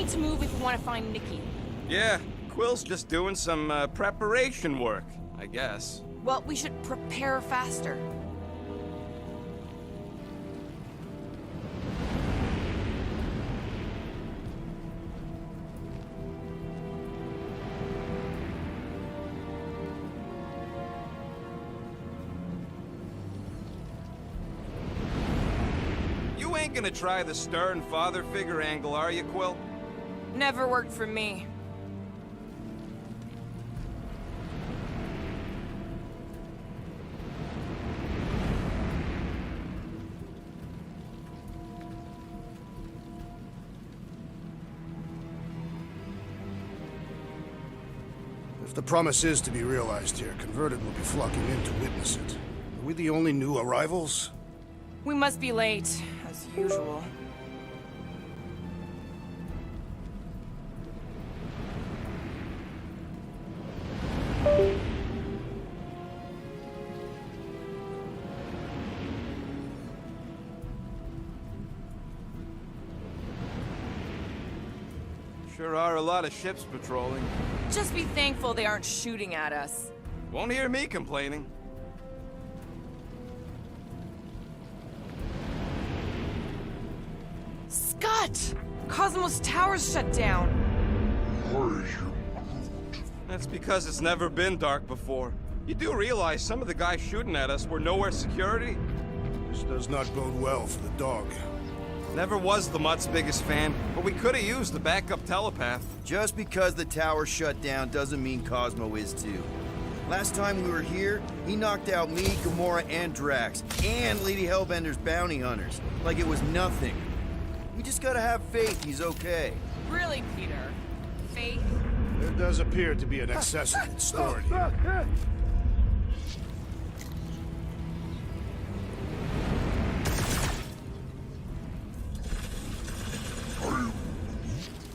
need to move if we want to find Nikki. Yeah, Quill's just doing some preparation work, I guess. Well, we should prepare faster. You ain't gonna try the stern father figure angle, are you, Quill? Never worked for me. If the promise is to be realized here, converted will be flocking in to witness it. Are we the only new arrivals? We must be late, as usual. Sure are a lot of ships patrolling. Just be thankful they aren't shooting at us. Won't hear me complaining. Scott! Cosmos Tower's shut down. That's because it's never been dark before. You do realize some of the guys shooting at us were nowhere security? This does not bode well for the dog. Never was the Mutt's biggest fan, but we could have used the backup telepath. Just because the tower shut down doesn't mean Cosmo is too. Last time we were here, he knocked out me, Gamora, and Drax, and Lady Hellbender's bounty hunters, like it was nothing. We just gotta have faith he's okay. Really, Peter? Faith? There does appear to be an excessive stored here.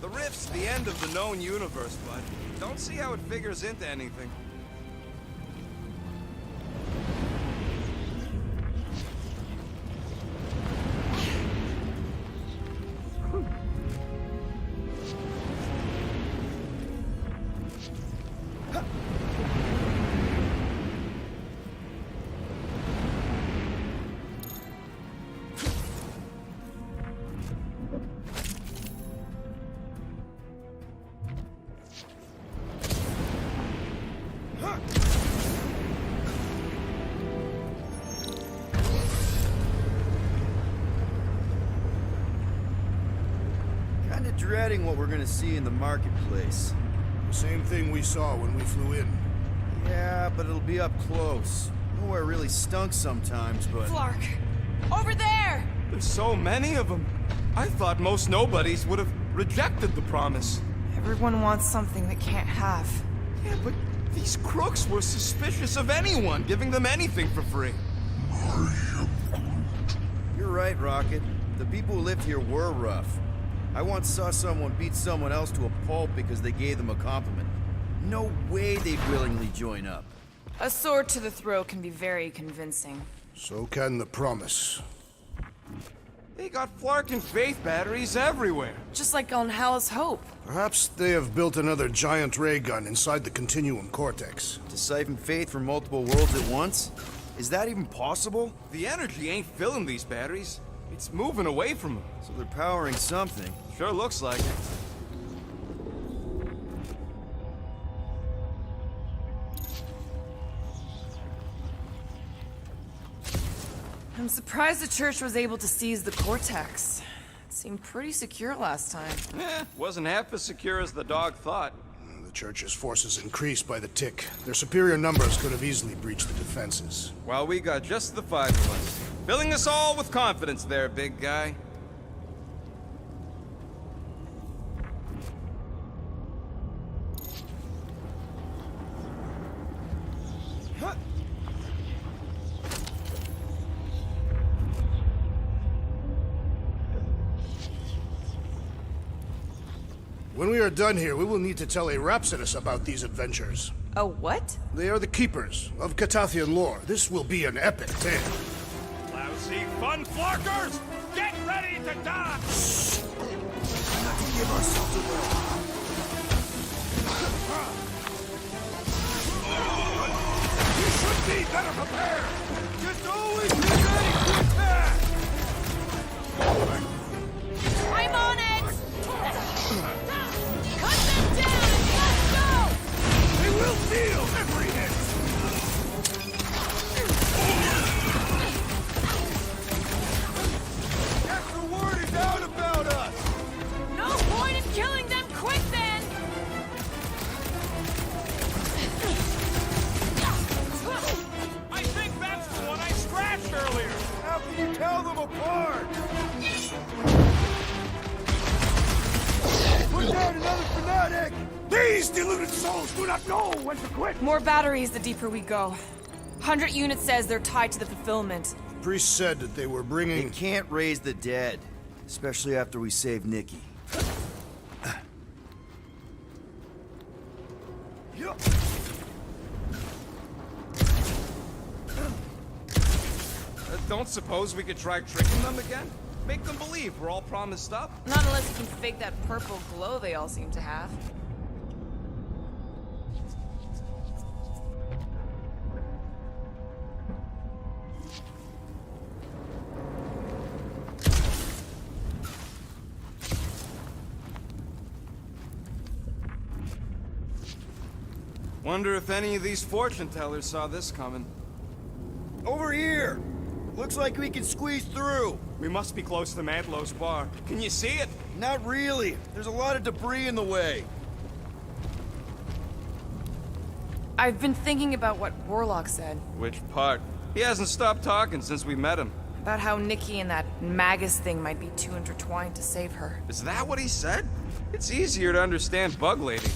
The rift's the end of the known universe, bud. Don't see how it figures into anything. Kinda dreading what we're gonna see in the marketplace. The same thing we saw when we flew in. Yeah, but it'll be up close. Nowhere really stunk sometimes, but... Flark! Over there! There's so many of them. I thought most nobodies would have rejected the promise. Everyone wants something they can't have. Yeah, but these crooks were suspicious of anyone giving them anything for free. You're right, Rocket. The people who lived here were rough. I once saw someone beat someone else to a pulp because they gave them a compliment. No way they'd willingly join up. A sword to the throat can be very convincing. So can the promise. They got Flark and Faith batteries everywhere. Just like on Hal's Hope. Perhaps they have built another giant ray gun inside the Continuum Cortex. To siphon faith from multiple worlds at once? Is that even possible? The energy ain't filling these batteries. It's moving away from them. So they're powering something. Sure looks like it. I'm surprised the church was able to seize the Cortex. It seemed pretty secure last time. Wasn't half as secure as the dog thought. The church's forces increased by the tick. Their superior numbers could have easily breached the defenses. While we got just the 5 of us. Filling us all with confidence there, big guy. When we are done here, we will need to tell a Rhapsodus about these adventures. Oh, what? They are the keepers of Catathian lore. This will be an epic tale. Lousy fun flarkers! Get ready to die! give ourselves away. We should be better prepared! Just always be ready to attack! I'm on it! Cut them down and let's go! They will feel every hit! Guess the word is out about us! No point in killing them quick then! I think that's the one I scratched earlier! How can you tell them apart? Put down another fanatic! These deluded souls do not know when to quit! More batteries the deeper we go. 100 units says they're tied to the fulfillment. Priest said that they were They bringing... can't raise the dead, especially after we save Nikki. Don't suppose we could try tricking them again? Make them believe we're all promised up? Not unless you can fake that purple glow they all seem to have. Wonder if any of these fortune tellers saw this coming. Over here! Looks like we can squeeze through. We must be close to Mantlow's bar. Can you see it? Not really. There's a lot of debris in the way. I've been thinking about what Warlock said. Which part? He hasn't stopped talking since we met him. About how Nikki and that Magus thing might be too intertwined to save her. Is that what he said? It's easier to understand Bug Lady.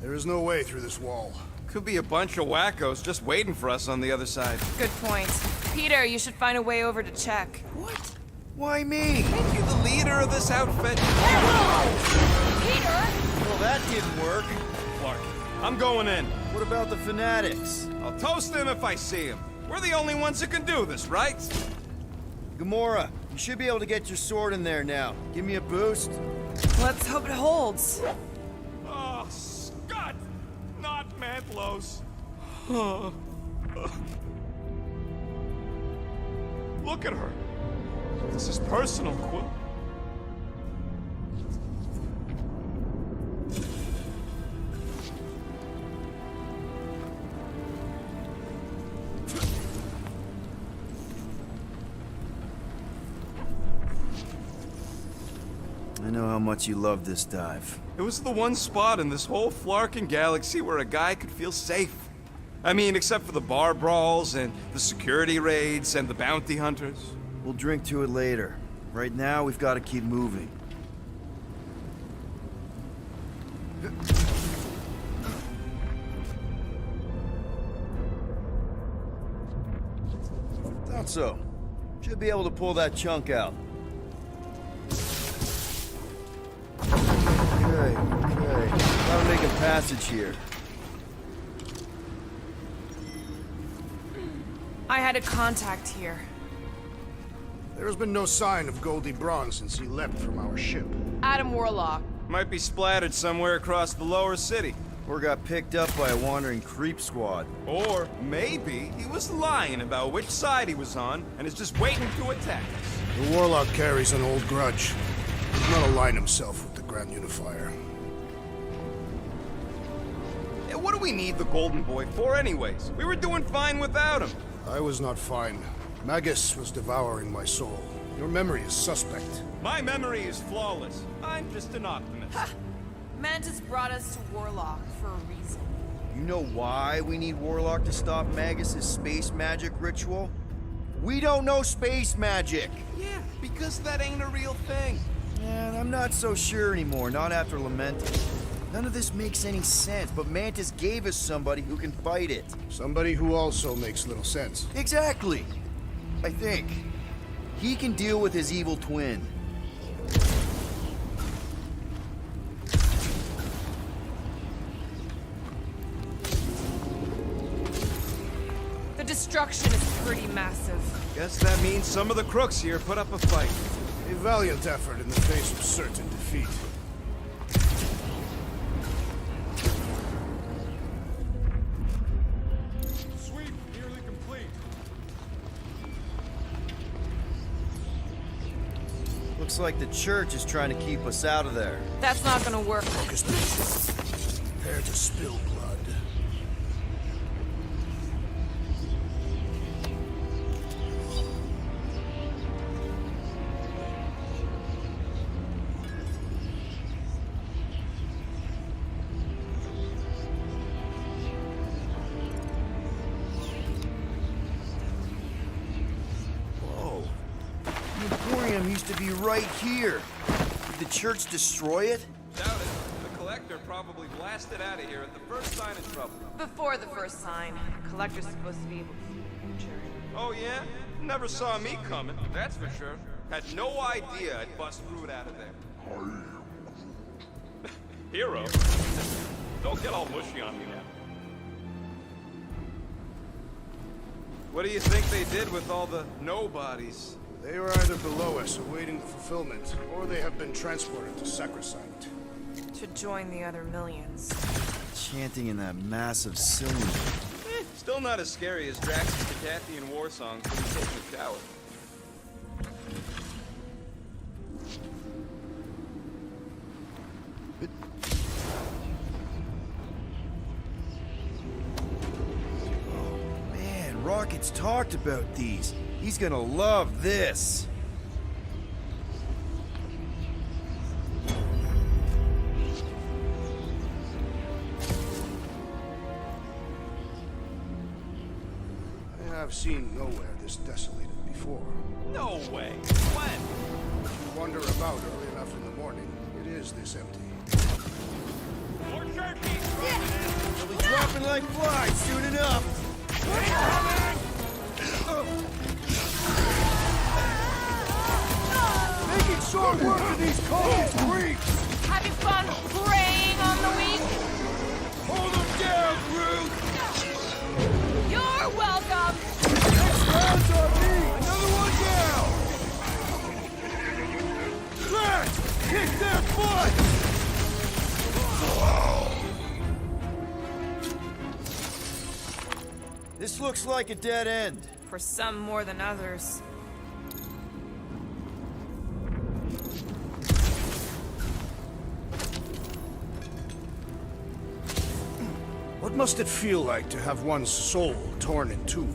There is no way through this wall. Could be a bunch of wackos just waiting for us on the other side. Good point. Peter, you should find a way over to check. What? Why me? Ain't you the leader of this outfit? Peter! Well, that didn't work. Clark, I'm going in. What about the fanatics? I'll toast them if I see him. We're the only ones who can do this, right? Gamora, you should be able to get your sword in there now. Give me a boost. Let's hope it holds. Oh, Scott! Not Mantlow's. Look at her. This is personal, Quill. I know how much you love this dive. It was the one spot in this whole Flarkin galaxy where a guy could feel safe. I mean, except for the bar brawls and the security raids and the bounty hunters. We'll drink to it later. Right now, we've got to keep moving. Thought so. Should be able to pull that chunk out. Okay. Gotta make a passage here. I had a contact here. There has been no sign of Goldie Braun since he left from our ship. Adam Warlock. Might be splattered somewhere across the lower city. Or got picked up by a wandering creep squad. Or maybe he was lying about which side he was on and is just waiting to attack us. The Warlock carries an old grudge. He does not align himself with the Grand Unifier. Hey, what do we need the Golden Boy for anyways? We were doing fine without him. I was not fine. Magus was devouring my soul. Your memory is suspect. My memory is flawless. I'm just an optimist. Mantis brought us to Warlock for a reason. You know why we need Warlock to stop Magus's space magic ritual? We don't know space magic! Yeah, because that ain't a real thing. And I'm not so sure anymore, not after lamenting. None of this makes any sense, but Mantis gave us somebody who can fight it. Somebody who also makes little sense. Exactly! I think. He can deal with his evil twin. The destruction is pretty massive. Guess that means some of the crooks here put up a fight. A valiant effort in the face of certain defeat. Looks like the church is trying to keep us out of there. That's not gonna work. Focus, please. Prepare to spill blood. The Emporium used to be right here. Did the church destroy it? Doubt it. The collector probably blasted out of here at the first sign of trouble. Before the first sign, the collector's supposed to be able to see the future. Oh yeah? Never saw me coming, that's for sure. Had no idea I'd bust through it out of there. Hero? Don't get all mushy on me now. What do you think they did with all the nobodies? They are either below us awaiting fulfillment, or they have been transported to Sacrosanct. To join the other millions. Chanting in that massive cylinder. Still not as scary as Drax's Decathian war songs when he takes a shower. Man, Rocket's talked about these. He's gonna love this. I have seen nowhere this desolated before. No way. When? If you wander about early enough in the morning, it is this empty. More churchies dropping in. They'll be dropping like flies soon enough. Making short work of these cold creeps. Having fun preying on the weak? Hold them down, Groot. You're welcome! Next round's on me. Another one down. Drax, kick their butt. This looks like a dead end. For some more than others. What must it feel like to have one's soul torn in two?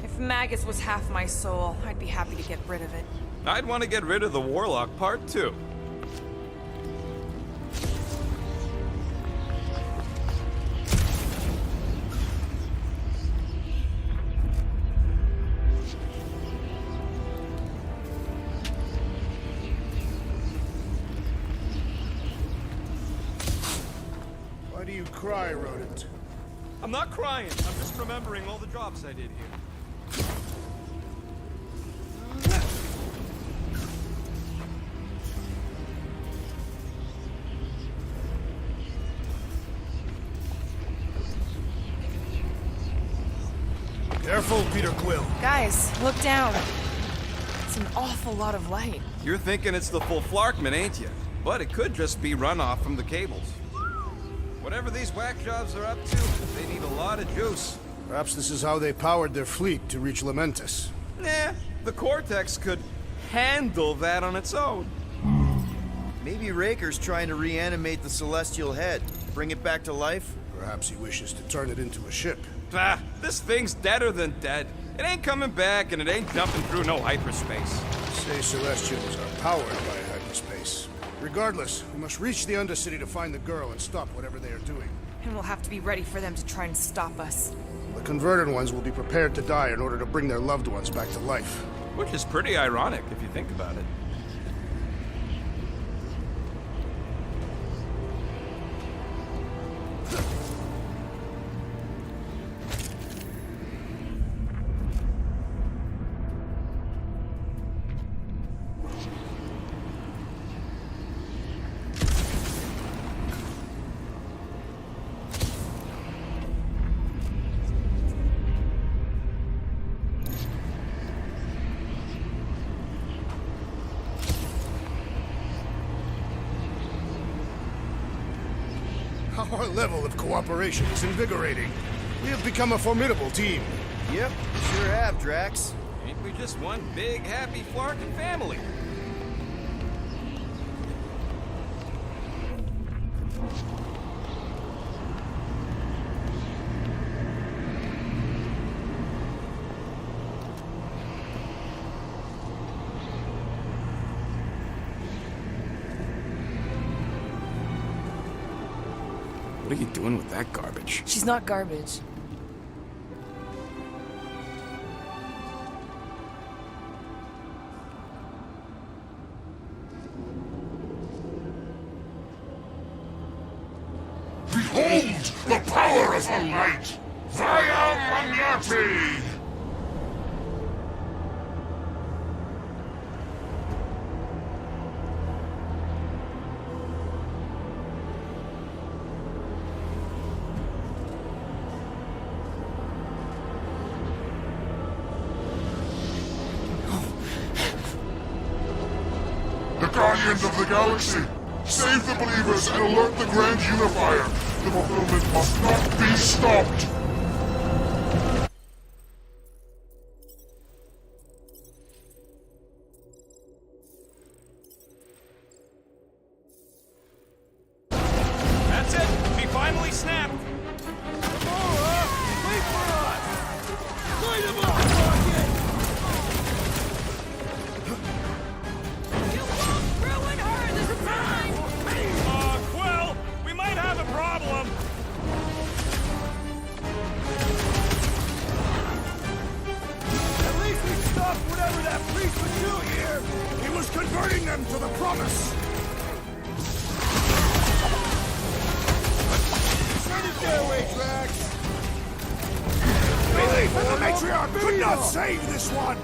If Magus was half my soul, I'd be happy to get rid of it. I'd want to get rid of the Warlock part too. Why do you cry, rodent? I'm not crying. I'm just remembering all the jobs I did here. Careful, Peter Quill. Guys, look down. It's an awful lot of light. You're thinking it's the full Flarkman, ain't you? But it could just be runoff from the cables. Whatever these whack jobs are up to, they need a lot of juice. Perhaps this is how they powered their fleet to reach Lamentus. Nah, the Cortex could handle that on its own. Maybe Raker's trying to reanimate the Celestial Head. Bring it back to life? Perhaps he wishes to turn it into a ship. Ah, this thing's deader than dead. It ain't coming back, and it ain't jumping through no hyperspace. Say Celestials are powered by hyperspace. Regardless, we must reach the Undercity to find the girl and stop whatever they are doing. And we'll have to be ready for them to try and stop us. The converted ones will be prepared to die in order to bring their loved ones back to life. Which is pretty ironic if you think about it. Our level of cooperation is invigorating. We have become a formidable team. Yep, sure have, Drax. Ain't we just one big, happy Flarkin family? What are you doing with that garbage? She's not garbage. Behold the power of the light! Vaya Magnati! The Guardians of the Galaxy! Save the believers and alert the Grand Unifier! The fulfillment must not be stopped! That's it! He finally snapped! Gamora! Wait for us! Light him up, Rocket! You won't ruin her this time! Quill! We might have a problem! At least we stopped whatever that priest was doing here! He was converting them to the promise! Send it their way, Drax! Belief in the matriarch could not save this one!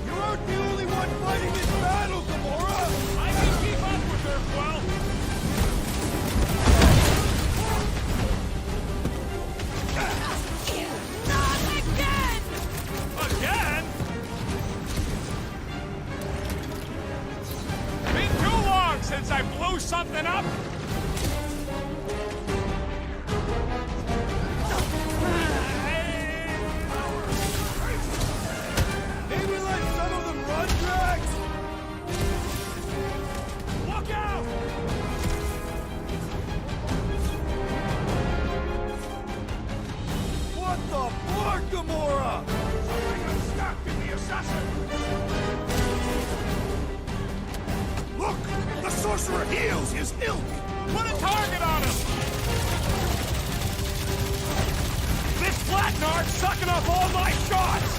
You aren't the only one fighting this battle, Gamora! I can keep up with her, Quill! Not again! Again? Been too long since I blew something up! Maybe let some of them run, Drax! Look out! What the fuck, Gamora? Something is stuck in the assassin! Look! The sorcerer heals his ilk! Put a target on him! This Flatnard's sucking up all my shots!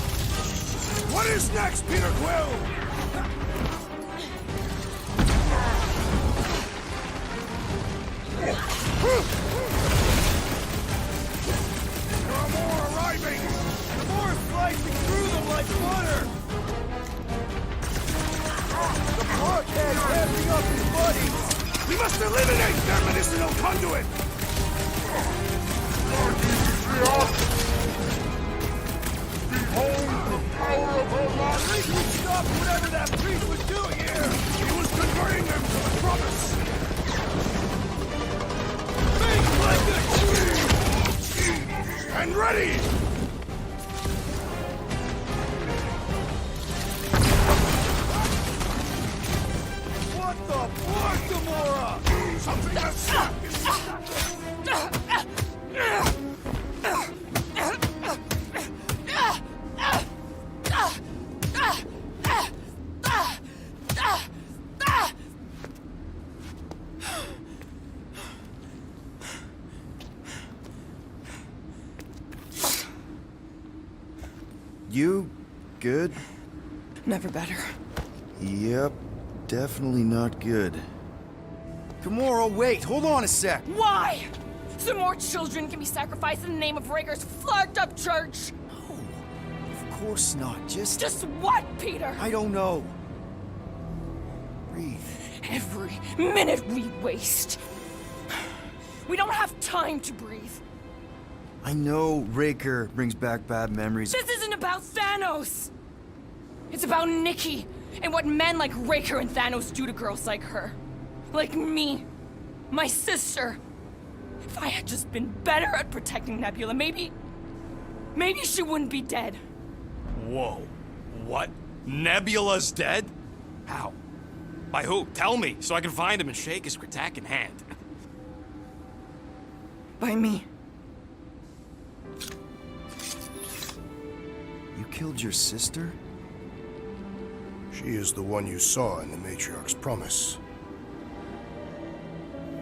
What is next, Peter Quill? There are more arriving! The more slicing through them like butter! The blockhead's ramping up his buddies! We must eliminate their medicinal conduit! Behold the power of her light! At least we stopped whatever that priest was doing here! He was converting them to the promise! Think like a tree! And ready! What the fuck, Gamora? Something has stuck in the You good? Never better. Yep, definitely not good. Gamora, wait, hold on a sec. Why? So more children can be sacrificed in the name of Raker's flarked up church? No, of course not. Just what, Peter? I don't know. Breathe. Every minute we waste. We don't have time to breathe. I know Raker brings back bad memories. This isn't about Thanos. It's about Nikki and what men like Raker and Thanos do to girls like her. Like me. My sister. If I had just been better at protecting Nebula, maybe she wouldn't be dead. Whoa. What? Nebula's dead? How? By who? Tell me, so I can find him and shake his Kratak in hand. By me. You killed your sister? She is the one you saw in the Matriarch's promise.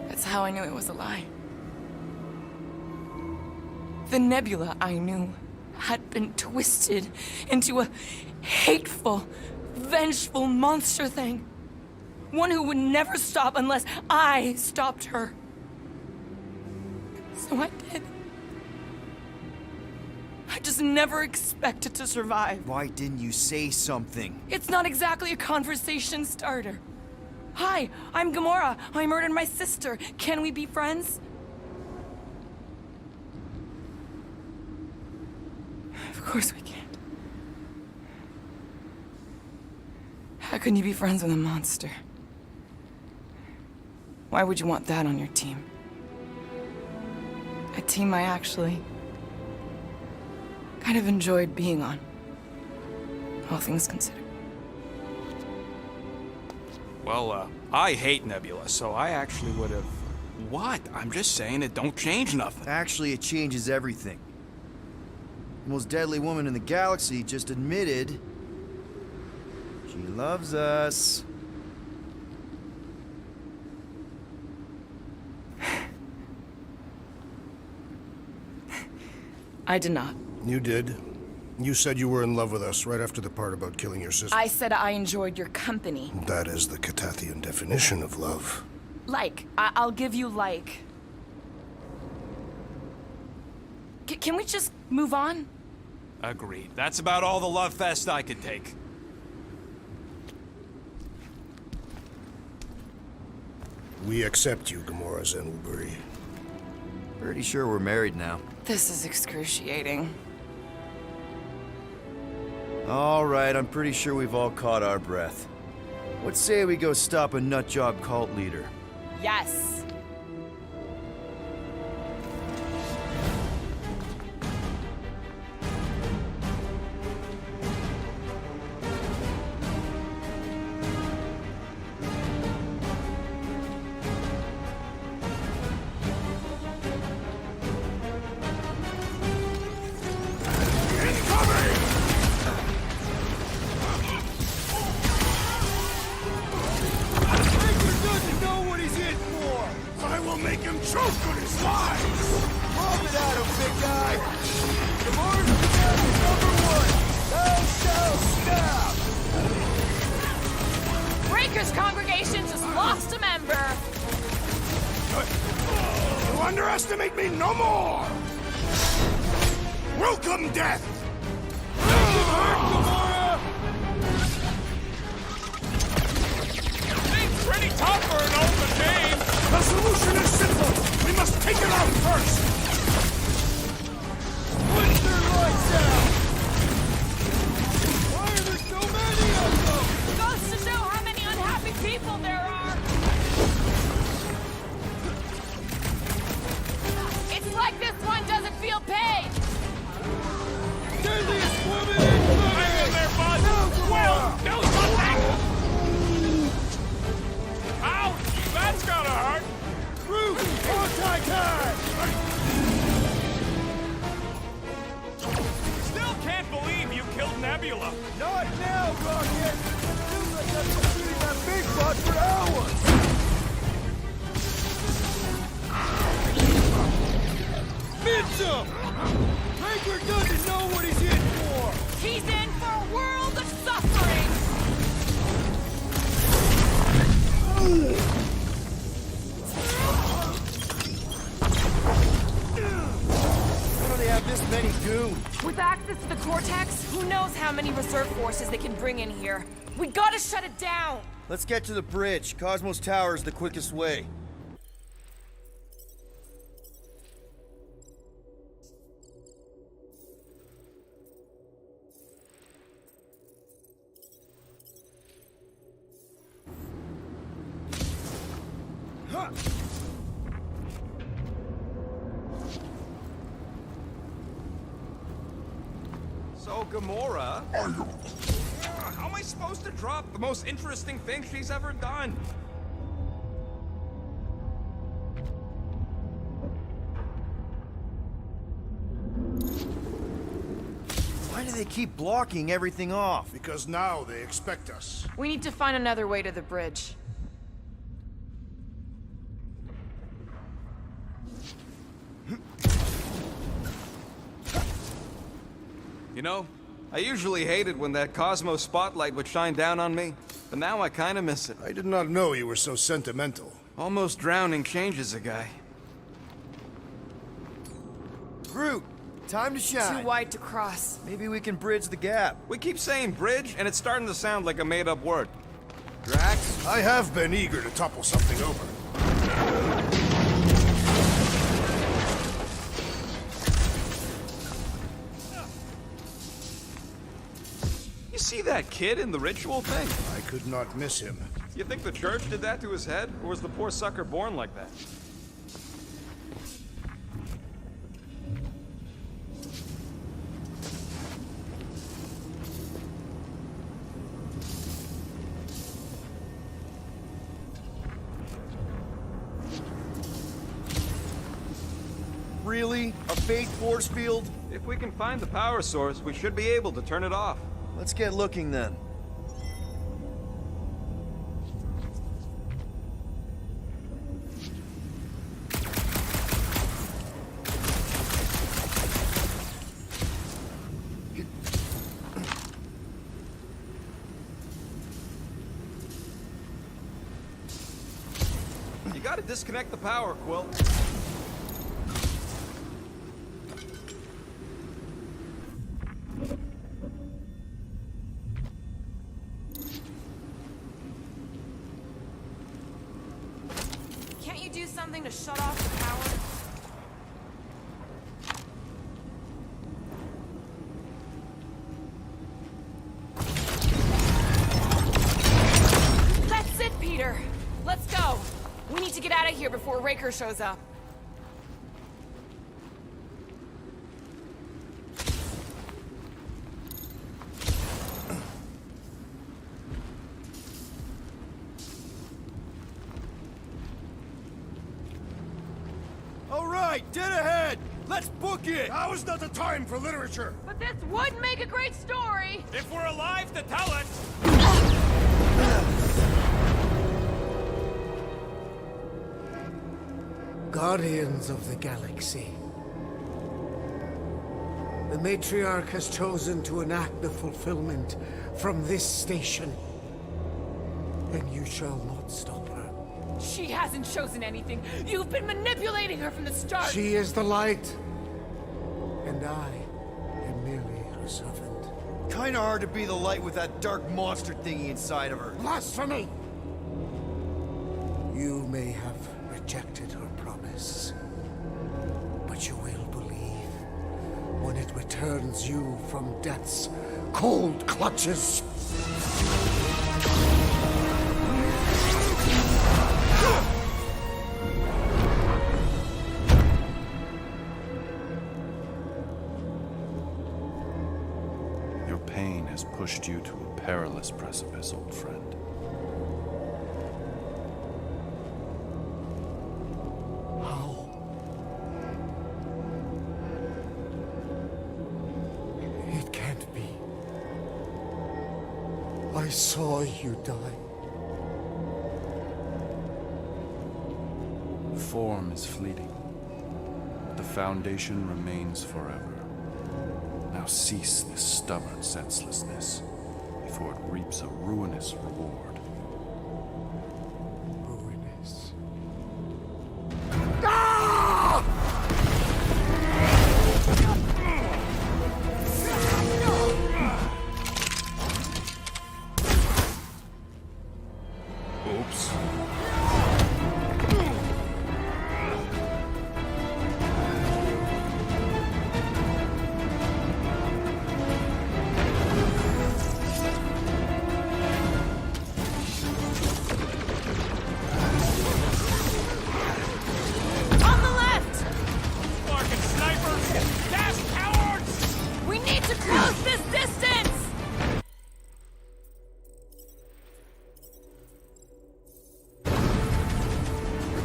That's how I knew it was a lie. The Nebula I knew had been twisted into a hateful, vengeful monster thing. One who would never stop unless I stopped her. So I did. I just never expected to survive. Why didn't you say something? It's not exactly a conversation starter. Hi, I'm Gamora. I murdered my sister. Can we be friends? Of course we can't. How can you be friends with a monster? Why would you want that on your team? A team I actually kind of enjoyed being on, all things considered. Well, I hate Nebula, so I actually would have... What? I'm just saying it don't change nothing. Actually, it changes everything. The most deadly woman in the galaxy just admitted she loves us. I did not. You did. You said you were in love with us right after the part about killing your sister. I said I enjoyed your company. That is the Catathian definition of love. Like. I'll give you like. Can we just move on? Agreed. That's about all the love fest I could take. We accept you, Gamora Zenwuburi. Pretty sure we're married now. This is excruciating. All right, I'm pretty sure we've all caught our breath. What say we go stop a nutjob cult leader? Yes. I will make him choke on his lies! Pump it at him, big guy! Gamora's command #1! Thou shalt stop! Breaker's congregation just lost a member. You underestimate me no more! Welcome, death! Seems pretty tough for an open game. The solution is simple! We must take it out first! Put their lights out! Why are there so many of them? Goes to show how many unhappy people there are. It's like this one doesn't feel pain. Deadliest woman in Hang in there, bud. Will, do something! Ouch! That's gotta hurt. Still can't believe you killed Nebula. Not now, Rocket! Feels like I've been shooting that big bot for hours! Mitchum! Breaker doesn't know what he's in for! He's in for a world of suffering. Why do they have this many goons? With access to the Cortex, who knows how many reserve forces they can bring in here. We gotta shut it down. Let's get to the bridge. Cosmos Tower is the quickest way. So, Gamora... How am I supposed to drop the most interesting thing she's ever done? Why do they keep blocking everything off? Because now they expect us. We need to find another way to the bridge. You know, I usually hated when that Cosmo spotlight would shine down on me, but now I kinda miss it. I did not know you were so sentimental. Almost drowning changes a guy. Groot, time to shine. Too wide to cross. Maybe we can bridge the gap. We keep saying bridge, and it's starting to sound like a made-up word. Drax? I have been eager to topple something over. You see that kid in the ritual thing? I could not miss him. You think the church did that to his head, or was the poor sucker born like that? Really? A fake force field? If we can find the power source, we should be able to turn it off. Let's get looking then. You gotta disconnect the power, Quill. Can't you do something to shut off the power? That's it, Peter. Let's go. We need to get out of here before Raker shows up. All right, dead ahead! Let's book it! Now is not the time for literature. But this would make a great story. If we're alive to tell it! Guardians of the Galaxy. The Matriarch has chosen to enact the fulfillment from this station. And you shall not stop her. She hasn't chosen anything. You've been manipulating her from the start. She is the light. And I am merely her servant. Kinda hard to be the light with that dark monster thingy inside of her. Blasphemy! You may have rejected her promise, but you will believe when it returns you from death's cold clutches. Your pain has pushed you to a perilous precipice, old friend. How? It can't be. I saw you die. Form is fleeting. The foundation remains forever. Now cease this stubborn senselessness before it reaps a ruinous reward. Ruinous. Oops. On the left! Fucking snipers! Dash cowards! We need to close this distance!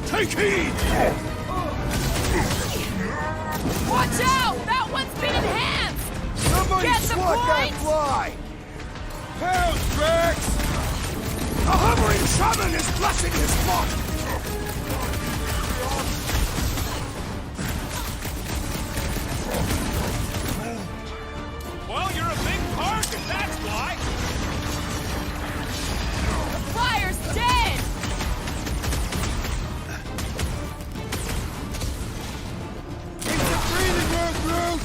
Take heed! Watch out! That one's been enhanced! Somebody Get the swat that point? fly! Pound, Drax! The hovering shaman is blessing his flock! Well, you're a big target, that's why. The flyer's dead! Keep the breathing room, Groot!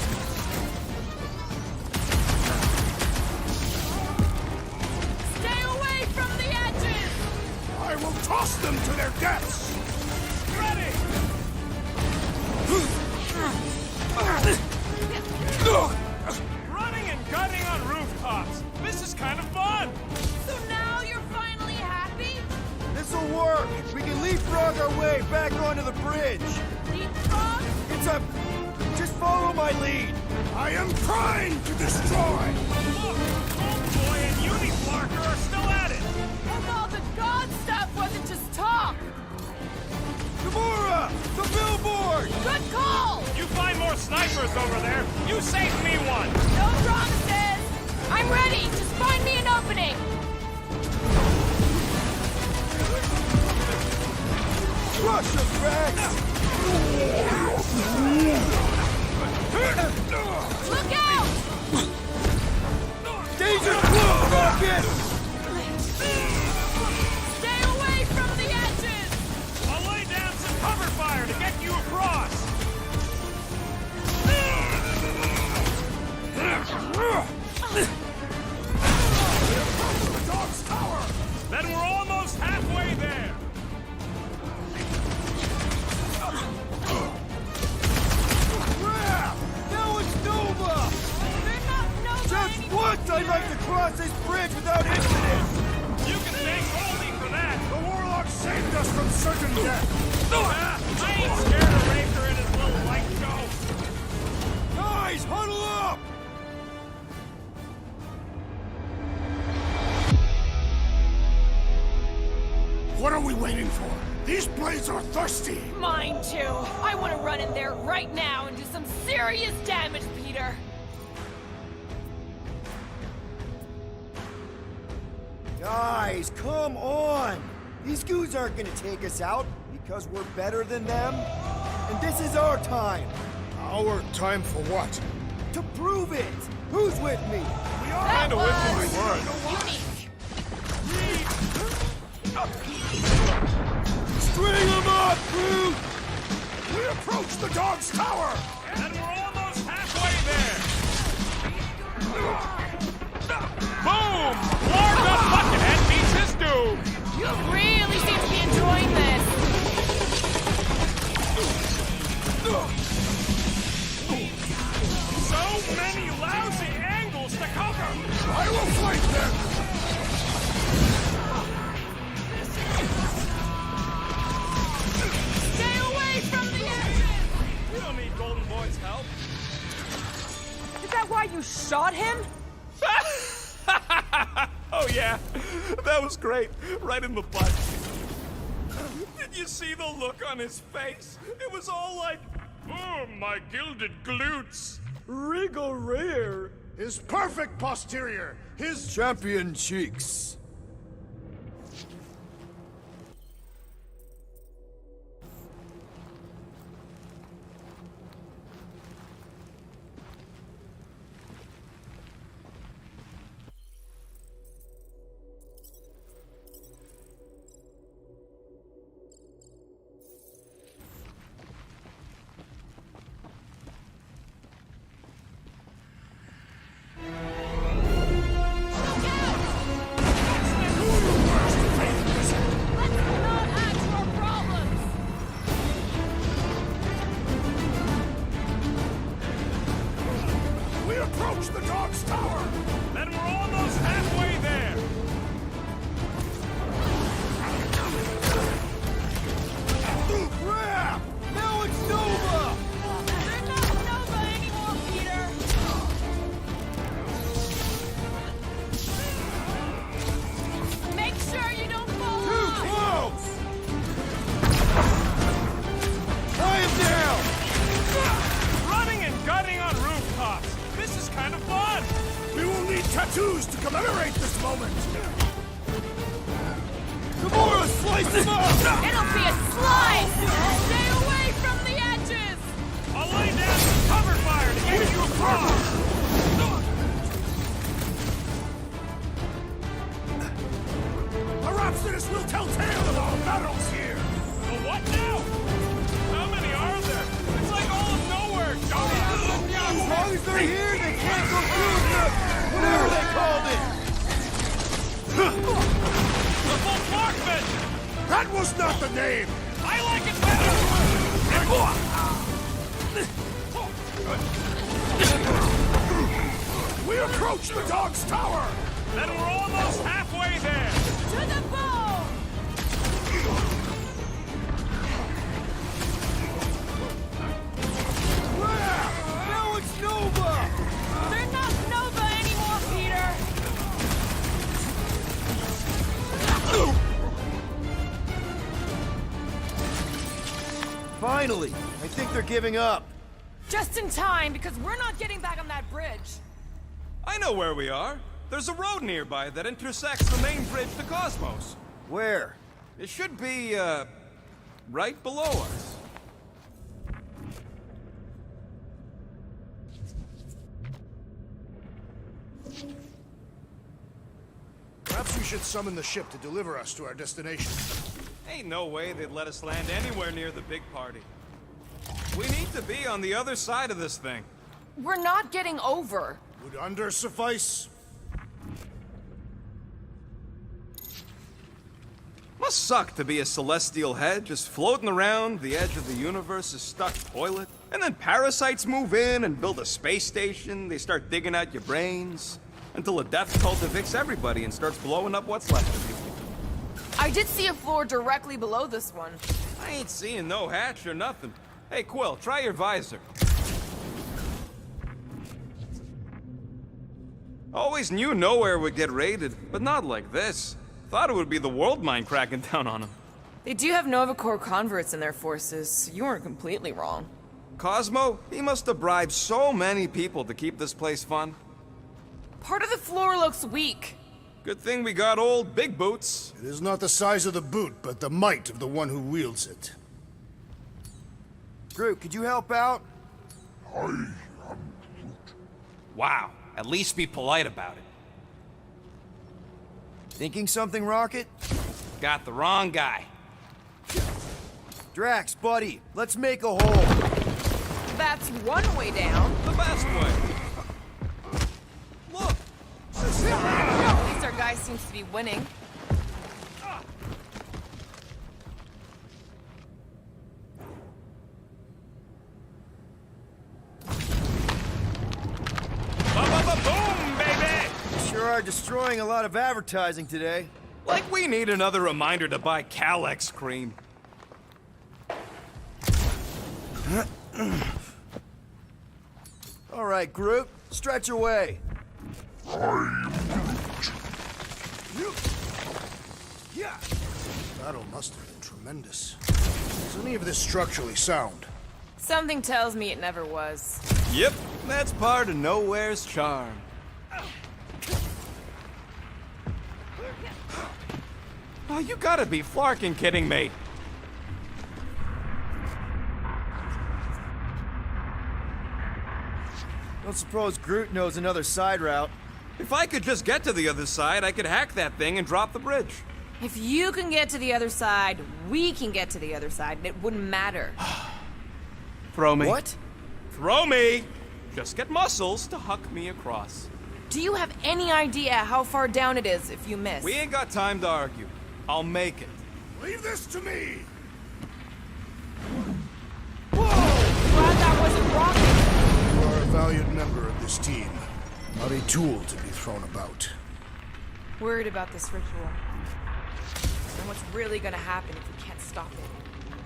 Stay away from the edges! I will toss them to their deaths! Ready! Running and gunning on rooftops. This is kind of fun. So now you're finally happy? This'll work! We can leapfrog our way back onto the bridge! Leapfrog? It's a... Just follow my lead! I am trying to destroy! Look, Homeboy and Uniflarker are still at it. And all the god stuff wasn't just talk! Gamora! The billboard! Good call! You find more snipers over there. You save me one. No promises! I'm ready! Just find me an opening! Crush him, Drax! Look out! Danger close, Rocket! Stay away from the edges! I'll lay down some cover fire to get you across. The dog's tower! Then we're almost halfway there. Crap! Now it's Nova! They're not Nova Just anymore, once I'd like to cross this bridge without incident! You can thank Goldie for that. The warlock saved us from certain death! I ain't scared of Raker and his little light show. Guys, huddle up! What are we waiting for? These blades are thirsty! Mine too. I want to run in there right now and do some serious damage, Peter. Guys, come on! These goons aren't gonna take us out because we're better than them. And this is our time. Our time for what? To prove it! Who's with me? We are That Kinda with was me, word. unique. String them up, Groot! We approach the dog's tower! And we're almost halfway there. Boom! Lark up Buckethead meets his doom. You really seem to be enjoying this. So many lousy angles to cover. I will flank them! Stay away from the edges! We don't need Golden Boy's help. Is that why you shot him? Oh yeah, that was great. Right in the butt. Did you see the look on his face? It was all like, oh, my gilded glutes. Wriggle rear. His perfect posterior! His Champion cheeks. Let's not add to our problems! We approach the dog's tower! Then we're almost halfway there. Crap! Now it's Nova! They're not Nova anymore, Peter! Make sure you don't fall Too off! close! Tie him down! Running and gunning on rooftops. This is kind of fun. tattoos to commemorate this moment! Gamora, slice him up! It'll be a slice! Stay away from the edges! I'll lay down some cover fire to get you across! The Rhapsodists will tell tale of our battles here! The what now? How many are there? It's like all of nowhere, Johnny! As long as they're here, they can't go through the... whatever they called it! The full Markman! That was not the name! I like it better! We approach the dog's tower! Then we're almost halfway there! To the bone! Now it's Nova! They're not Nova anymore, Peter! Finally! I think they're giving up. Just in time, because we're not getting back on that bridge. I know where we are. There's a road nearby that intersects the main bridge to Cosmos. Where? It should be, right below us. Perhaps we should summon the ship to deliver us to our destination. Ain't no way they'd let us land anywhere near the big party. We need to be on the other side of this thing. We're not getting over. Would under suffice? Must suck to be a celestial head just floating around the edge of the universe's stuck toilet. And then parasites move in and build a space station. They start digging out your brains. Until a death cult evicts everybody and starts blowing up what's left of you. I did see a floor directly below this one. I ain't seeing no hatch or nothing. Hey, Quill, try your visor. Always knew nowhere would get raided, but not like this. Thought it would be the world mind cracking down on them. They do have Nova Corps converts in their forces, so you weren't completely wrong. Cosmo, he must have bribed so many people to keep this place fun. Part of the floor looks weak. Good thing we got old Big Boots. It is not the size of the boot, but the might of the one who wields it. Groot, could you help out? Wow, at least be polite about it. Thinking something, Rocket? Got the wrong guy. Drax, buddy, let's make a hole. That's one way down. The best way. Look! At least our guy seems to be winning. Boom, baby! Sure are destroying a lot of advertising today. Like we need another reminder to buy Calyx cream. All right, Groot, stretch away. Yeah. Battle must have been tremendous. Is any of this structurally sound? Something tells me it never was. Yep, that's part of Nowhere's charm. Oh, you gotta be flarking kidding me. Don't suppose Groot knows another side route. If I could just get to the other side, I could hack that thing and drop the bridge. If you can get to the other side, we can get to the other side, and it wouldn't matter. Throw me. What? Throw me! Just get muscles to huck me across. Do you have any idea how far down it is if you miss? We ain't got time to argue. I'll make it. Leave this to me! Glad that wasn't Rocket. You are a valued member of this team, not a tool to be thrown about. Worried about this ritual. And what's really gonna happen if we can't stop it?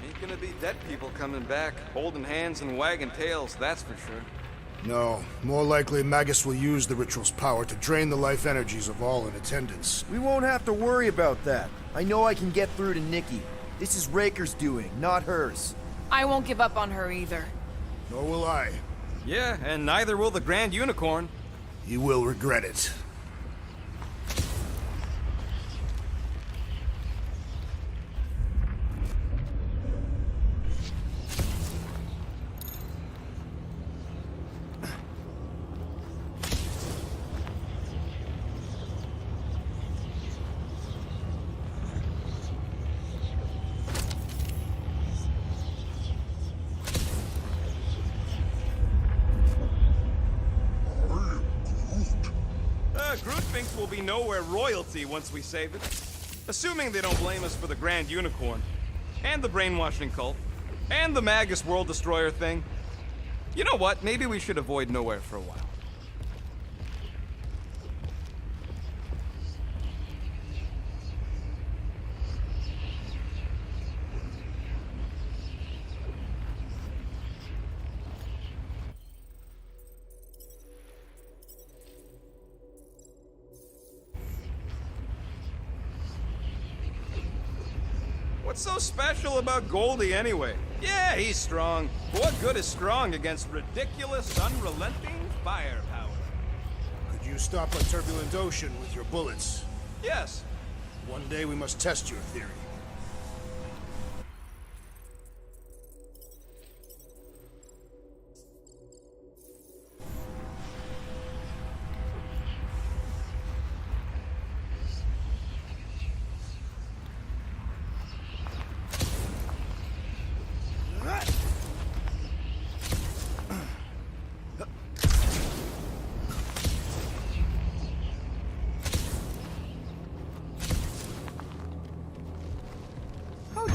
Ain't gonna be dead people coming back, holding hands and wagging tails, that's for sure. No, more likely Magus will use the ritual's power to drain the life energies of all in attendance. We won't have to worry about that. I know I can get through to Nikki. This is Raker's doing, not hers. I won't give up on her either. Nor will I. Yeah, and neither will the Grand Unicorn. He will regret it. Groot thinks we'll be nowhere royalty once we save it. Assuming they don't blame us for the Grand Unicorn, and the brainwashing cult, and the Magus World Destroyer thing. You know what? Maybe we should avoid nowhere for a while. What's so special about Goldie anyway? Yeah, he's strong. But what good is strong against ridiculous, unrelenting firepower? Could you stop a turbulent ocean with your bullets? Yes. One day we must test your theory.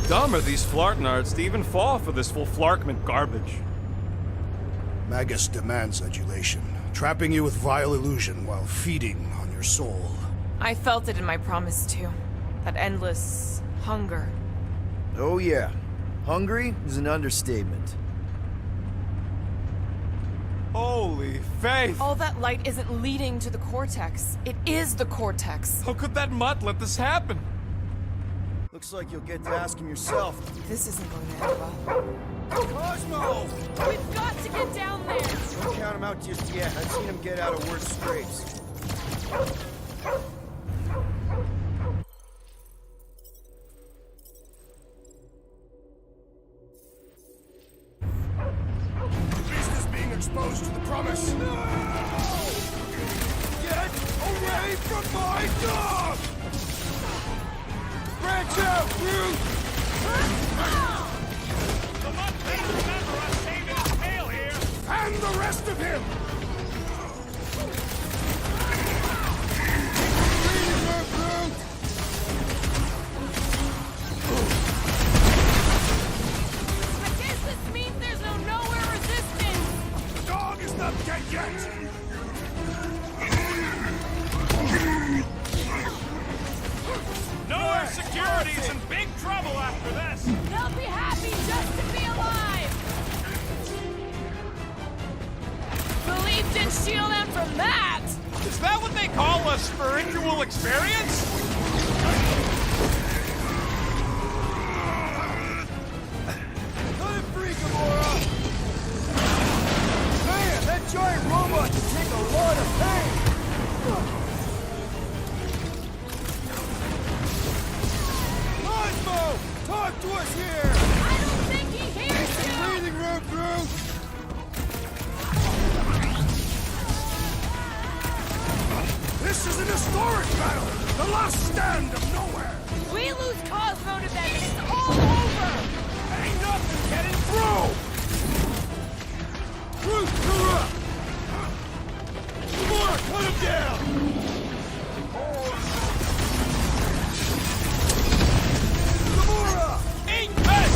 Dumb are these flartnards to even fall for this full flarkment garbage. Magus demands adulation, trapping you with vile illusion while feeding on your soul. I felt it in my promise too. That endless hunger. Oh yeah. Hungry is an understatement. Holy faith! All that light isn't leading to the cortex. It is the cortex. How could that mutt let this happen? Looks like you'll get to ask him yourself. This isn't going to end well. Cosmo! We've got to get down there! Don't count him out just yet. I've seen him get out of worse scrapes. The beast is being exposed to the promise. No! Get away from my dog! Branch out, Groot! The mud-faced remember us saving his tail here! And the rest of him! I guess this means there's no nowhere resistance! The dog is not dead yet! Nowhere Security's in big trouble after this! They'll be happy just to be alive! Believe didn't shield them from that! Is that what they call a spiritual experience? Let it free, Gamora! Man, that giant robot can take a lot of pain! Cosmo! Talk to us here! I don't think he hears you! Breathing room, Groot! This is an historic battle! The last stand of nowhere! We lose Cosmo to them and it's all over! Ain't nothing getting through! Groot, you're up! Gamora, cut him down! Gamora! Eat this!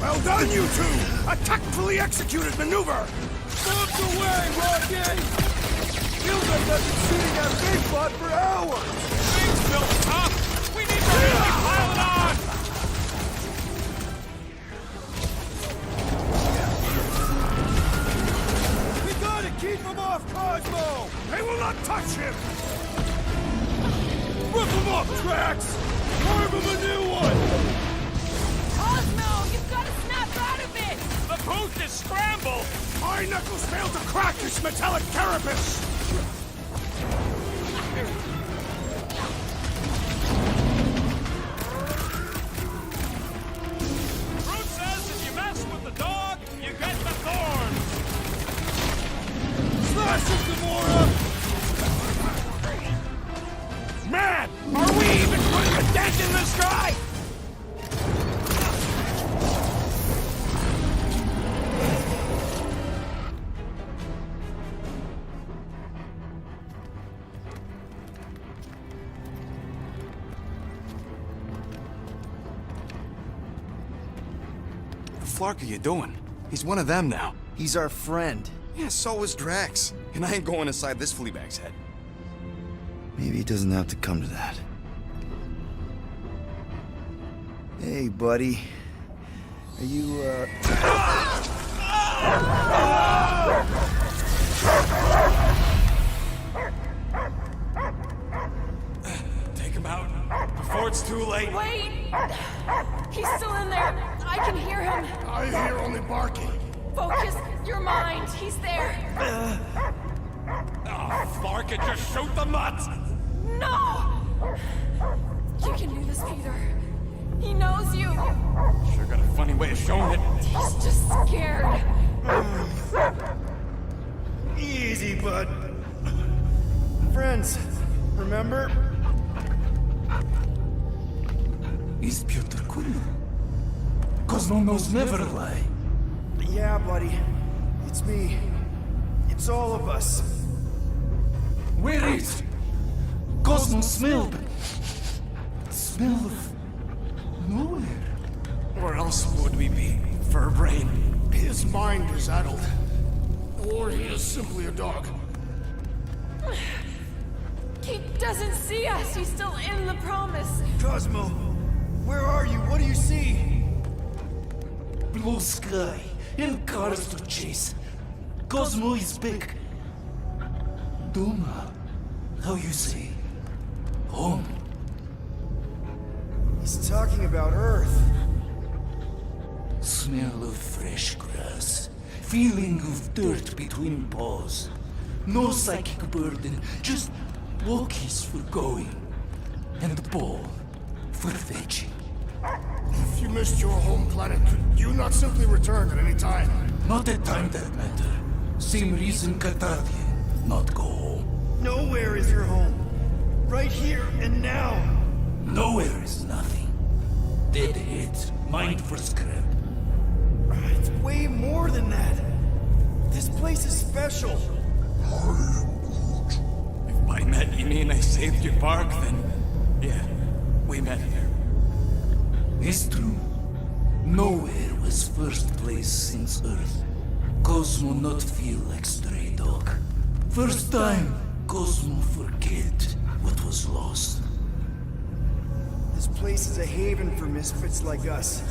Well done, you two! A tactfully executed maneuver! Moved away, Rocket! Feels like I've been shooting at Big Bot for hours! Things built up! We need to really pile it on! We gotta keep him off Cosmo! They will not touch him! Rip him off, Drax! Carve him a new one! Cosmo, you've got to snap out of it! The booth is scrambled! My knuckles failed to crack its metallic carapace! Groot says if you mess with the dog, you get the thorns! Slash him, Gamora! Man, are we even putting a dent in this guy? Flark are you doing? He's one of them now. He's our friend. Yeah, so is Drax. And I ain't going inside this fleabag's head. Maybe it doesn't have to come to that. Hey, buddy. Are you, Take him out before it's too late. Wait! He's still in there. I can hear him. I hear only barking. Focus your mind. He's there. Oh, Flark, it just shoot the mutts! No! You can do this, Peter. He knows you. Sure got a funny way of showing it. He's just scared. easy, bud. Friends, remember? Is Peter Quill? Cosmo knows never lie. Yeah, buddy. It's me. It's all of us. Where is Cosmo smelled? Smell of nowhere. Where else would we be? Furbrain. His mind is addled. Or he is simply a dog. He doesn't see us. He's still in the promise. Cosmo, where are you? What do you see? Blue sky and cars to chase. Cosmo is back. Doma, how you say? Home. He's talking about Earth. Smell of fresh grass. Feeling of dirt between paws. No psychic burden, just walkies for going. And the ball for fetching. If you missed your home planet, could you not simply return at any time? Not at time that matter. Same reason Katati not go home. Nowhere is your home. Right here and now. Nowhere is nothing. Dead heads, mind for scrap. It's way more than that. This place is special. If by met you mean I saved your park, then yeah, we met here. It's true. Nowhere was first place since Earth. Cosmo not feel like stray dog. First time, Cosmo forget what was lost. This place is a haven for misfits like us.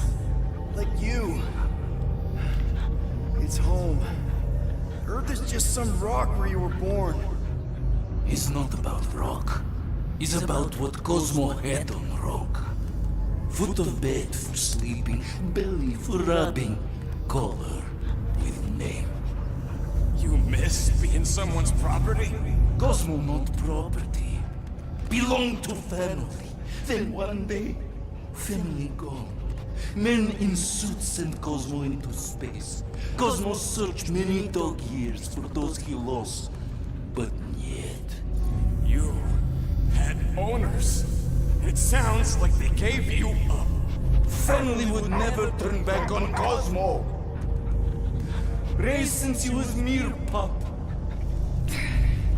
Like you. It's home. Earth is just some rock where you were born. It's not about rock. It's about what Cosmo had on rock. Foot of bed for sleeping, belly for rubbing, color with name. You miss being someone's property? Cosmo not property. Belong to family. Then one day, family gone. Men in suits send Cosmo into space. Cosmo searched many dog years for those he lost. But yet... You had owners. It sounds like they gave you up. Family would never turn back on Cosmo. Raised since he was mere pup.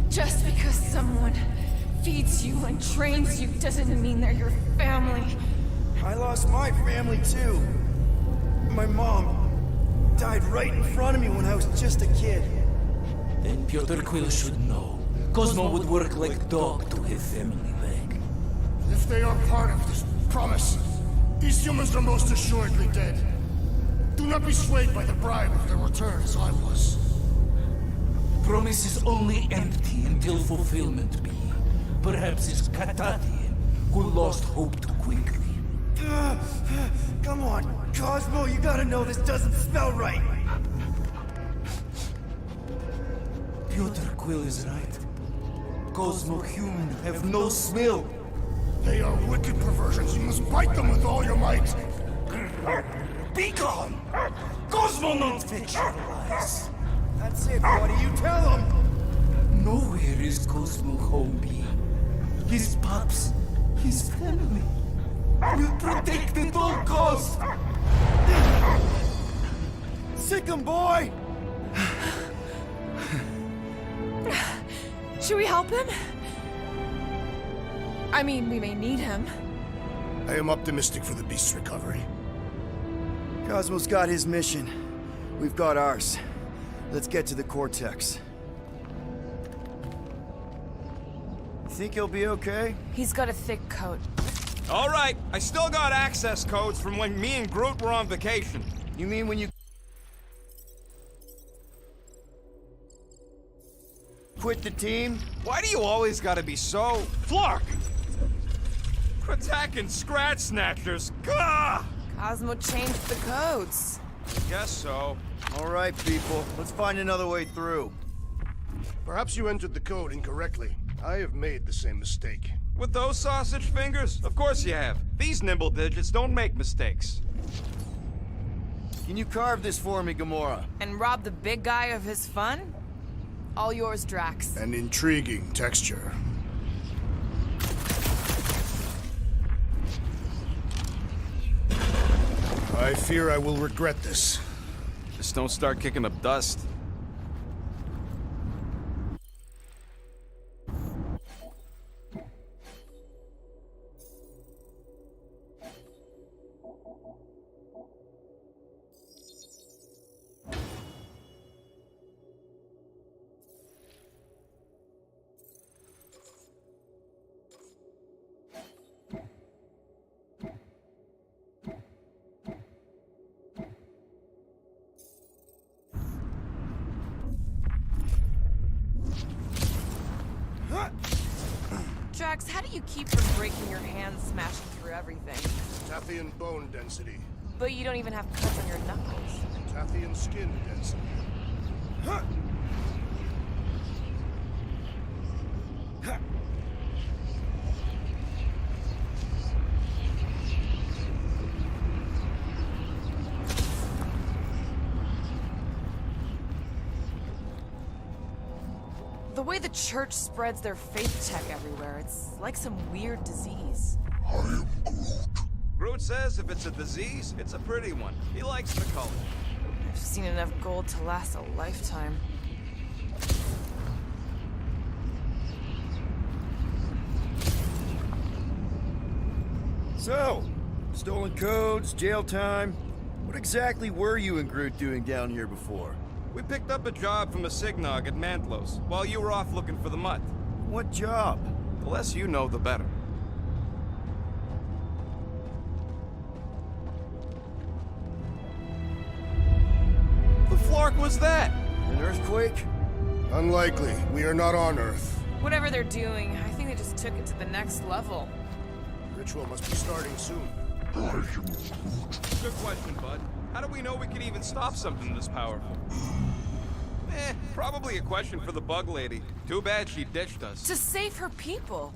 Just because someone feeds you and trains you doesn't mean they're your family. I lost my family too. My mom died right in front of me when I was just a kid. Then Piotr Quill should know. Cosmo would work like dog to have family back. If they are part of this promise, these humans are most assuredly dead. Do not be swayed by the bribe of their return as I was. Promise is only empty until fulfillment be. Perhaps it's Katati who lost hope too quickly. Come on, Cosmo, you gotta know this doesn't smell right. Piotr Quill is right. Cosmo human have no smell. They are wicked perversions. You must bite them with all your might. Be gone! Cosmo not fetch your lies. That's it, buddy. You tell them. Nowhere is Cosmo home be. His pups, his family, will protect at all costs. Sick 'em, boy! Should we help him? I mean, we may need him. I am optimistic for the beast's recovery. Cosmo's got his mission. We've got ours. Let's get to the Cortex. You think he'll be okay? He's got a thick coat. All right, I still got access codes from when me and Groot were on vacation. You mean when you quit the team? Why do you always gotta be so... Flark! Attacking Scratch Snatchers! Gah! Cosmo changed the codes. Guess so. All right, people. Let's find another way through. Perhaps you entered the code incorrectly. I have made the same mistake. With those sausage fingers? Of course you have. These nimble digits don't make mistakes. Can you carve this for me, Gamora? And rob the big guy of his fun? All yours, Drax. An intriguing texture. I fear I will regret this. Just don't start kicking up dust. Drax, how do you keep from breaking your hands smashing through everything? Tathian bone density. But you don't even have cuts on your knuckles. Tathian skin density. The way the church spreads their faith tech everywhere, it's like some weird disease. Groot says if it's a disease, it's a pretty one. He likes the color. I've seen enough gold to last a lifetime. So, stolen codes, jail time. What exactly were you and Groot doing down here before? We picked up a job from a Signog at Mantlos, while you were off looking for the mutt. What job? The less you know, the better. The Flark was that? An earthquake? Unlikely. We are not on Earth. Whatever they're doing, I think they just took it to the next level. Ritual must be starting soon. Good question, bud. How do we know we could even stop something this powerful? Probably a question for the bug lady. Too bad she ditched us. To save her people.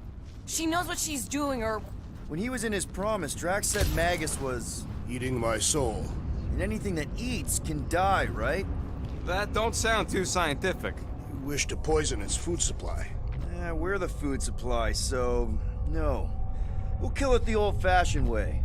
She knows what she's doing, or... When he was in his promise, Drax said Magus was... Eating my soul. And anything that eats can die, right? That don't sound too scientific. You wish to poison its food supply. We're the food supply, so... no. We'll kill it the old-fashioned way.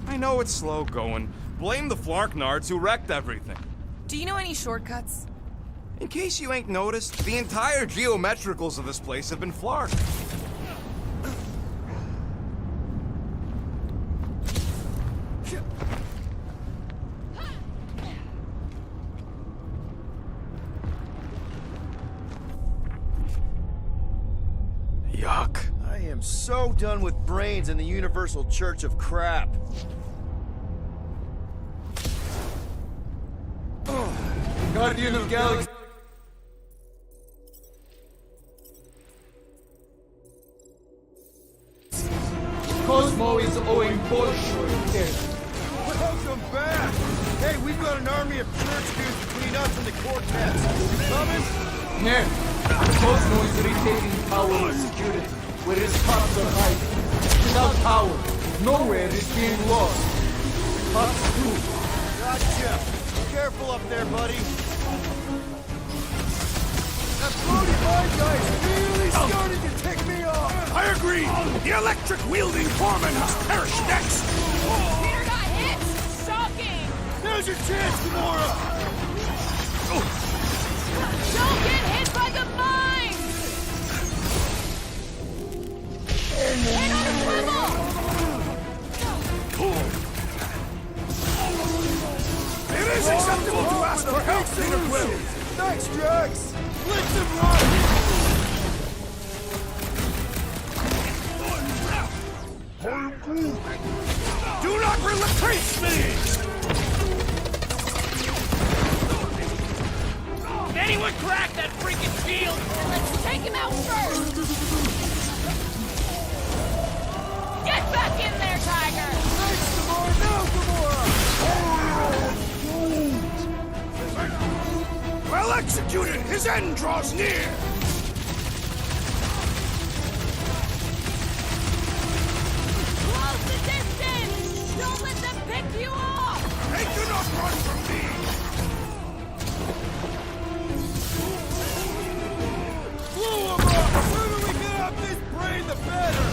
I know it's slow going. Blame the Flarknards who wrecked everything. Do you know any shortcuts? In case you ain't noticed, the entire geometricals of this place have been Flarked. Yuck. I am so done with brains and the Universal Church of Crap. Guardian of Galaxy. Cosmo is owing bullshit. Welcome back! Hey, we've got an army of church dudes between us and the Cortex. Coming? Yeah. Cosmo is retaking power and security, where his cops are hiding. Without power, nowhere is being lost. Cops too. Gotcha. Careful up there, buddy. That floaty bad guy's really starting to tick me off. I agree. The electric-wielding foreman must perish next. Peter got hit! Shocking! There's your chance, Gamora! Don't get hit by the mine! Hit on a swivel! It is acceptable to ask for help, Peter Quill! Thanks, Drax! Let's him run! Do not relinquish me! Anyone crack that freaking shield? Let's take him out first! Get back in there, Tiger! Thanks, Gamora! Now, Gamora! Well executed! His end draws near! Close the distance! Don't let them pick you off! They do not run from me! Blow him up! The sooner we get off this brain, the better!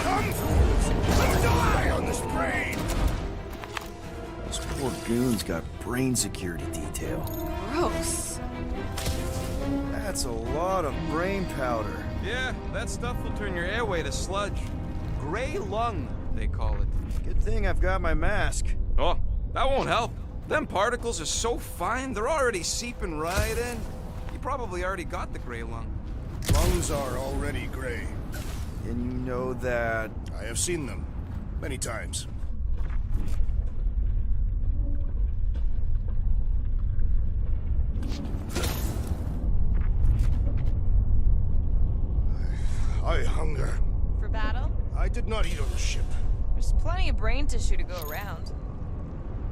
Come, fools! Let die on this brain! Those poor goons got brain security detail. Gross. That's a lot of brain powder. Yeah, that stuff will turn your airway to sludge. Gray lung, they call it. Good thing I've got my mask. Oh, that won't help. Them particles are so fine, they're already seeping right in. You probably already got the gray lung. Lungs are already gray. And you know that... I have seen them. Many times. I hunger. For battle? I did not eat on the ship. There's plenty of brain tissue to go around.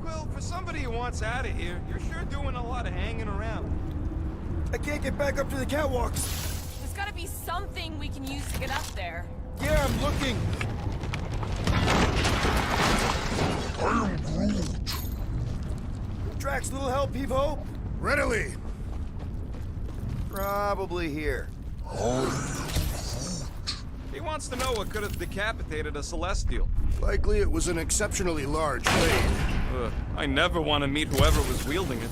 Quill, for somebody who wants out of here, you're sure doing a lot of hanging around. I can't get back up to the catwalks. There's gotta be something we can use to get up there. Yeah, I'm looking. I am Groot. Drax, little help, Heave-Ho? Readily! Probably here. He wants to know what could have decapitated a Celestial. Likely it was an exceptionally large blade. I never want to meet whoever was wielding it.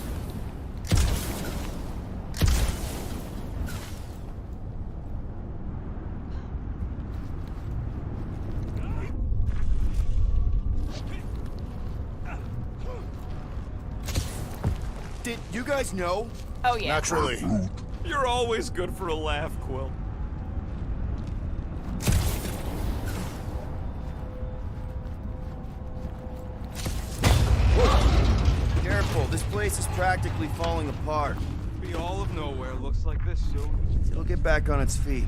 Did you guys know? Oh yeah. Naturally. You're always good for a laugh, Quill. Careful, this place is practically falling apart. Be all of nowhere looks like this soon. It'll get back on its feet.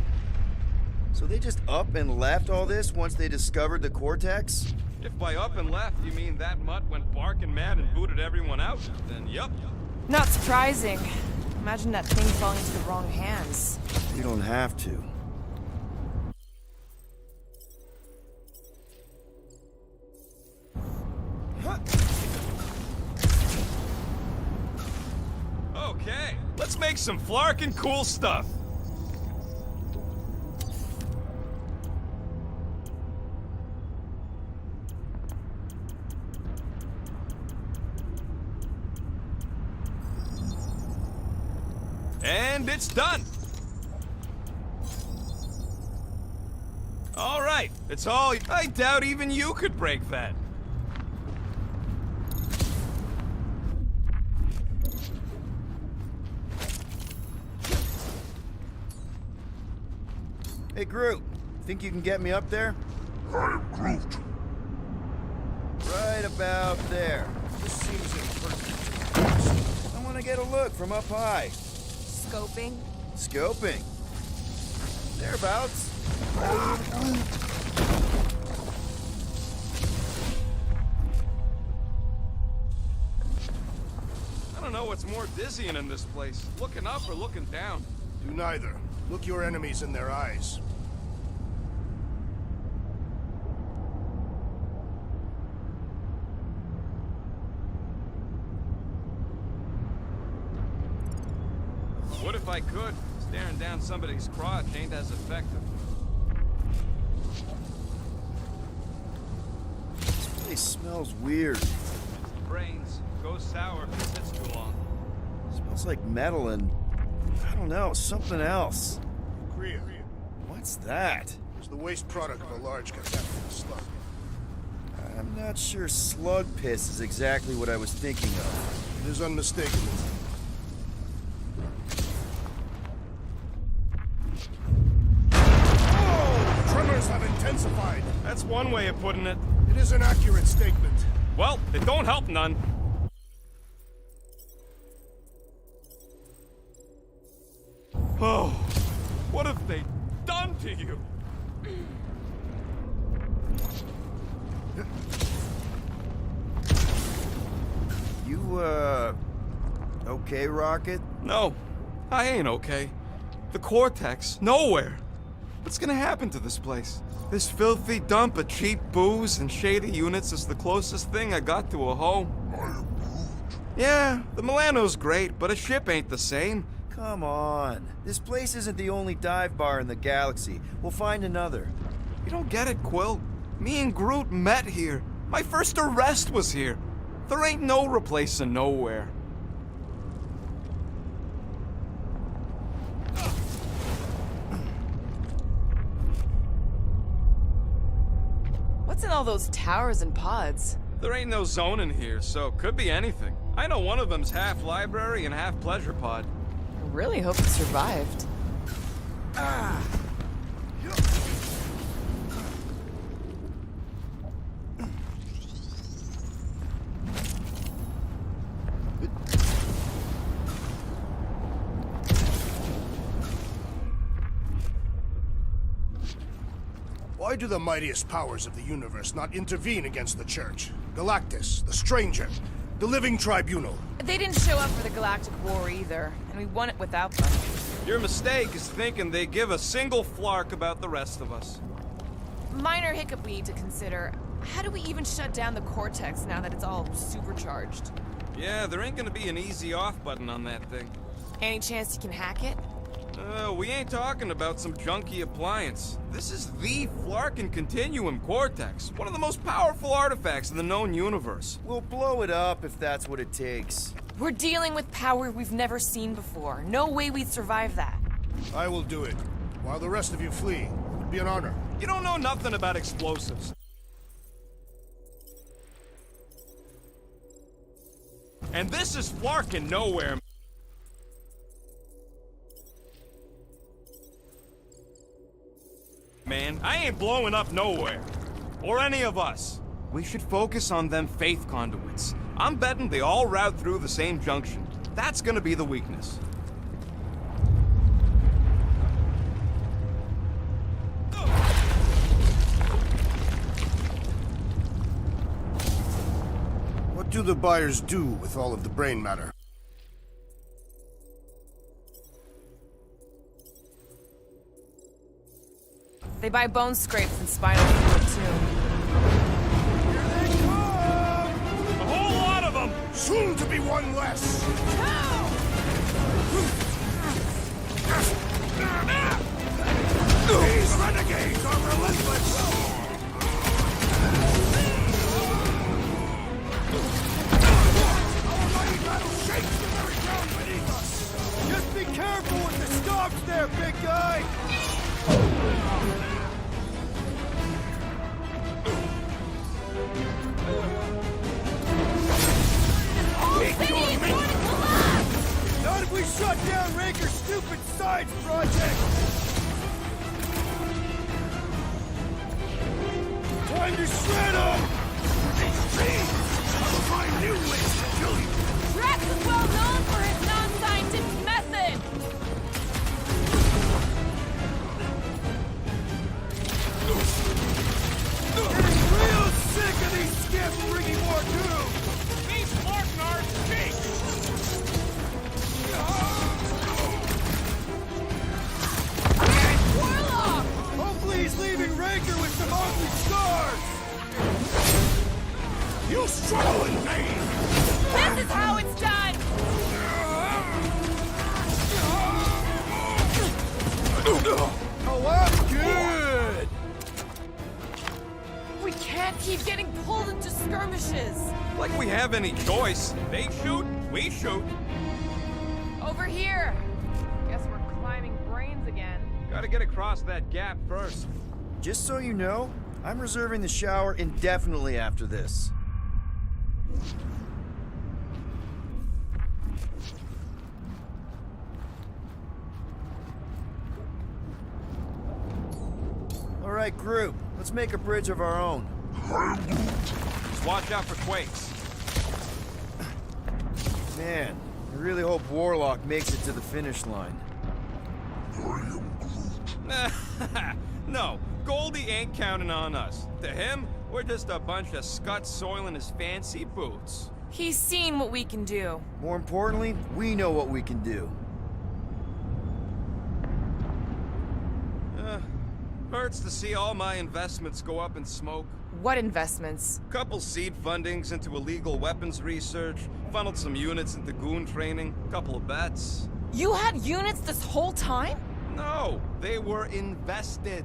So they just up and left all this once they discovered the Cortex? If by up and left you mean that mutt went barking mad and booted everyone out, then yup. Not surprising. Imagine that thing falling into the wrong hands. We don't have to. Okay, let's make some flarkin' cool stuff. And it's done. All right, it's all. I doubt even you could break that. Hey, Groot, think you can get me up there? I am Groot. Right about there. This seems impertinent. I want to get a look from up high. Scoping? Scoping. Thereabouts. I don't know what's more dizzying in this place, looking up or looking down. Do neither. Look your enemies in their eyes. What if I could? Staring down somebody's crotch ain't as effective. place smells weird. Brains go sour if it sits too long. Smells like metal and, I don't know, something else. Greer. What's that? It's the waste product of a large contaminated slug. I'm not sure slug piss is exactly what I was thinking of. It is unmistakable. Oh! Tremors have intensified. That's one way of putting it. It is an accurate statement. Well, it don't help none. Oh, what have they done to you? You, okay, Rocket? No, I ain't okay. The Cortex, nowhere. What's gonna happen to this place? This filthy dump of cheap booze and shady units is the closest thing I got to a home. Yeah, the Milano's great, but a ship ain't the same. Come on. This place isn't the only dive bar in the galaxy. We'll find another. You don't get it, Quill. Me and Groot met here. My first arrest was here. There ain't no replacing nowhere. What's in all those towers and pods? There ain't no zone in here, so could be anything. I know one of them's half library and half pleasure pod. I really hope it survived. Why do the mightiest powers of the universe not intervene against the Church? Galactus, the Stranger, the Living Tribunal. They didn't show up for the Galactic War either, and we won it without them. Your mistake is thinking they give a single flark about the rest of us. Minor hiccup we need to consider. How do we even shut down the Cortex now that it's all supercharged? Yeah, there ain't gonna be an easy off button on that thing. Any chance you can hack it? We ain't talking about some junky appliance. This is the Flarkin Continuum Cortex, one of the most powerful artifacts in the known universe. We'll blow it up if that's what it takes. We're dealing with power we've never seen before. No way we'd survive that. I will do it. While the rest of you flee, it would be an honor. You don't know nothing about explosives. And this is Flarkin nowhere. Man, I ain't blowing up nowhere. Or any of us. We should focus on them faith conduits. I'm betting they all route through the same junction. That's gonna be the weakness. What do the buyers do with all of the brain matter? They buy bone scrapes and spinal fluid too. A whole lot of them! Soon to be one less! These renegades are relentless! Our mighty battle shakes the very ground beneath us! Just be careful with the stalks there, big guy! Not if we shut down Raker's stupid science project! Time to shred him! These fiends will find new ways to kill you! Drax is well known for his non-scientific method! Getting real sick of these skips bringing more doom! These Flarknards cheek! Hopefully he's leaving Raker with some ugly scars! You struggle in vain! This is how it's done! Oh, I'm good! We can't keep getting pulled into skirmishes. Like we have any choice. They shoot, we shoot. Over here. Guess we're climbing brains again. Gotta get across that gap first. Just so you know, I'm reserving the shower indefinitely after this. All right, group, let's make a bridge of our own. Just watch out for quakes. Man, I really hope Warlock makes it to the finish line. No, Goldie ain't counting on us. To him, we're just a bunch of scuts soiling his fancy boots. He's seen what we can do. More importantly, we know what we can do. Hurts to see all my investments go up in smoke. What investments? Couple seed fundings into illegal weapons research, funneled some units into goon training, couple of bets. You had units this whole time? No, they were invested.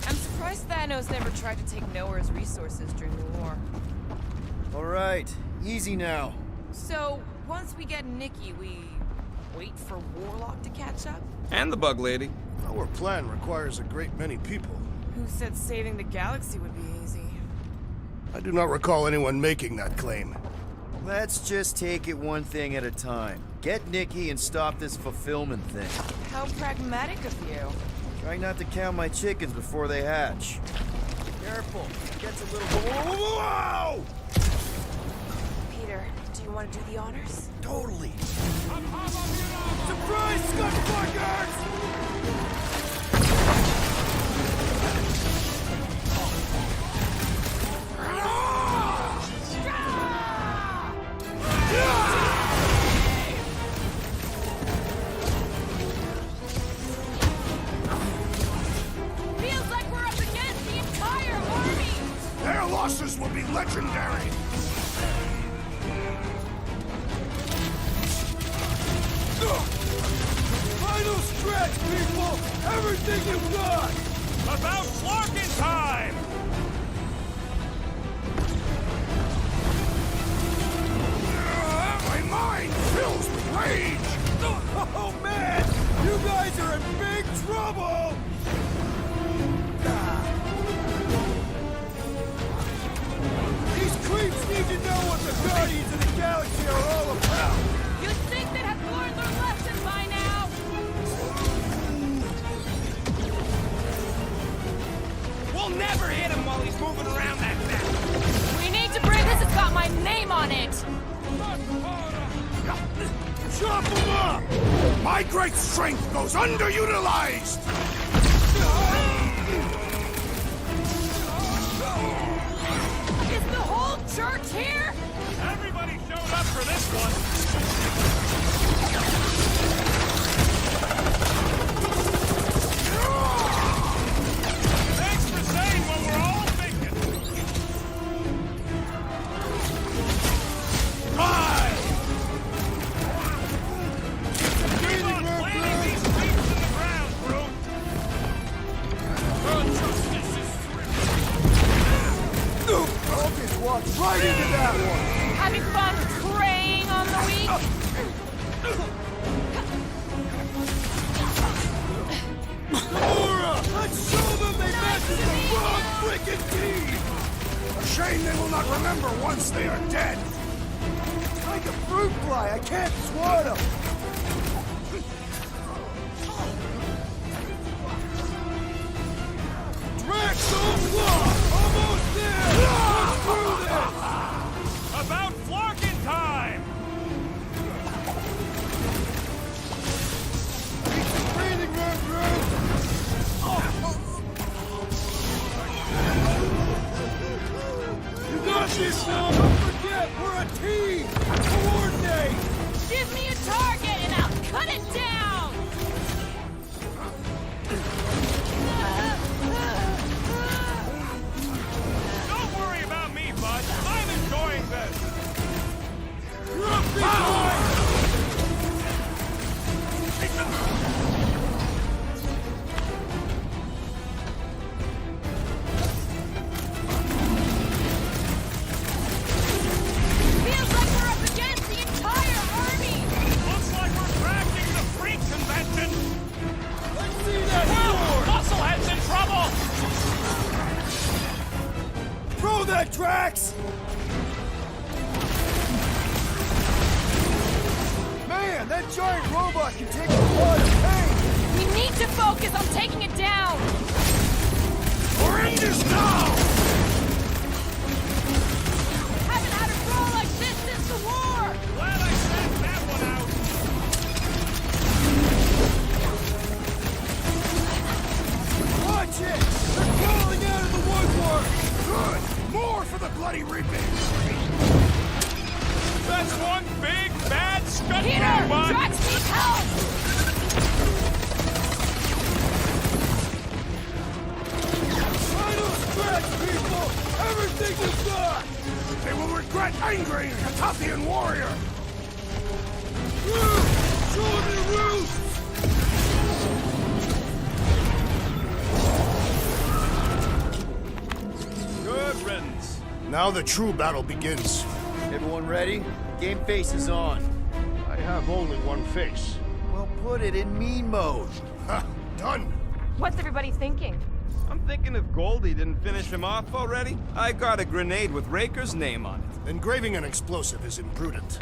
I'm surprised Thanos never tried to take Nowhere's resources during the war. All right, easy now. So, once we get Nikki, we wait for Warlock to catch up? And the bug lady. Our plan requires a great many people. Who said saving the galaxy would be easy? I do not recall anyone making that claim. Let's just take it one thing at a time. Get Nikki and stop this fulfillment thing. How pragmatic of you. Try not to count my chickens before they hatch. Careful, it gets a little... Whoa! Peter, do you want to do the honors? Totally. Surprise, Scudfuckers! Feels like we're up against the entire army! Their losses will be legendary! Final stretch, people! Everything you've got! About flocking time! My mind fills with rage! Oh man! You guys are in big trouble! These creeps need to know what the Guardians of the Galaxy are all about! You'd think they'd have learned their lesson by now! We'll never hit him while he's moving around that fast. We need to bring this. It's got my name on it! Chop them up! My great strength goes underutilized! Is the whole church here? Everybody showed up for this one. Thanks for saying what we're all thinking. Keep on planting these beats in the ground, Groot. Justice is I'll just walk right into that one! Having fun preying on the weak? Gamora! Let's show them they met with the wrong freaking team! A shame they will not remember once they are dead! Like a fruit fly, I can't swat them! Drax on block! Almost there! Let's through this! about flocking time! Breathing room, Groot! You got this now! Don't forget, we're a team! Coordinate! Give me a target and I'll cut it down! giant robot can take a lot of pain! We need to focus on taking it down! We're in this now! Haven't had a brawl like this since the war! Glad I sat that one out. Watch it! They're crawling out of the woodwork! Good! More for the bloody reaping! That's one big bad scut Peter! bud. Drax needs help! Final stretch, people! Everything you've got! They will regret angering a Cathathian warrior! Show them your roots! Good riddance. Now the true battle begins. Everyone ready? Game face is on. I have only one face. Well, put it in mean mode. Ha! Done! What's everybody thinking? I'm thinking if Goldie didn't finish him off already, I got a grenade with Raker's name on it. Engraving an explosive is imprudent.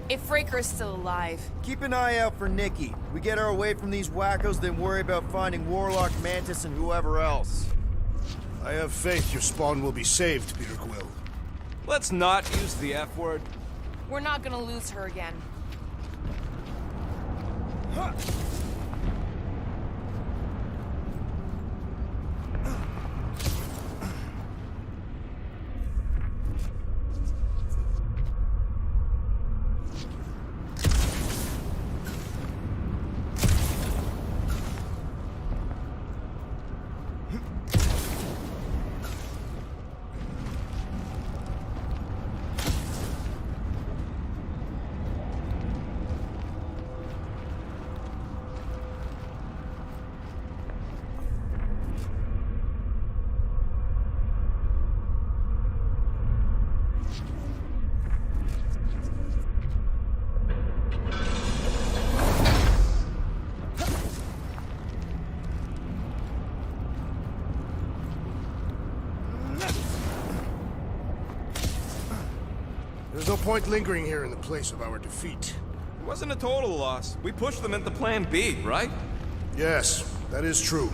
If Raker is still alive. Keep an eye out for Nikki. We get her away from these wackos, then worry about finding Warlock, Mantis, and whoever else. I have faith your spawn will be saved, Peter Quill. Let's not use the F word. We're not gonna lose her again. There's no point lingering here in the place of our defeat. It wasn't a total loss. We pushed them into Plan B, right? Yes, that is true.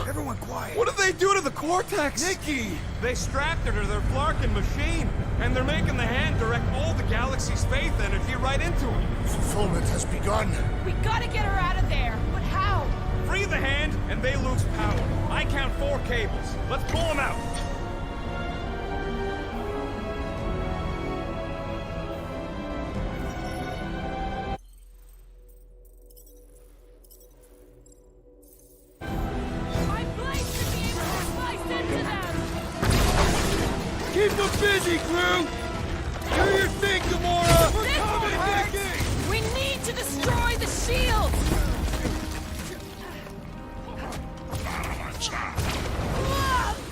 Everyone quiet. What did they do to the Cortex? Nikki! They strapped her to their Flarkin machine, and they're making the hand direct all the galaxy's faith energy right into it. Fulfillment has begun. We gotta get her out of there! But how? Free the hand, and they lose power. I count 4 cables. Let's pull them out. My blade should be able to slice into them! Keep them busy, crew! Do your thing, Gamora! We're This coming, one hurts! Nikki! We need to destroy the shield!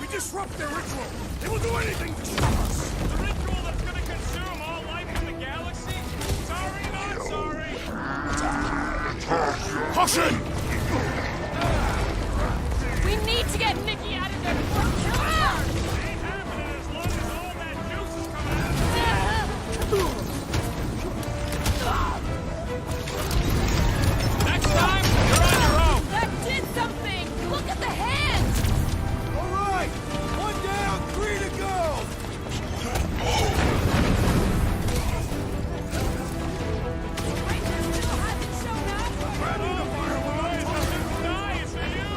We disrupt their ritual! They will do anything to stop us! The ritual that's gonna consume all life in the galaxy? Sorry, not sorry. Caution! We need to get Nikki out of there before we kill her! Ain't happening as long as all that juice is coming out. Next time, you're on your own. That did something! Look at the hand! All right! One down, 3 to go! Ranger still hasn't shown up! Grabbing the Boys, the new die is for you.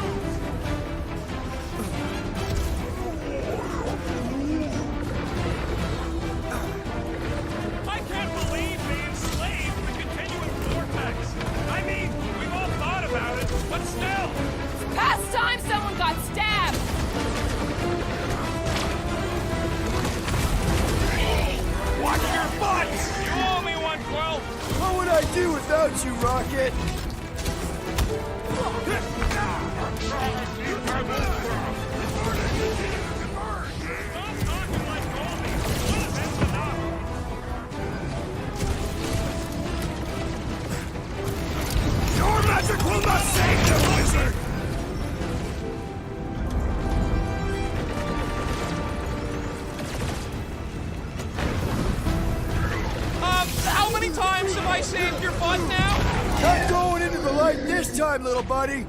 I can't believe they enslaved the continuing vortex. I mean, we've all thought about it, but still. Past time someone got stabbed! Watch your butts! You owe me one, Quill. What would I do without you, Rocket? Stop talking like Goldie. One event's enough. Your magic will not save the wizard! How many times have I saved your butt now? Not going into the light this time, little buddy!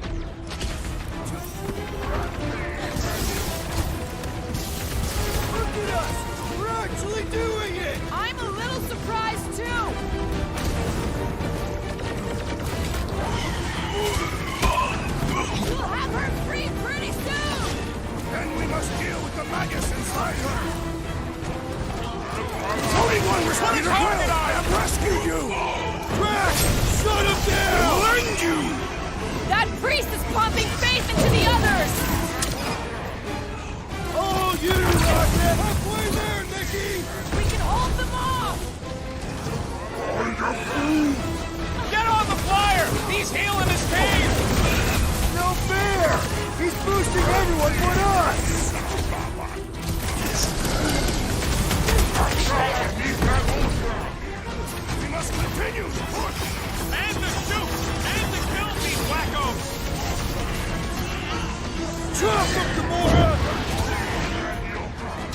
Look at us! We're actually doing it! I'm a little surprised too. We'll have her free pretty soon. Then we must deal with the magus inside her! Tony Wonders, Peter Quill! I have rescued you! Drax, shut him down! Lend you! That priest is pumping faith into the others. Oh, you rocket! Halfway there, Nikki! We can hold them off. Get on the flyer! He's healing his cave! No fair! He's boosting everyone but us! We must continue to push! And to shoot! And to kill these wackos! Chop them, Gamora!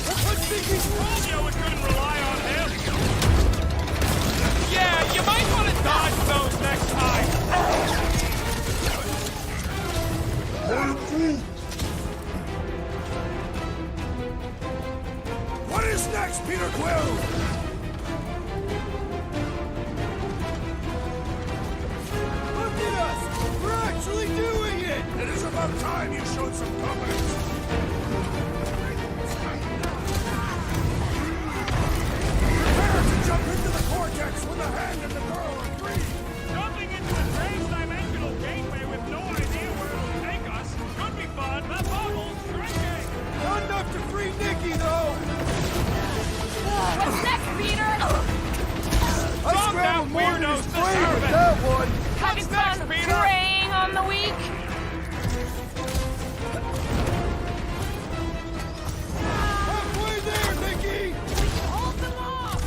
I think he's wrong! You know we couldn't rely on him. Yeah, you might want to dodge those next time. What is next, Peter Quill? Look at us! We're actually doing it! It is about time you showed some confidence. Prepare to jump into the vortex when the hand and the girl are free! Jumping into a trans-dimensional gateway with no idea where it'll take us could be fun. The bubble's shrinking. Not enough to free Nikki, though! What's next, Peter? I Calm down, scrambled more than weirdos, his this brain with happened. that one! Having next, fun Peter? preying on the weak? Halfway there, Nikki! We can hold them off.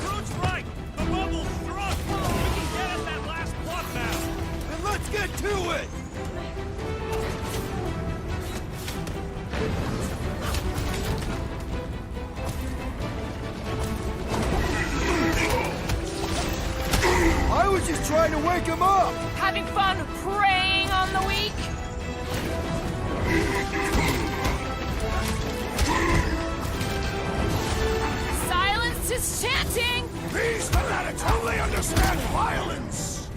Groot's right. The bubble's struck. We can get at that last plot now. Then let's get to it! I was just trying to wake him up! Having fun preying on the weak? Silence his chanting! These fanatics only understand violence!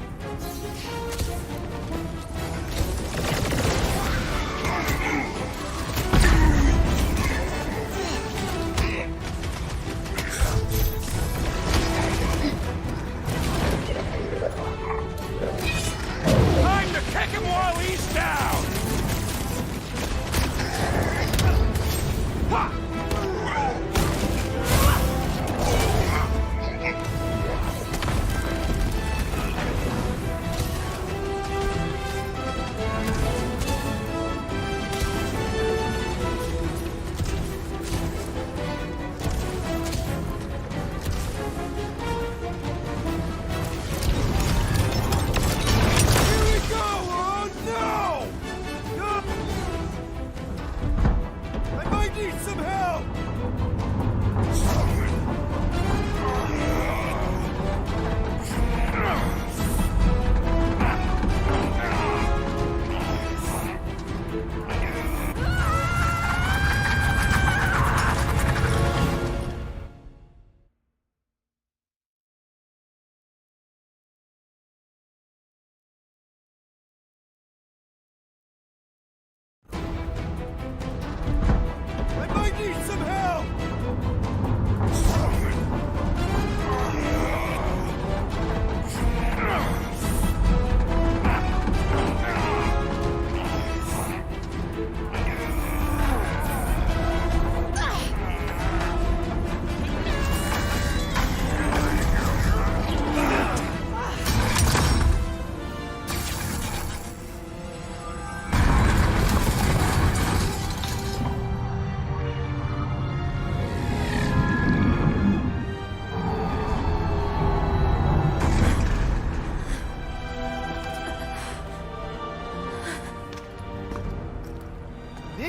Time to kick him while he's down.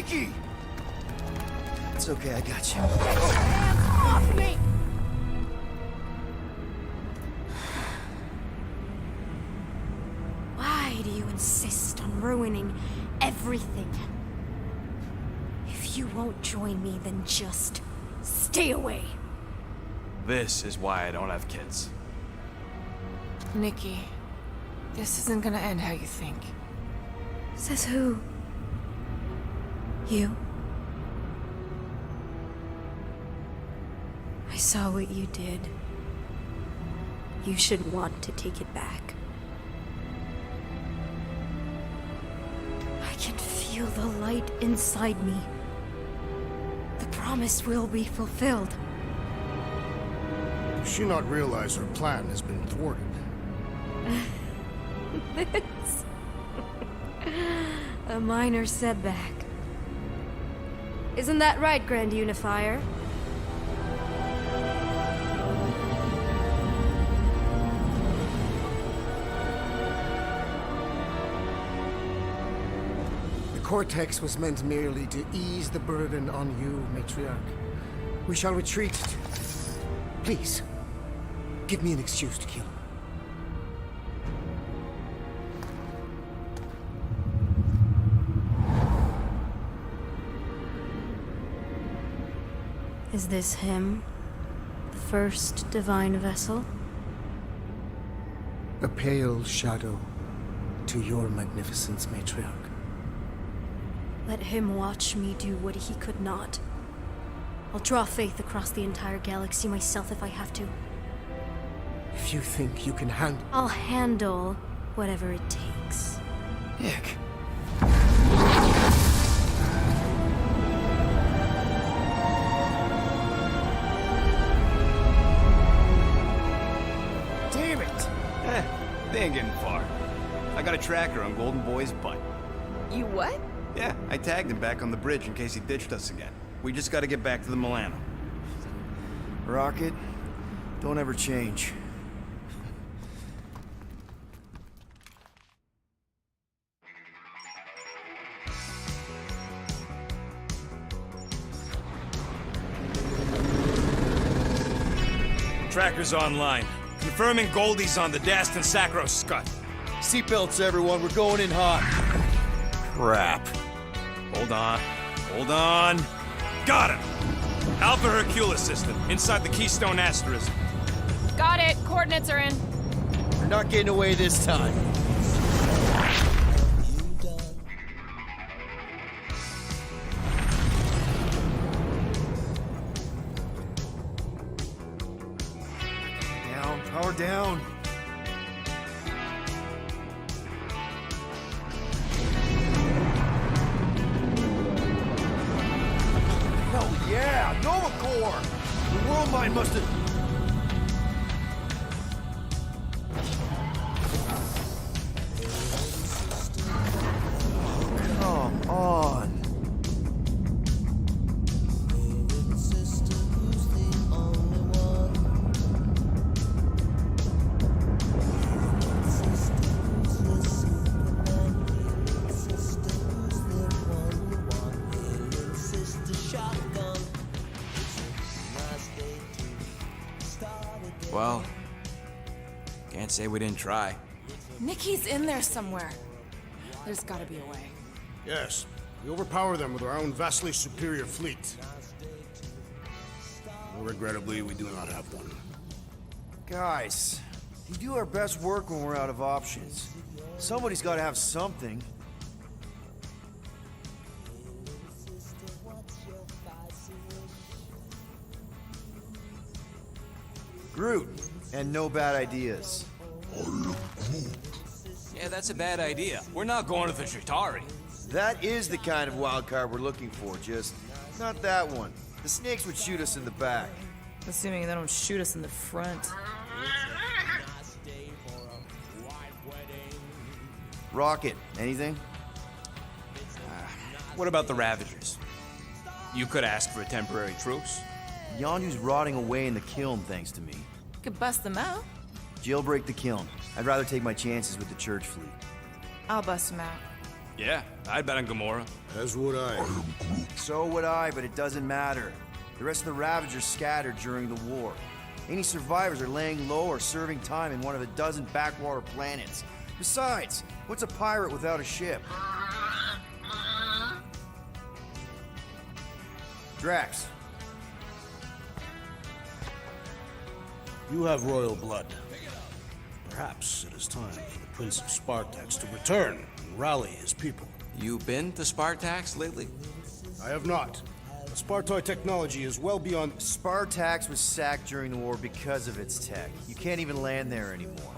Nikki! It's okay, I got you. Off me! Why do you insist on ruining everything? If you won't join me, then just stay away. This is why I don't have kids. Nikki, this isn't gonna end how you think. Says who? You? I saw what you did. You should want to take it back. I can feel the light inside me. The promise will be fulfilled. Does she not realize her plan has been thwarted? This. A minor setback. Isn't that right, Grand Unifier? The Cortex was meant merely to ease the burden on you, Matriarch. We shall retreat. Please, give me an excuse to kill him. Is this him? The first divine vessel? A pale shadow to your magnificence, Matriarch. Let him watch me do what he could not. I'll draw faith across the entire galaxy myself if I have to. If you think you can handle... I'll handle whatever it takes. Nick. Damn it! They ain't getting far. I got a tracker on Golden Boy's butt. You what? Yeah, I tagged him back on the bridge in case he ditched us again. We just gotta get back to the Milano. Rocket, don't ever change. Tracker's online. Confirming Goldie's on the Dast and Sacro Scut. Seatbelts, everyone, we're going in hot. Crap. Hold on. Hold on. Got him! Alpha Hercules system, inside the Keystone Asterism. Got it. Coordinates are in. We're not getting away this time. Down, power down. Hell yeah, Nova Core! The world mind must have... Come on. Well, can't say we didn't try. Nikki's in there somewhere. There's gotta be a way. Yes, we overpower them with our own vastly superior fleet. Regrettably, we do not have one. Guys, we do our best work when we're out of options. Somebody's got to have something. Groot, and no bad ideas. Yeah, that's a bad idea. We're not going to the Chitauri. That is the kind of wild card we're looking for, just not that one. The snakes would shoot us in the back. Assuming they don't shoot us in the front. Rocket, anything? What about the Ravagers? You could ask for a temporary truce. Yondu's rotting away in the kiln thanks to me. Could bust them out. Jailbreak the kiln. I'd rather take my chances with the church fleet. I'll bust them out. Yeah, I'd bet on Gamora. As would I. So would I, but it doesn't matter. The rest of the Ravagers scattered during the war. Any survivors are laying low or serving time in one of a dozen backwater planets. Besides, what's a pirate without a ship? Drax. You have royal blood. Perhaps it is time for the Prince of Spartax to return and rally his people. You been to Spartax lately? I have not. The Spartoid technology is well beyond... Spartax was sacked during the war because of its tech. You can't even land there anymore.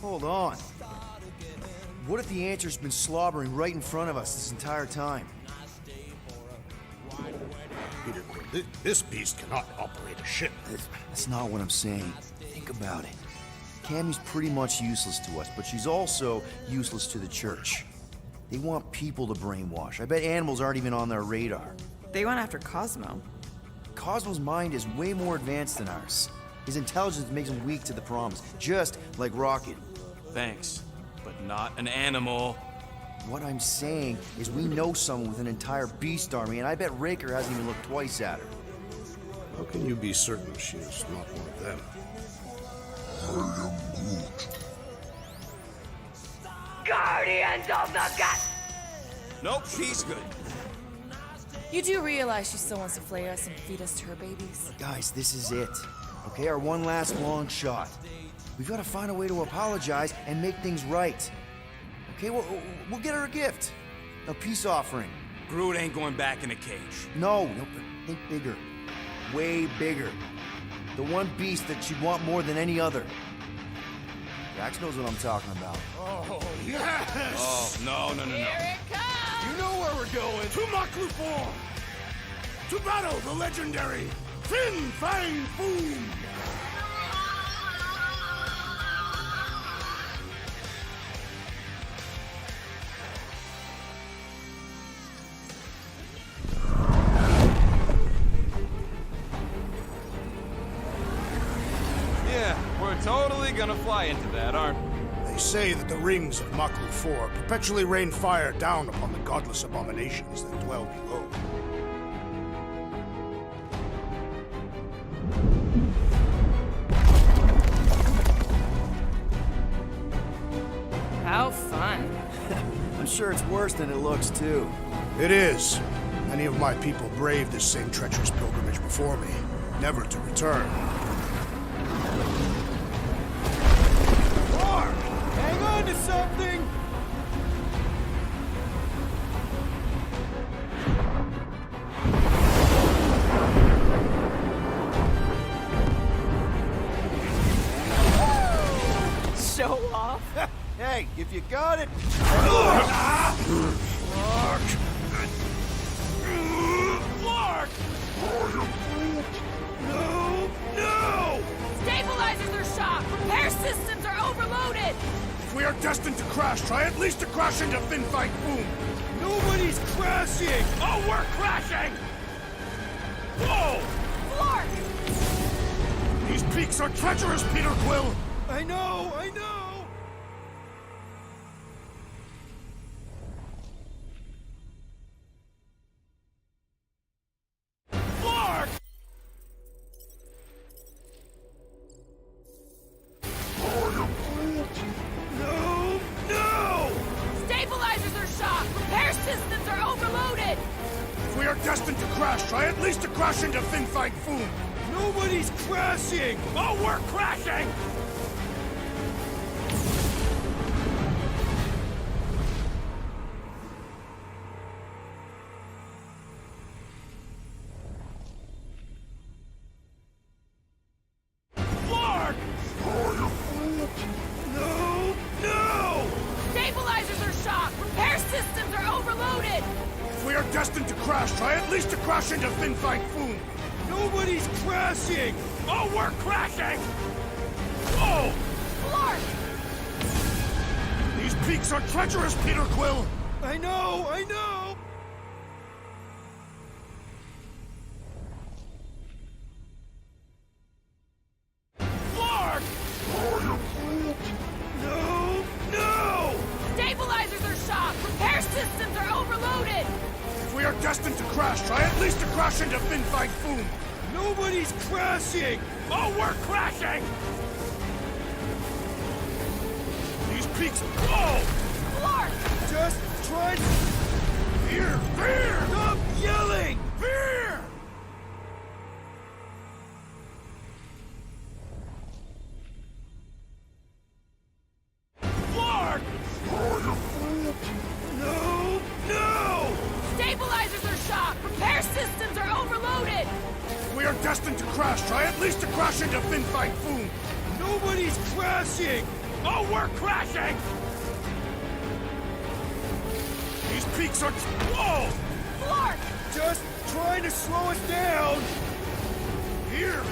Hold on. What if the Answer's been slobbering right in front of us this entire time? Peter Quill, this beast cannot operate a ship. That's not what I'm saying. Think about it. Cammy's pretty much useless to us, but she's also useless to the Church. They want people to brainwash. I bet animals aren't even on their radar. They went after Cosmo. Cosmo's mind is way more advanced than ours. His intelligence makes him weak to the promise, just like Rocket. Thanks, but not an animal. What I'm saying is we know someone with an entire beast army, and I bet Raker hasn't even looked twice at her. How can you be certain she is not one of them? Guardians of the Gut! Nope, she's good. You do realize she still wants to flay us and feed us to her babies? Guys, this is it. Okay, our one last long shot. We've got to find a way to apologize and make things right. Okay, we'll get her a gift. A peace offering. Groot ain't going back in a cage. No, think bigger. Way bigger. The one beast that she'd want more than any other. Drax knows what I'm talking about. Oh, yes! Oh, no. Here it comes! You know where we're going. To Maklu 4! To battle the legendary Fin Fang Foom! We're totally gonna fly into that, aren't we? They say that the rings of Maklu 4 perpetually rain fire down upon the godless abominations that dwell below. How fun. I'm sure it's worse than it looks, too. It is. Many of my people braved this same treacherous pilgrimage before me, never to return. Hang on to something! Show off! Hey, if you got it... No! Stabilizers are shot! Repair systems are overloaded! If we are destined to crash, try at least to crash into Fin Fang Foom! Nobody's crashing! Oh, we're crashing! Whoa! Flark! These peaks are treacherous, Peter Quill! I know! Flark! No! Stabilizers are shot! Repair systems are overloaded! If we are destined to crash, try at least to crash into Fin Fang Foom! Nobody's crashing! Oh, we're crashing! Flark! No! Stabilizers are shot! Repair systems are overloaded! If we are destined to crash, try at least to crash into Fin Fang Foom! Nobody's crashing! Oh, we're crashing! Whoa! Flark! These peaks are treacherous, Peter Quill! I know! Clark! No! Stabilizers are shot! Repair systems are overloaded! If we are destined to crash, try at least to crash into Fin Fang Foom! Nobody's crashing! Oh, we're crashing! These peaks... Whoa! Clark! Just try to... Fear! Stop yelling! Fear! Clark! No! Stabilizers are shot! Repair systems are overloaded! If we are destined to crash, try at least to crash into Fin Fang Foom! Nobody's crashing! Oh, we're crashing! These peaks are... Whoa! Clark! Just trying to slow us down! Fear!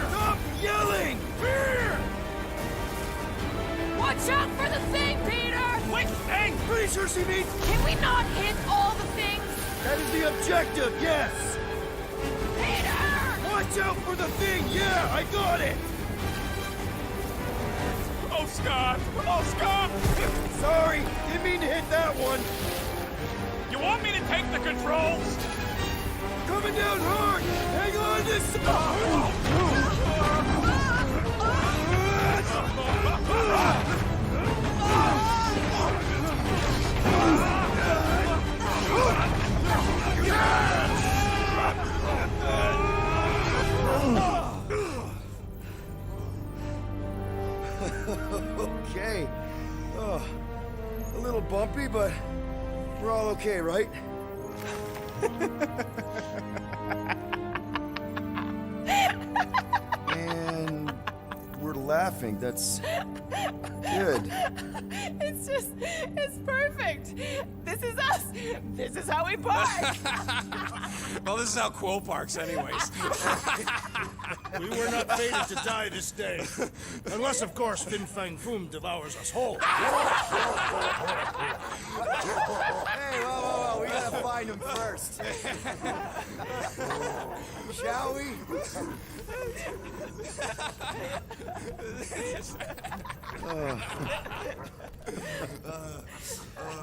Stop yelling! Fear! Watch out for the thing, Peter! Which thing? Pretty sure she means... Can we not hit all the things? That is the objective, yes! Peter! Watch out for the thing, yeah, I got it! Oh, Scott! Oh, Scott! Sorry, didn't mean to hit that one. You want me to take the controls? Coming down hard! Hang on to... Okay. Oh, a little bumpy, but we're all okay, right? And we're laughing. That's good. It's perfect. This is us. This is how we park. Well, this is how Quill parks, anyways. We were not fated to die this day. Unless, of course, Fin Fang Foom devours us whole. Hey, whoa. We gotta find him first. Shall we?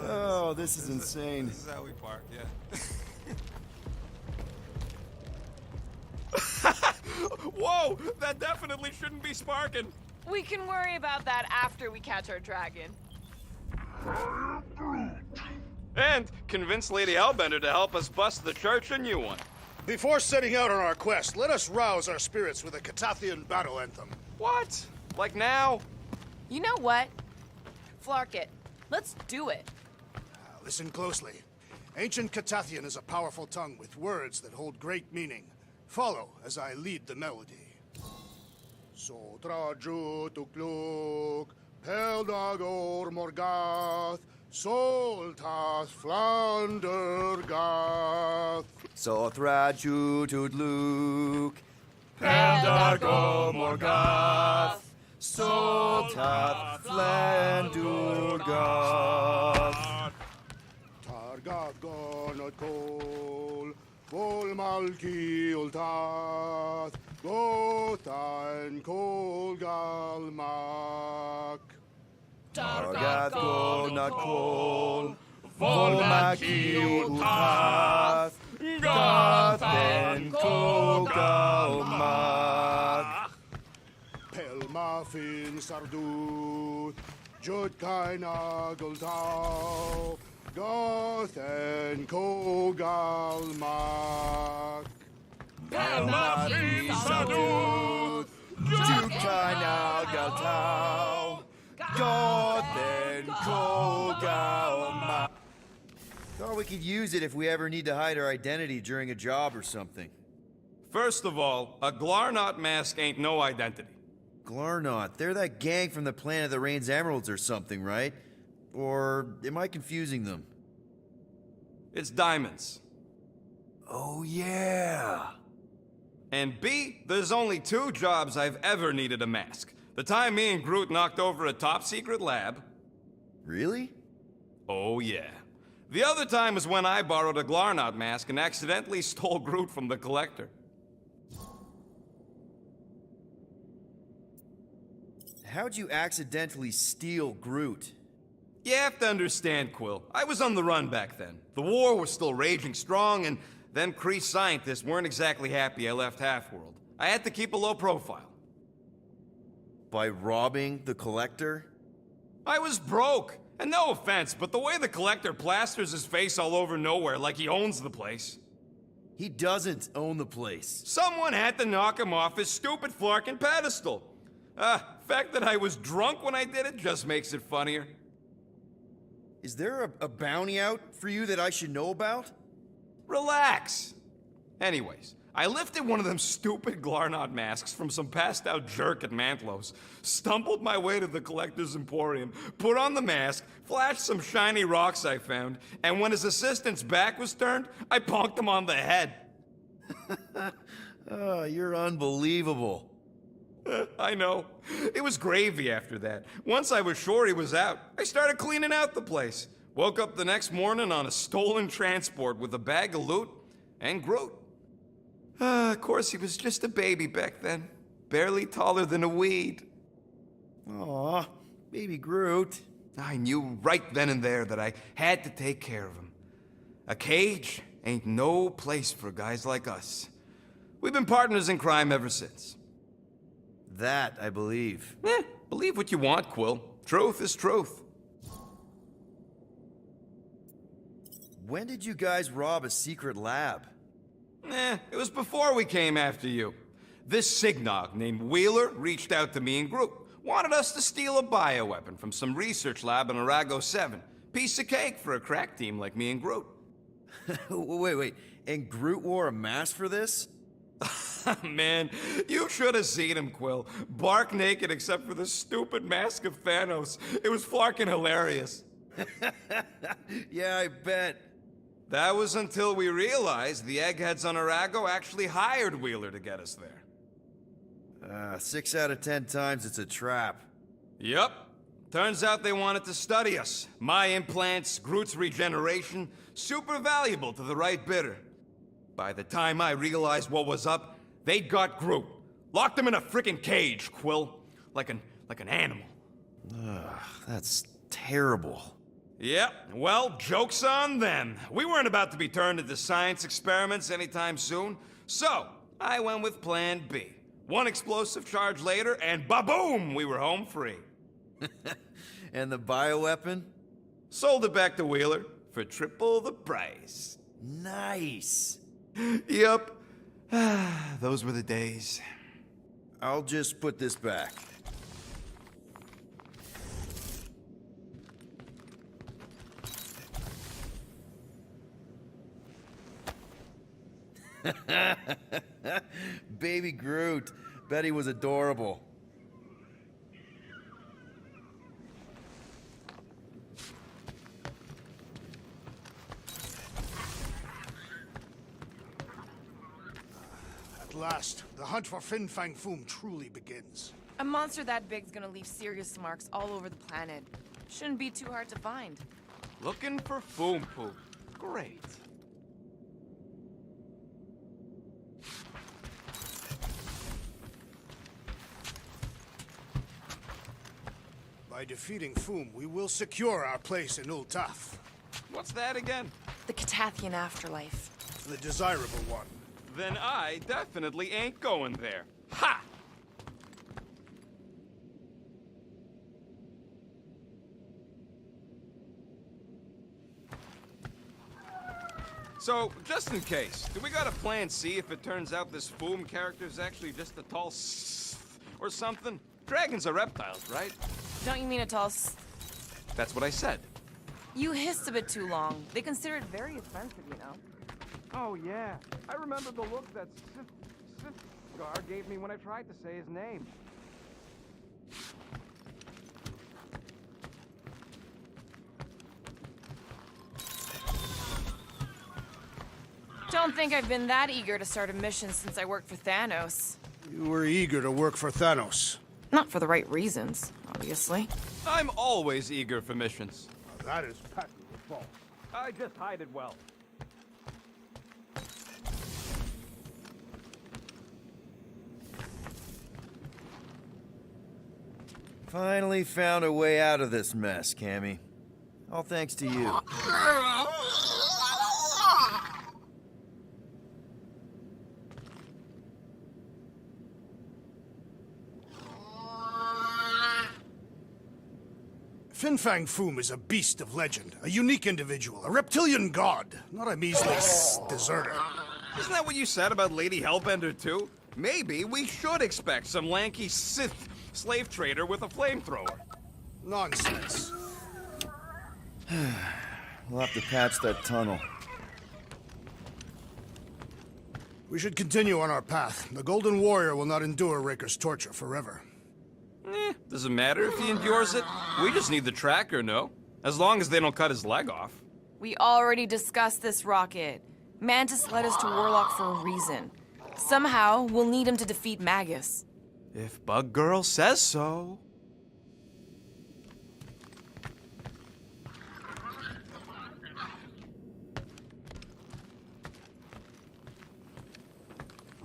Oh, this is insane. This is how we park, yeah. Whoa! That definitely shouldn't be sparking. We can worry about that after we catch our dragon. And convince Lady Hellbender to help us bust the church a new one. Before setting out on our quest, let us rouse our spirits with a Catathian battle anthem. What? Like now? You know what? Flark it. Let's do it. Listen closely. Ancient Catathian is a powerful tongue with words that hold great meaning. Follow as I lead the melody. Sotraju tukluk, Peldagor Morgath, Soltas Flandergath. Sothraju Tudluk, Peldago Morgath, Soltath Flandurgath. Targath Gonot Kol, Vol Malki Ultath, Gothan Kol Galmak. Targath Gonot Kol, Volmaki Ultath, Gothen Kogalmak. Pelmafin Sarduth, Judkaina Gultau, Gothen Kogalmak. Pelmafin Sarduth, Jukana Galtau, Gothen Kogalmak. Thought we could use it if we ever need to hide our identity during a job or something. First of all, a Glarnot mask ain't no identity. Glarnot, they're that gang from the Planet that Rains Emeralds or something, right? Or am I confusing them? It's diamonds. Oh, yeah. And B, there's only 2 jobs I've ever needed a mask. The time me and Groot knocked over a top-secret lab. Really? Oh, yeah. The other time was when I borrowed a Glarnot mask and accidentally stole Groot from the Collector. How'd you accidentally steal Groot? You have to understand, Quill. I was on the run back then. The war was still raging strong, and then Kree scientists weren't exactly happy I left Half-World. I had to keep a low profile. By robbing the Collector? I was broke. And no offense, but the way the Collector plasters his face all over nowhere like he owns the place. He doesn't own the place. Someone had to knock him off his stupid flarkin' pedestal. Fact that I was drunk when I did it just makes it funnier. Is there a bounty out for you that I should know about? Relax. Anyways, I lifted one of them stupid Glarnot masks from some passed out jerk at Mantlo's, stumbled my way to the Collector's Emporium, put on the mask, flashed some shiny rocks I found, and when his assistant's back was turned, I bonked him on the head. Oh, you're unbelievable. I know. It was gravy after that. Once I was sure he was out, I started cleaning out the place. Woke up the next morning on a stolen transport with a bag of loot and Groot. Of course, he was just a baby back then. Barely taller than a weed. Aw, baby Groot. I knew right then and there that I had to take care of him. A cage ain't no place for guys like us. We've been partners in crime ever since. That I believe. Believe what you want, Quill. Truth is truth. When did you guys rob a secret lab? It was before we came after you. This Signog named Wheeler reached out to me and Groot. Wanted us to steal a bioweapon from some research lab in Arago 7. Piece of cake for a crack team like me and Groot. Wait. And Groot wore a mask for this? Man, you should have seen him, Quill. Bark naked except for the stupid mask of Thanos. It was fucking hilarious. Yeah, I bet. That was until we realized the eggheads on Arago actually hired Wheeler to get us there. 6 out of 10 times it's a trap. Yep. Turns out they wanted to study us. My implants, Groot's regeneration, super valuable to the right bidder. By the time I realized what was up, they'd got Groot. Locked him in a frickin' cage, Quill. Like an animal. That's terrible. Yep, well, joke's on them. We weren't about to be turned into science experiments anytime soon, so I went with Plan B. One explosive charge later, and ba-boom, we were home free. And the bioweapon? Sold it back to Wheeler for triple the price. Nice. Yep, those were the days. I'll just put this back. Baby Groot. Bet he was adorable. At last, the hunt for Fin Fang Foom truly begins. A monster that big's gonna leave serious marks all over the planet. Shouldn't be too hard to find. Looking for Foom Poop. Great. By defeating Foom, we will secure our place in Ultaf, What's that again? The Catathian afterlife. the desirable one. Then I definitely ain't going there. Ha! So, just in case, do we got a plan C if it turns out this Foom character's actually just a tall or something? Dragons are reptiles, right? Don't you mean a tall That's what I said. You hissed a bit too long. They consider it very offensive, you know. Oh, yeah. I remember the look that Scar gave me when I tried to say his name. Don't think I've been that eager to start a mission since I worked for Thanos. You were eager to work for Thanos. Not for the right reasons, obviously. I'm always eager for missions. Now, that is patently false. I just hide it well. Finally found a way out of this mess, Cammy. All thanks to you. Fin Fang Foom is a beast of legend, a unique individual, a reptilian god, not a measly deserter. Isn't that what you said about Lady Hellbender, too? Maybe we should expect some lanky Sith slave trader with a flamethrower. Nonsense. We'll have to patch that tunnel. We should continue on our path. The Golden Warrior will not endure Raker's torture forever. Doesn't matter if he endures it. We just need the tracker, no? As long as they don't cut his leg off. We already discussed this, Rocket. Mantis led us to Warlock for a reason. Somehow, we'll need him to defeat Magus. If Bug Girl says so.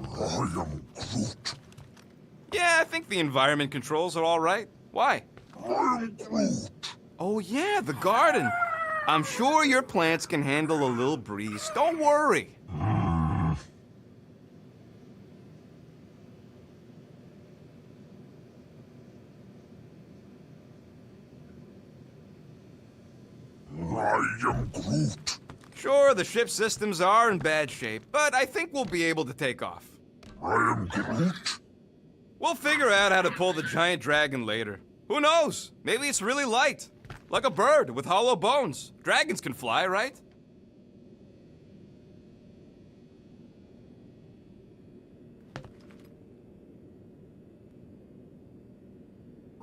I am Groot. Yeah, I think the environment controls are all right. Why? I am Groot. Oh yeah, the garden. I'm sure your plants can handle a little breeze. Don't worry. I am Groot. Sure, the ship systems are in bad shape, but I think we'll be able to take off. I am Groot. We'll figure out how to pull the giant dragon later. Who knows? Maybe it's really light. Like a bird with hollow bones. Dragons can fly, right?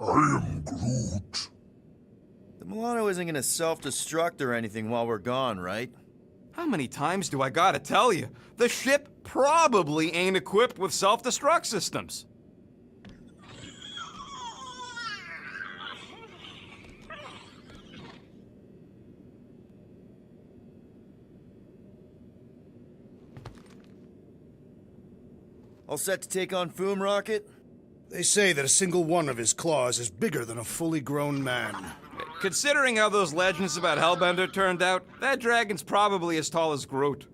I am Groot. The Milano isn't gonna self-destruct or anything while we're gone, right? How many times do I gotta tell you? The ship probably ain't equipped with self-destruct systems. All set to take on Foom, Rocket? They say that a single one of his claws is bigger than a fully grown man. Considering how those legends about Hellbender turned out, that dragon's probably as tall as Groot.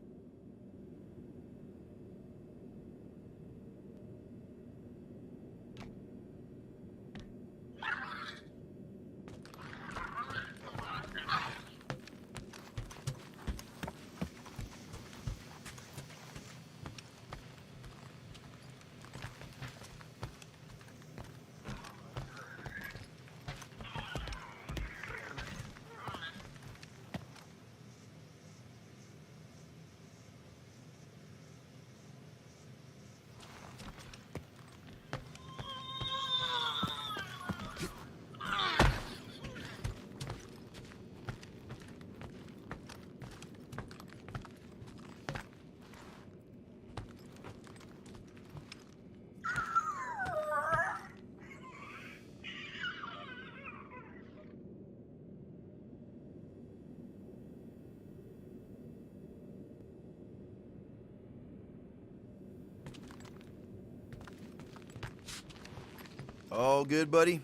All good, buddy?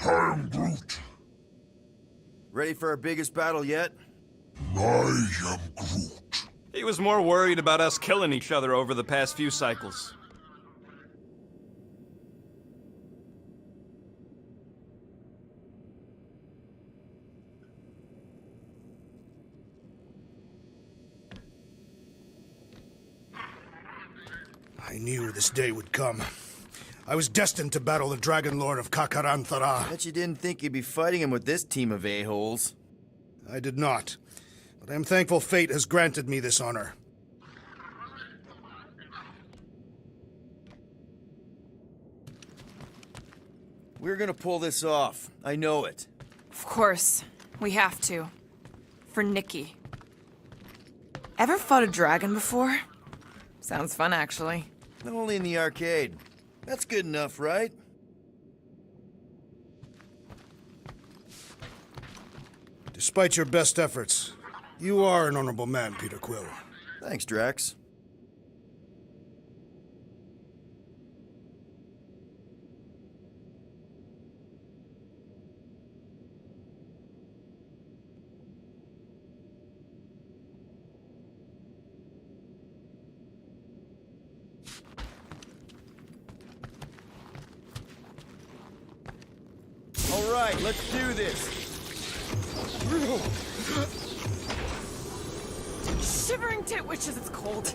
I am Groot. Ready for our biggest battle yet? I am Groot. He was more worried about us killing each other over the past few cycles. I knew this day would come. I was destined to battle the Dragon Lord of Kakaranthara. Bet you didn't think you'd be fighting him with this team of a-holes. I did not, but I am thankful fate has granted me this honor. We're gonna pull this off. I know it. Of course. We have to. For Nikki. Ever fought a dragon before? Sounds fun, actually. Only in the arcade. That's good enough, right? Despite your best efforts, You are an honorable man, Peter Quill. Thanks, Drax. All right, let's do this. Shivering tit wishes it's cold.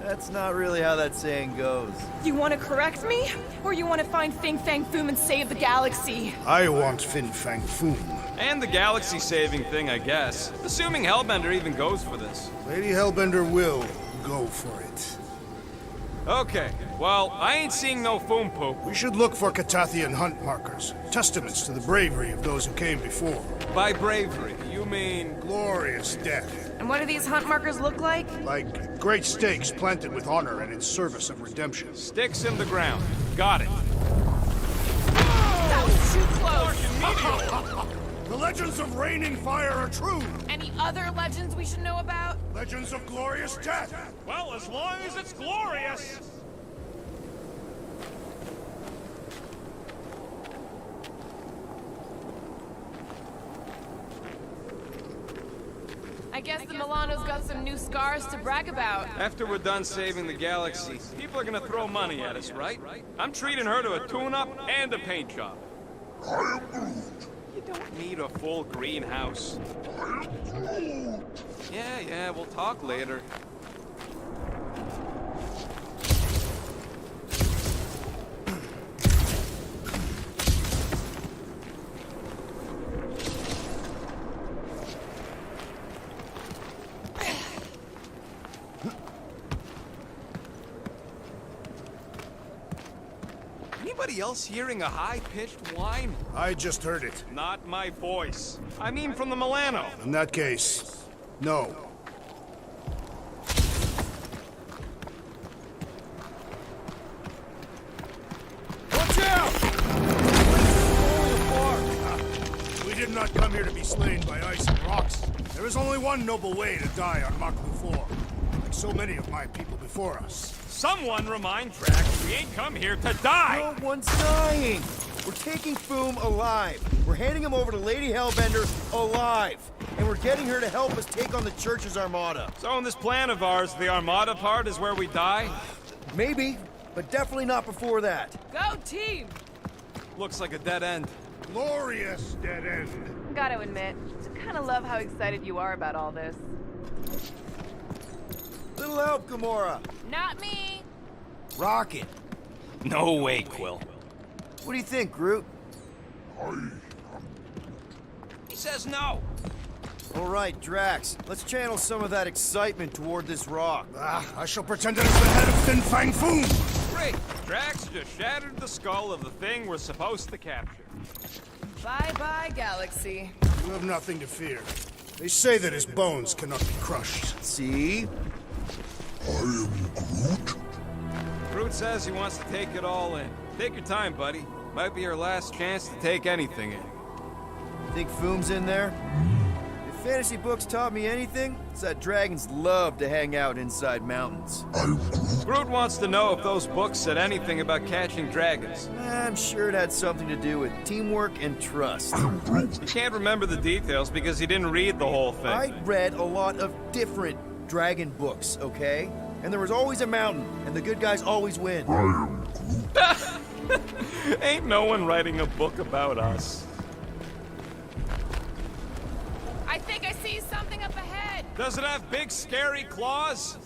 That's not really how that saying goes. You want to correct me? Or you want to find Fin Fang Foom and save the galaxy? I want Fin Fang Foom. And the galaxy-saving thing, I guess. Assuming Hellbender even goes for this. Lady Hellbender will go for it. Okay, well, I ain't seeing no foom poop. We should look for Catathian hunt markers, testaments to the bravery of those who came before. By bravery, you mean... Glorious death. And what do these hunt markers look like? Like great stakes planted with honor and in service of redemption. Sticks in the ground. Got it. That was too close! The legends of raining fire are true. Any other legends we should know about? Legends of glorious death. Well, as long as it's glorious. I guess the Milano's got some new scars to brag about. After we're done saving the galaxy, people are gonna throw money at us, right? I'm treating her to a tune-up and a paint job. I am Groot. You don't need a full greenhouse. I am Groot. Yeah, we'll talk later. Anybody else hearing a high-pitched whine? I just heard it. Not my voice. I mean from the Milano. In that case, no. Watch out! We did not come here to be slain by ice and rocks. There is only one noble way to die on Maklu 4, like so many of my people before us. Someone remind Drax we ain't come here to die! No one's dying! We're taking Foom alive. We're handing him over to Lady Hellbender alive. And we're getting her to help us take on the Church's Armada. So in this plan of ours, the Armada part is where we die? Maybe, but definitely not before that. Go team! Looks like a dead end. Glorious dead end. Gotta admit, I kinda love how excited you are about all this. Little help, Gamora. Not me! Rocket. No way, Quill. What do you think, Groot? He says no. All right, Drax. Let's channel some of that excitement toward this rock. I shall pretend it is the head of Fin Fang Foom. Great. Drax just shattered the skull of the thing we're supposed to capture. Bye-bye, galaxy. You have nothing to fear. They say that his bones cannot be crushed. See? I am Groot. Groot says he wants to take it all in. Take your time, buddy. Might be your last chance to take anything in. Think Foom's in there? If fantasy books taught me anything, it's that dragons love to hang out inside mountains. I am Groot. Groot wants to know if those books said anything about catching dragons. I'm sure it had something to do with teamwork and trust. He can't remember the details because he didn't read the whole thing. I read a lot of different dragon books, okay? And there was always a mountain, and the good guys always win. I am Groot. Ain't no one writing a book about us. I think I see something up ahead! Does it have big, scary claws?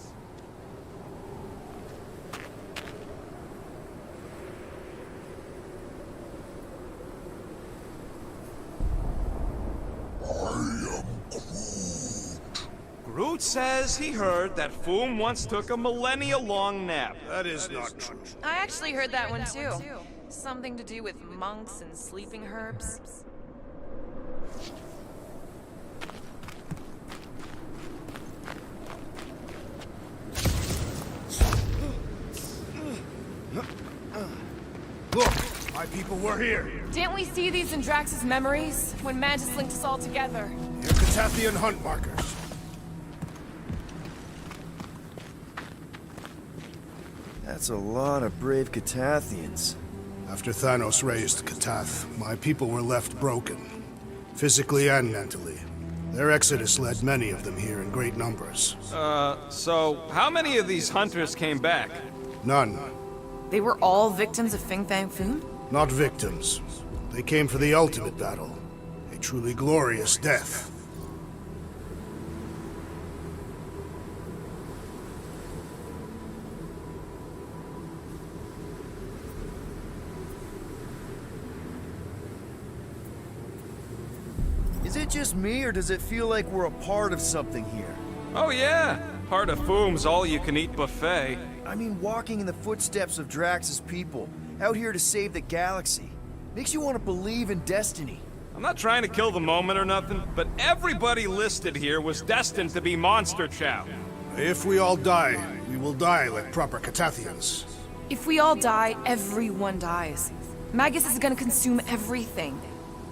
Groot says he heard that Foom once took a millennia-long nap. That is not true. I actually heard that one too. Something to do with monks and sleeping herbs. Look, my people were here. Didn't we see these in Drax's memories? When Mantis linked us all together? Here could Catathian hunt markers. That's a lot of brave Catathians. After Thanos raised Catath, my people were left broken, physically and mentally. Their exodus led many of them here in great numbers. So how many of these hunters came back? None. They were all victims of Fin Fang Foom? Not victims. They came for the ultimate battle. A truly glorious death. Is it just me, or does it feel like we're a part of something here? Oh yeah, part of Foom's all-you-can-eat buffet. I mean, walking in the footsteps of Drax's people, out here to save the galaxy. Makes you want to believe in destiny. I'm not trying to kill the moment or nothing, but everybody listed here was destined to be monster chow. If we all die, we will die like proper Catathians. If we all die, everyone dies. Magus is gonna consume everything.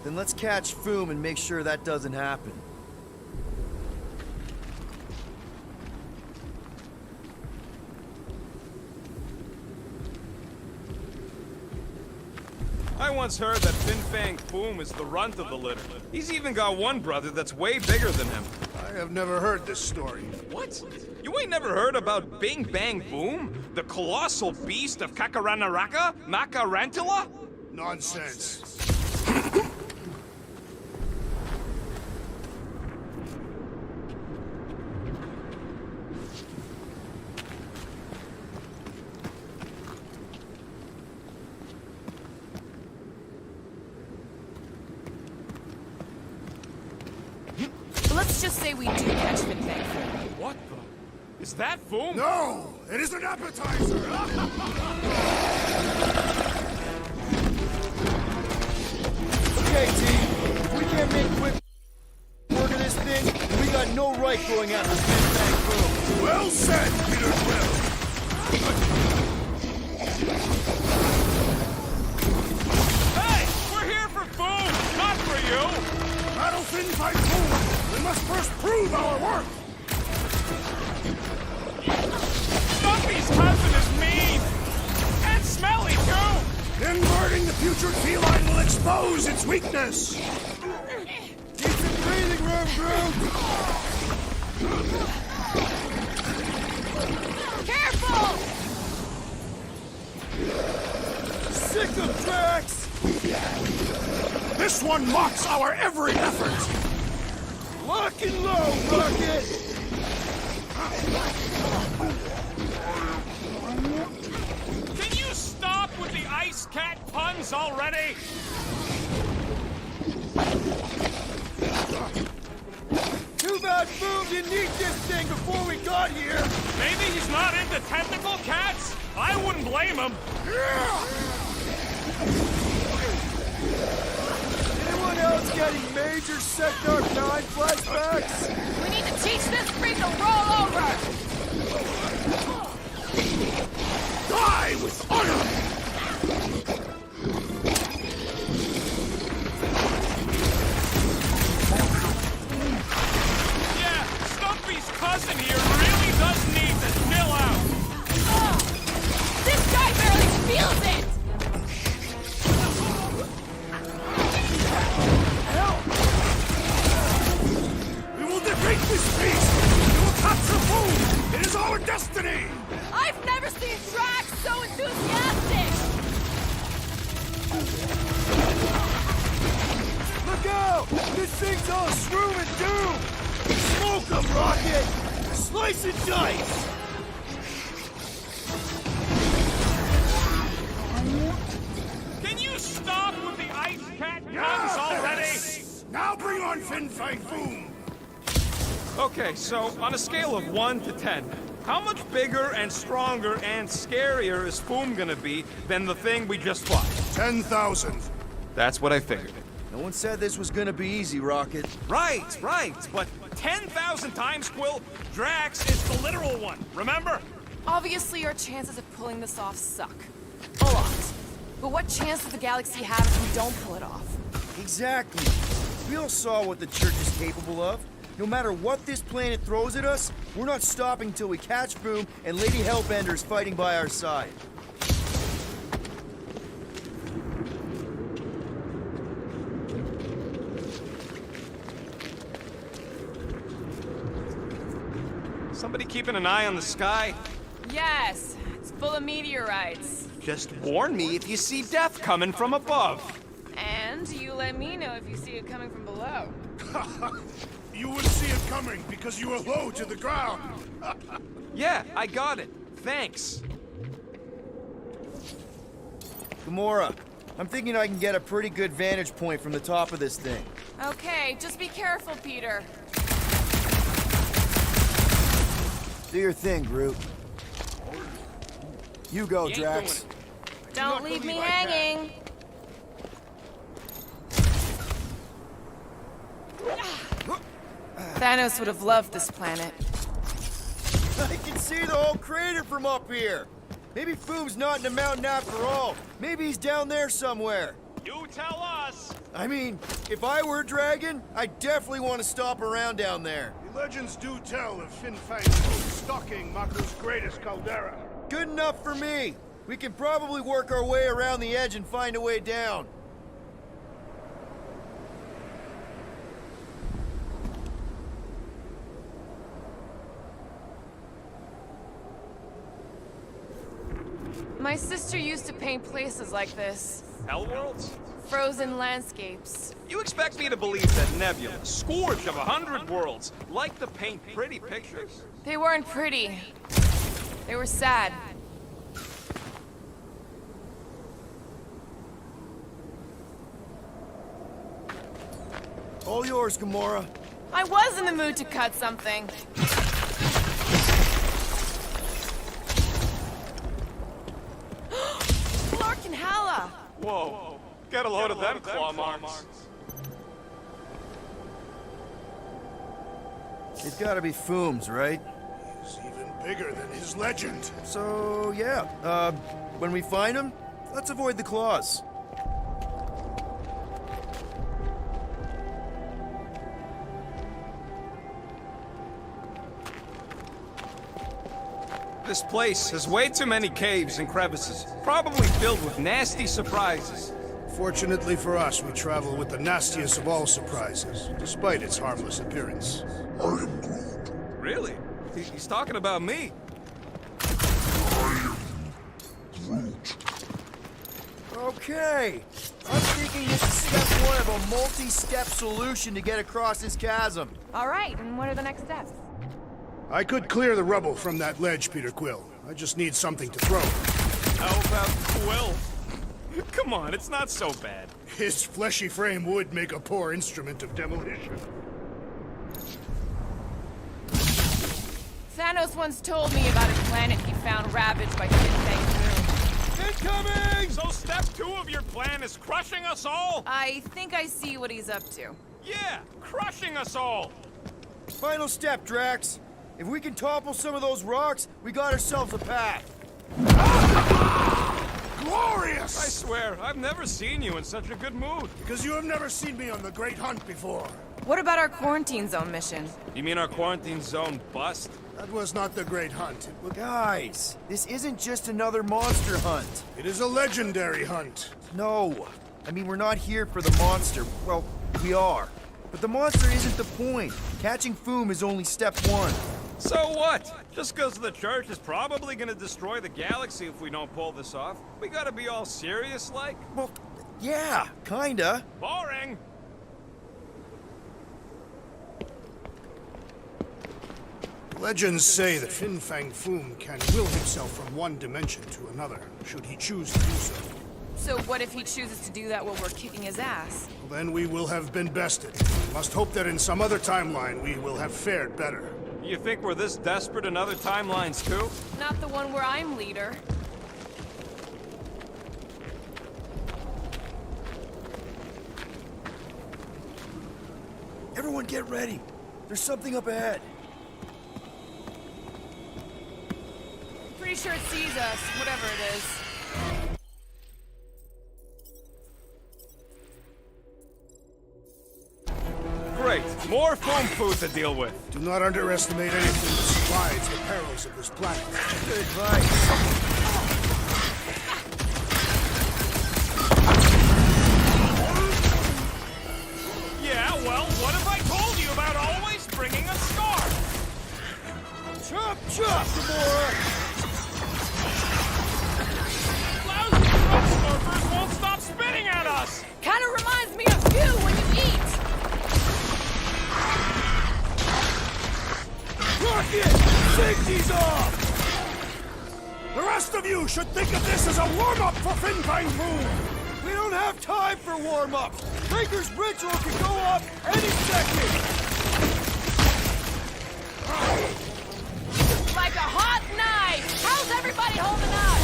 Then let's catch Foom and make sure that doesn't happen. I once heard that Fin Fang Foom is the runt of the litter. He's even got one brother that's way bigger than him. I have never heard this story. What? You ain't never heard about Bing Bang Boom? The colossal beast of Kakaranaraka? Makarantula? Nonsense. Let's just say we do catch Fin Fang Foom. What the? Is that Foom? No! It is an appetizer! Okay, team. If we can't make quick work of this thing, we got no right going after Fin Fang Foom. Well said, Peter Quill! Hey! We're here for Foom, not for you! Battle Fin Fang Foom! We must first prove our worth! Stumpy's cousin is mean! And smelly, too! Inverting the putrid feline will expose its weakness! Keep some breathing room, Groot! Careful! Sick of Drax! This one mocks our every effort! Lock and low, Rocket! Can you stop with the ice cat puns already? Too bad Foom didn't eat this thing before we got here! Maybe he's not into tentacle cats? I wouldn't blame him. Anyone else getting major Sector 9 flashbacks? We need to teach this freak to roll over! Die with honor! Yeah, Stumpy's cousin here really does need to chill out. This guy barely feels it! We will defeat this beast! We will capture Foom! It is our destiny! I've never seen Drax so enthusiastic! Look out! This thing's all shroom and doom! Smoke 'em, Rocket! Slice and dice! Can you stop with the ice cat puns already? Now bring on Fin Fang Foom! Okay, so on a scale of 1 to 10, how much bigger and stronger and scarier is Foom gonna be than the thing we just fought? 10,000. That's what I figured. No one said this was gonna be easy, Rocket. Right, but 10,000 times, Quill, Drax is the literal one, remember? Obviously, our chances of pulling this off suck. A lot. But what chance does the galaxy have if we don't pull it off? Exactly. We all saw what the Church is capable of. No matter what this planet throws at us, we're not stopping till we catch Boom and Lady Hellbender's fighting by our side. Somebody keeping an eye on the sky? Yes, it's full of meteorites. Just warn me if you see death coming from above. And you let me know if you see it coming from below. You would see it coming because you were low to the ground. Yeah, I got it. Thanks. Gamora, I'm thinking I can get a pretty good vantage point from the top of this thing. Okay, just be careful, Peter. Do your thing, Groot. You go, You ain't Drax. Don't leave me hanging. Thanos would have loved this planet. I can see the whole crater from up here. Maybe Foom's not in the mountain after all. Maybe he's down there somewhere. You tell us! I mean, if I were a dragon, I definitely want to stop around down there. The legends do tell of Fin Fang Foom stalking Maku's greatest caldera. Good enough for me. We can probably work our way around the edge and find a way down. My sister used to paint places like this. Hellworlds? Frozen landscapes. You expect me to believe that Nebula, scourge of 100 worlds, liked to paint pretty pictures? They weren't pretty. They were sad. All yours, Gamora. I was in the mood to cut something. Lark and Hala! Whoa. Get a load of them claw marks. It's gotta be Foom's, right? He's even bigger than his legend. So, yeah. When we find him, let's avoid the claws. This place has way too many caves and crevices, probably filled with nasty surprises. Fortunately for us, we travel with the nastiest of all surprises, despite its harmless appearance. I am Groot. Really? He's talking about me. I am Groot. Okay. I'm thinking this is step one of a multi-step solution to get across this chasm. All right, and what are the next steps? I could clear the rubble from that ledge, Peter Quill. I just need something to throw. How about Quill? Come on, it's not so bad. His fleshy frame would make a poor instrument of demolition. Thanos once told me about a planet he found ravaged by Fin Fang Foom. Incoming! So step 2 of your plan is crushing us all? I think I see what he's up to. Yeah, crushing us all! Final step, Drax. If we can topple some of those rocks, we got ourselves a path. Glorious! I swear, I've never seen you in such a good mood. Because you have never seen me on the Great Hunt before. What about our quarantine zone mission? You mean our quarantine zone bust? That was not the Great Hunt. It was... Guys, this isn't just another monster hunt. It is a legendary hunt. No. I mean, we're not here for the monster. Well, we are. But the monster isn't the point. Catching Foom is only step 1. So what? Just because the Church is probably gonna destroy the galaxy if we don't pull this off, we gotta be all serious like? Well, yeah, kinda. Boring! Legends say that Fin Fang Foom can will himself from one dimension to another, should he choose to do so. So what if he chooses to do that while we're kicking his ass? Well, then we will have been bested. We must hope that in some other timeline we will have fared better. You think we're this desperate in other timelines too? Not the one where I'm leader. Everyone get ready. There's something up ahead. Pretty sure it sees us, whatever it is. Right. More foam food to deal with. Do not underestimate anything besides the perils of this planet. Good advice. Yeah, well, what have I told you about always bringing a scarf? Chop, chop, Gamora! Lousy truck smurfers won't stop spitting at us! Kinda reminds me of you when you eat! Rocket! Safety's off! The rest of you should think of this as a warm-up for Fin Fang Foom! We don't have time for warm-ups! Breaker's Bridge roll can go up any second! Like a hot knife! How's everybody holding up?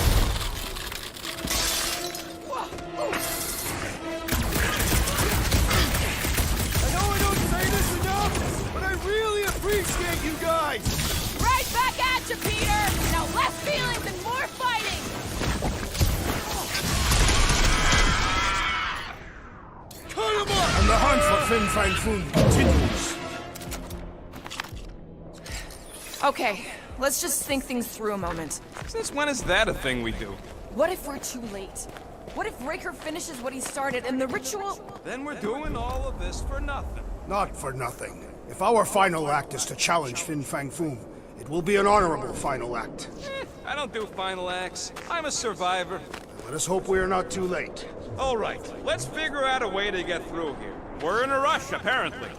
I know I don't say this enough, but I really appreciate you guys! Right back at you, Peter! Now less feelings and more fighting! Cut him up! And the hunt for Fin Fang Foom continues. Okay, let's just think things through a moment. Since when is that a thing we do? What if we're too late? What if Raker finishes what he started and the ritual... Then we're doing all of this for nothing. Not for nothing. If our final act is to challenge Fin Fang Foom, it will be an honorable final act. I don't do final acts. I'm a survivor. Let us hope we are not too late. All right, let's figure out a way to get through here. We're in a rush, apparently.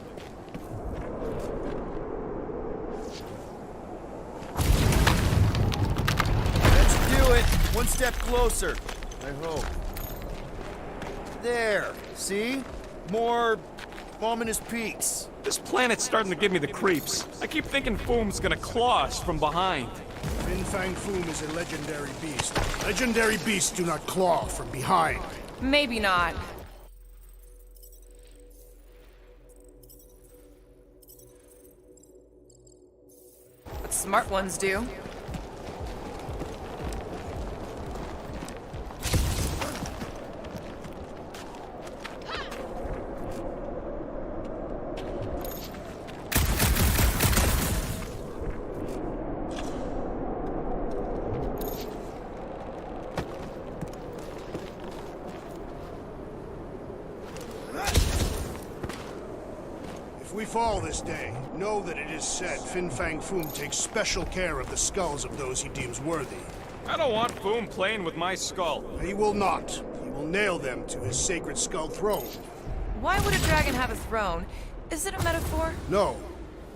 Let's do it. One step closer. I hope. There. See? More ominous peaks. This planet's starting to give me the creeps. I keep thinking Foom's gonna claw us from behind. Fin Fang Foom is a legendary beast. Legendary beasts do not claw from behind. Maybe not. But smart ones do. If we fall this day, know that it is said Fin Fang Foom takes special care of the skulls of those he deems worthy. I don't want Foom playing with my skull. He will not. He will nail them to his sacred skull throne. Why would a dragon have a throne? Is it a metaphor? No,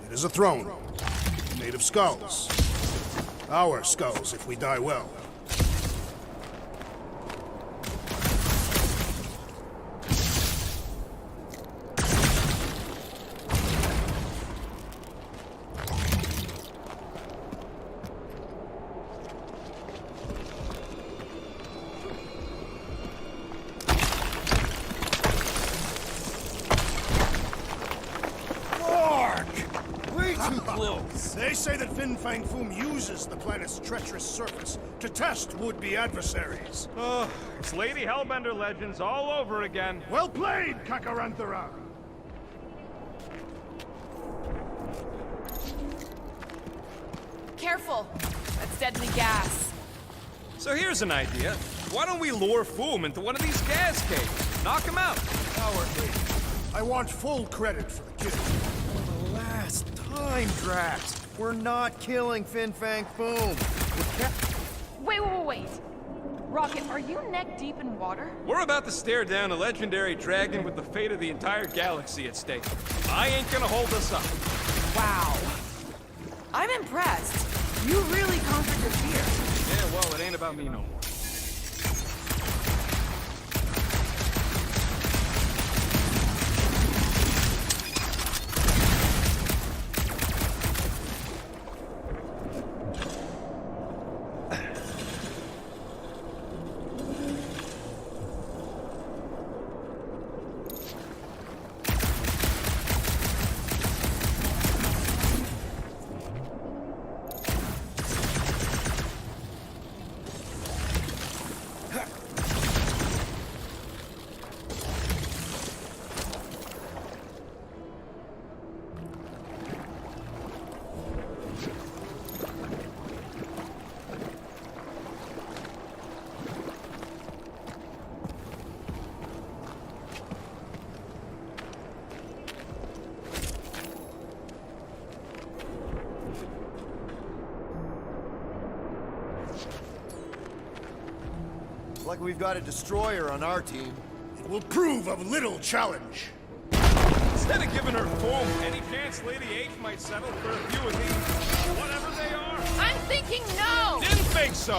it is a throne. Made of skulls. Our skulls if we die well. Way too close. They say that Fin Fang Foom uses the planet's treacherous surface to test would-be adversaries. Oh, it's Lady Hellbender legends all over again. Well played, Kakaranthara! Careful! That's deadly gas. So here's an idea. Why don't we lure Foom into one of these gas cages? Knock him out. Cowardly. I want full credit for the kill. For the last time, Drax. We're not killing Fin Fang Foom. Wait. Rocket, are you neck deep in water? We're about to stare down a legendary dragon with the fate of the entire galaxy at stake. I ain't gonna hold us up. Wow. I'm impressed. You really conquered your fear. Yeah, well, it ain't about me no more. like we've got a destroyer on our team. It will prove of little challenge. Instead of giving her foam, any chance Lady H might settle for a few of these, whatever they are? I'm thinking no! Didn't think so!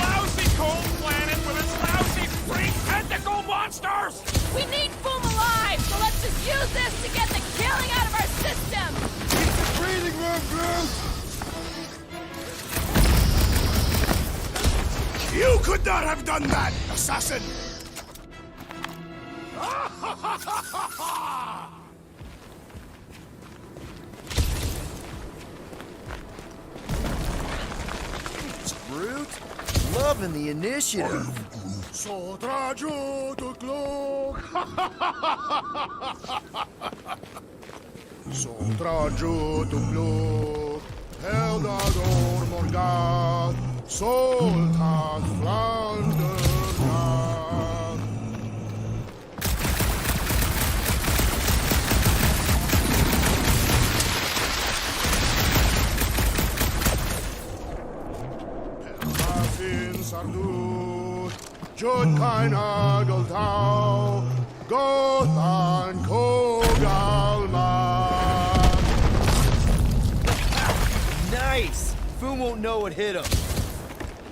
Lousy cold planet with its lousy freak tentacle monsters! We need Boom alive, so let's just use this to get the killing out of our system! Breathing room, Groot! You could not have done that, assassin! Groot, loving the initiative. Sotraju to Glog! Sotraju to Glog! Eldador Morgat! Soltat Flanders! Sardut, Jud kein Ageltau, Gothan Kogalman. Nice! Foom won't know what hit him.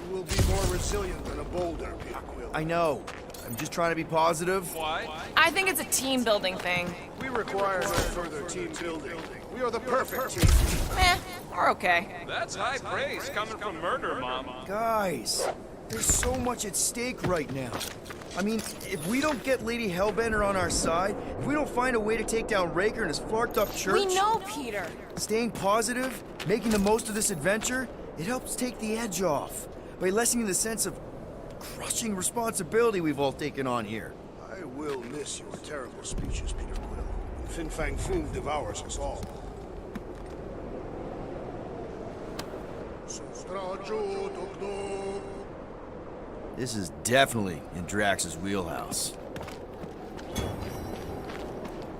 You will be more resilient than a boulder, Piaquil. I know. I'm just trying to be positive. Why? I think it's a team building thing. We require no further team building. We are the perfect team. We're okay. That's high praise coming from Murder Mom. Guys, there's so much at stake right now. I mean, if we don't get Lady Hellbender on our side, if we don't find a way to take down Raker and his flarked-up church... We know, Peter! Staying positive, making the most of this adventure, it helps take the edge off by lessening the sense of crushing responsibility we've all taken on here. I will miss your terrible speeches, Peter Quill. Fin Fang Foom devours us all. This is definitely in Drax's wheelhouse.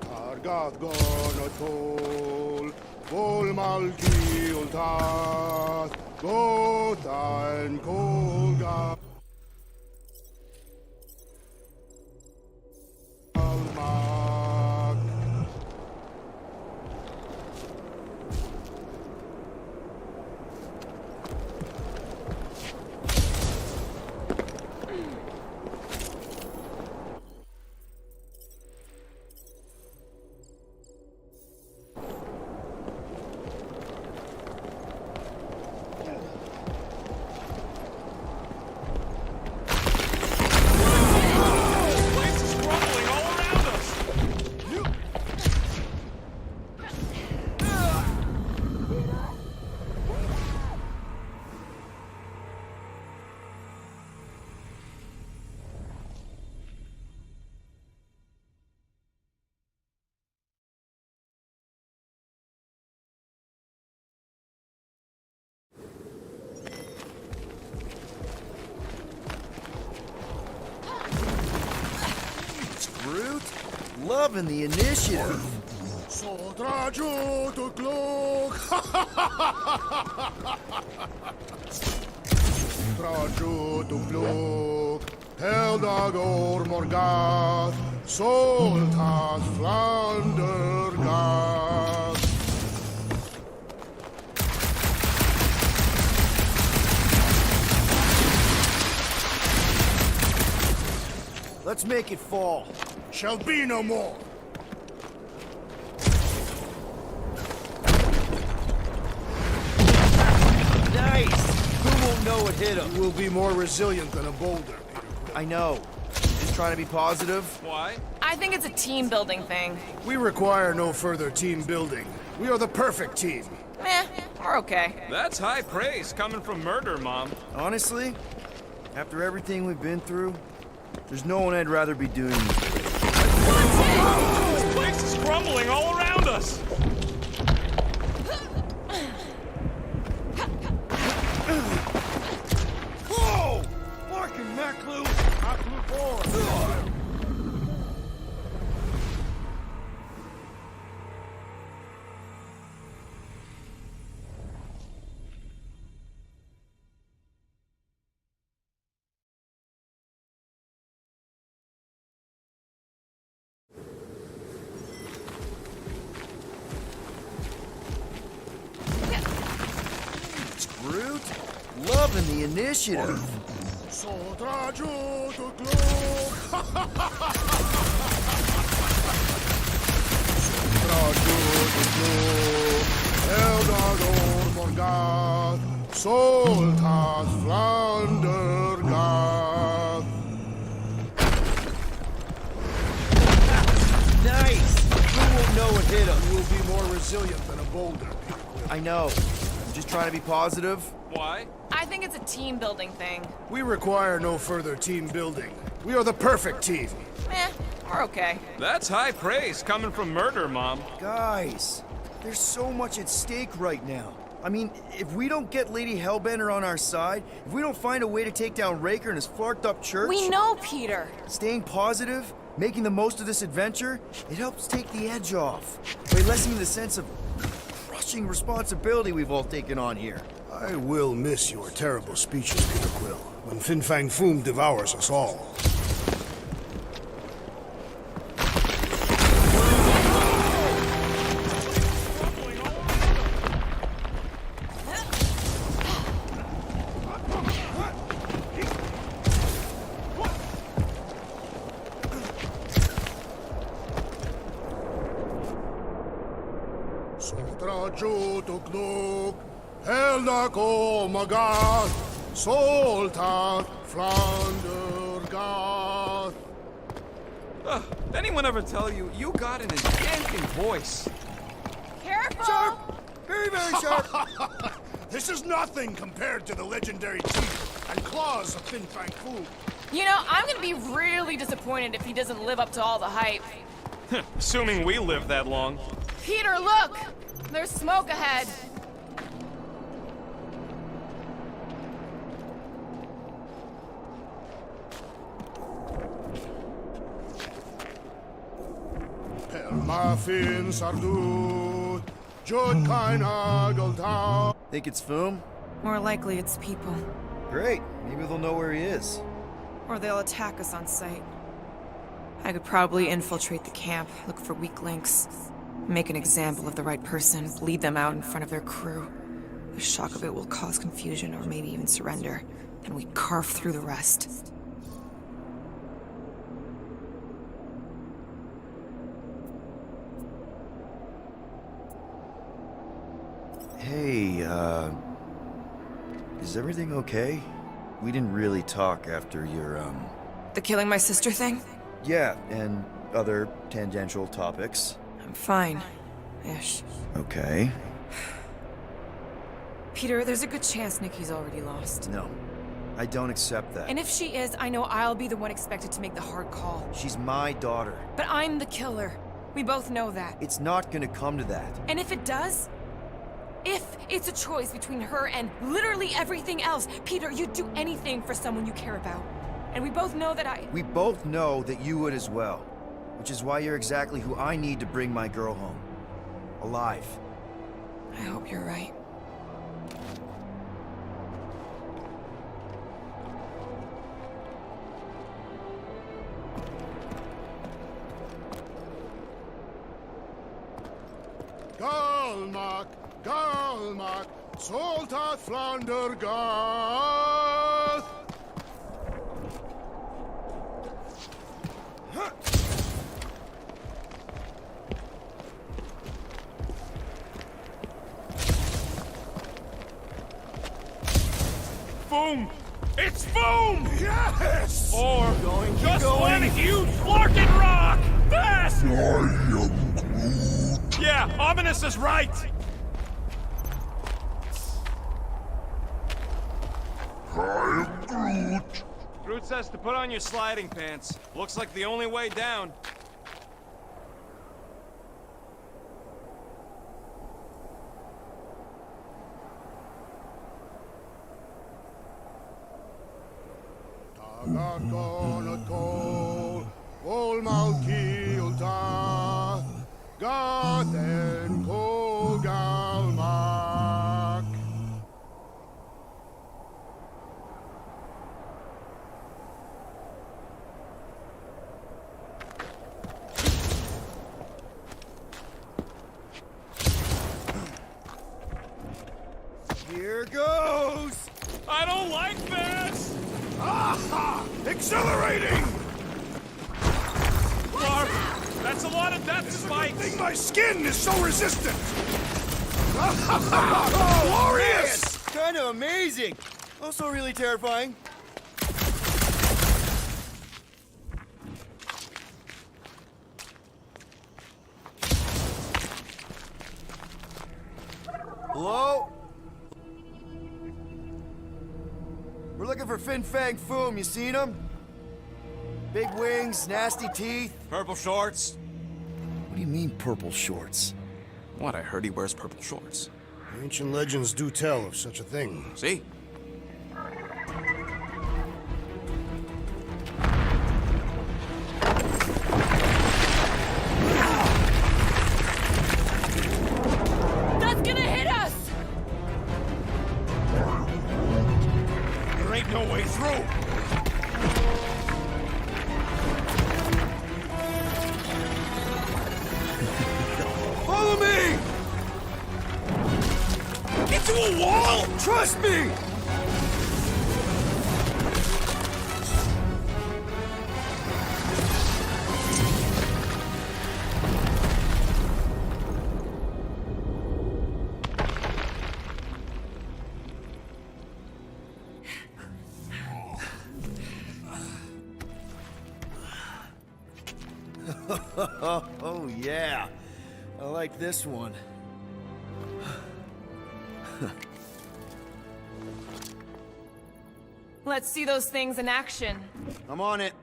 Targat Gonotol, Volmalki Ultat, Gotan Kolga. Groot, loving the initiative. Sotraju to Glog! Sotraju to Glog, Heldagor Morgath, Soltat Flandergath. Let's make it fall. Shall be no more. Nice! Who won't know what hit him? You will be more resilient than a boulder, Peter Quill. I know. Just trying to be positive. Why? I think it's a team building thing. We require no further team building. We are the perfect team. We're okay. That's high praise coming from Murder Mom. Honestly, after everything we've been through, there's no one I'd rather be doing this with. This place is crumbling all around us! Whoa! Marking Maclu! Maclu 4! Loving the initiative. Nice! Who won't know it hit him? You will be more resilient than a boulder. I know. I'm just trying to be positive. Why? I think it's a team building thing. We require no further team building. We are the perfect team. We're okay. That's high praise coming from Murder Mom. Guys, there's so much at stake right now. I mean, if we don't get Lady Hellbender on our side, if we don't find a way to take down Raker and his flarked up church... We know, Peter. Staying positive, making the most of this adventure, it helps take the edge off. By lessening the sense of crushing responsibility we've all taken on here. I will miss your terrible speeches, Peter Quill, when Fin Fang Foom devours us all. Anyone ever tell you, you got an enchanting voice? Careful! Sharp! Very, very sharp! This is nothing compared to the legendary teeth and claws of Fin Fang Foom. You know, I'm gonna be really disappointed if he doesn't live up to all the hype. Assuming we live that long. Peter, look! There's smoke ahead. Think it's Foom? More likely it's people. Great. Maybe they'll know where he is. Or they'll attack us on sight. I could probably infiltrate the camp, look for weak links, make an example of the right person, lead them out in front of their crew. The shock of it will cause confusion or maybe even surrender. Then we carve through the rest. Hey, is everything okay? We didn't really talk after your, The killing my sister thing? Yeah, and other tangential topics. I'm fine. Ish. Okay. Peter, there's a good chance Nikki's already lost. No, I don't accept that. And if she is, I know I'll be the one expected to make the hard call. She's my daughter. But I'm the killer. We both know that. It's not gonna come to that. And if it does? If it's a choice between her and literally everything else, Peter, you'd do anything for someone you care about. And we both know that We both know that you would as well. Which is why you're exactly who I need to bring my girl home. Alive. I hope you're right. Galmak, Soltat Flander Gath! Boom! It's boom! Yes! Or just one huge flarkin' rock! Fast! Yeah, Ominous is right! Groot says to put on your sliding pants. Looks like the only way down. Here goes! I Accelerating! Clark, that's a lot of death spikes. I think my skin is so resistant! Glorious! Kind of amazing. Also really terrifying. Hello? We're looking for Fin Fang Foom. You seen him? Big wings, nasty teeth. Purple shorts. What do you mean, purple shorts? What? I heard he wears purple shorts. Ancient legends do tell of such a thing. See? That's gonna hit us! There ain't no way through. Follow me! Into a wall! Trust me! Oh, yeah. I like this one. Let's see those things in action. I'm on it.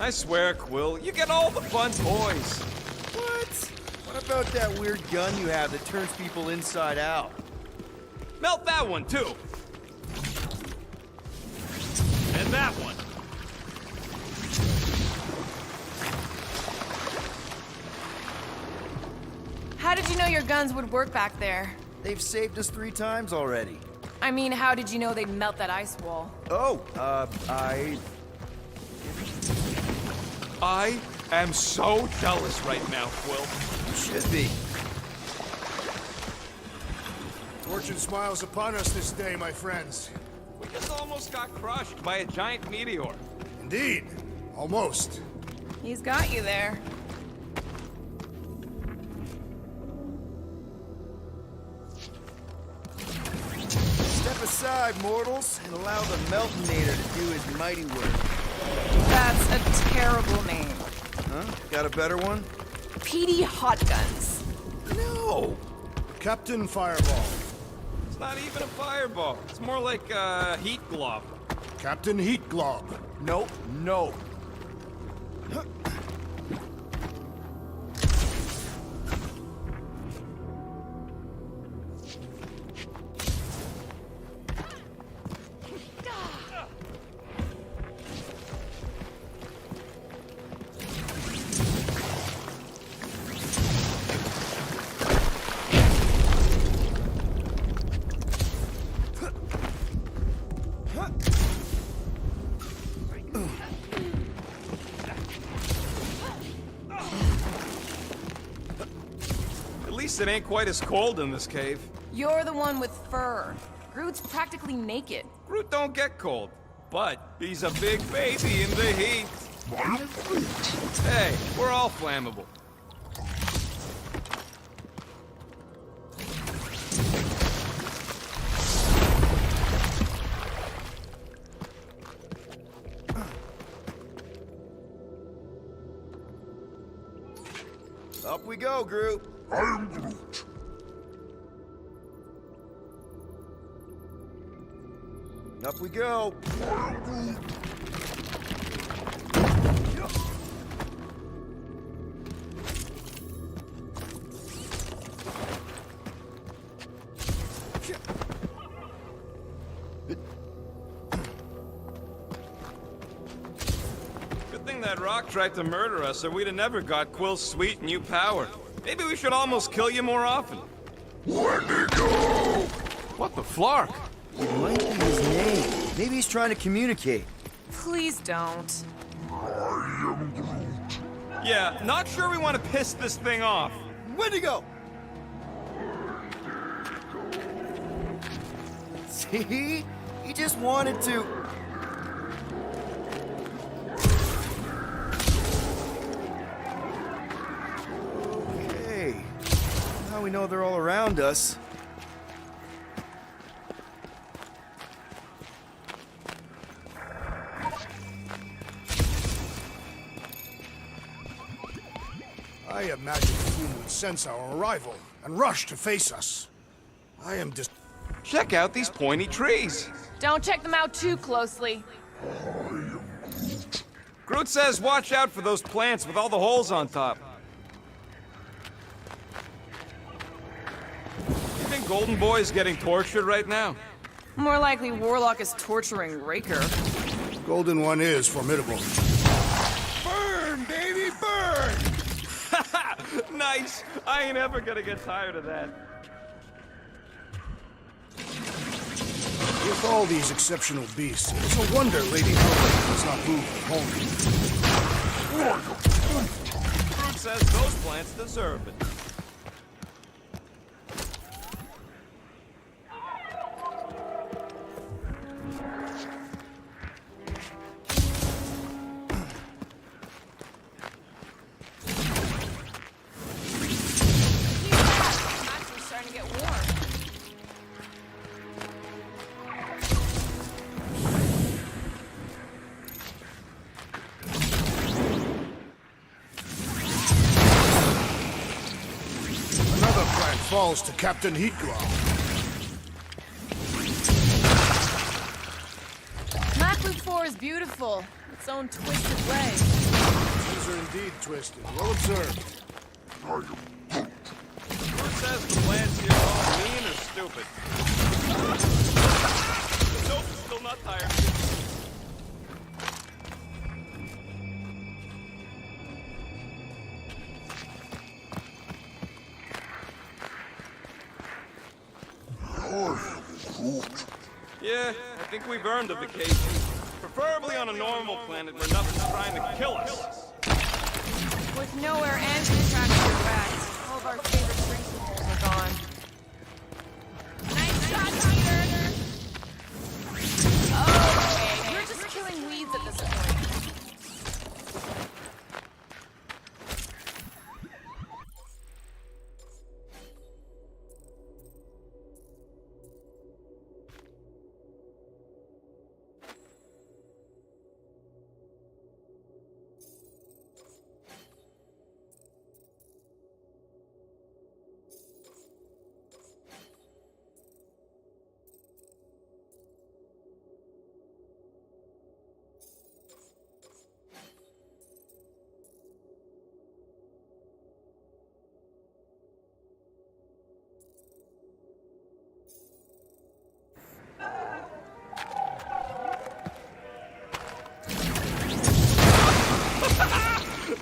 I swear, Quill, you get all the fun toys. What? What about that weird gun you have that turns people inside out? Melt that one, too. And that one. How did you know your guns would work back there? They've saved us 3 times already. I mean, how did you know they'd melt that ice wall? Oh, I am so jealous right now, Quill. should be. Fortune smiles upon us this day, my friends. We just almost got crushed by a giant meteor. Indeed. Almost. He's got you there. Step aside, mortals, and allow the Meltonator to do his mighty work. That's a terrible name. Huh? Got a better one? Petey Hot Guns. No! Captain Fireball. It's not even a fireball. It's more like a heat glob. Captain Heat Glob. Nope, no. At least it ain't quite as cold in this cave. You're the one with fur. Groot's practically naked. Groot don't get cold, but he's a big baby in the heat. Hey, we're all flammable. Up we go, Groot. I am Groot. Up we go. I am Groot. Good thing that rock tried to murder us, or we'd have never got Quill's sweet new power. Maybe we should almost kill you more often. Wendigo! What the flark? It might be his name. Maybe he's trying to communicate. Please don't. I am Groot. Yeah, not sure we want to piss this thing off. Wendigo! See? He just wanted to. Okay. Now we know they're all around us. I imagine the Queen would sense our arrival and rush to face us. I am just. Check out these pointy trees. Don't check them out too closely. Groot says watch out for those plants with all the holes on top. You think Golden Boy's getting tortured right now? More likely Warlock is torturing Raker. Golden One is formidable. Burn, baby, burn! Nice! I ain't ever gonna get tired of that. With all these exceptional beasts, it's a wonder Lady Hellbender does not move home. Groot says those plants deserve it. I'm actually starting to get warm. Another plant falls to Captain Heatglow. Blackwood 4 is beautiful. Its own twisted way. These are indeed twisted. Well observed. Groot says the plants here are all mean or stupid. Nope, still not tired. Yeah, I think we've earned a vacation. Preferably on a normal planet where nothing's trying to kill us. With nowhere and attractive effects, all of our favorite drinking holes are gone. Nice shot, Peter! Okay, you're just killing weeds at this point.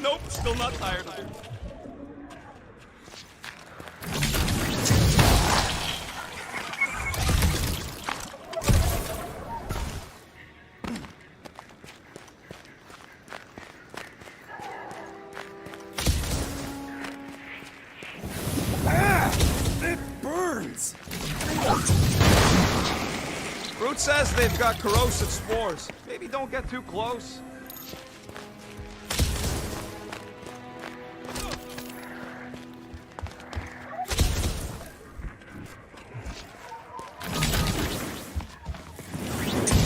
Nope, still not tired of it. It burns! Groot says they've got corrosive spores. Maybe don't get too close.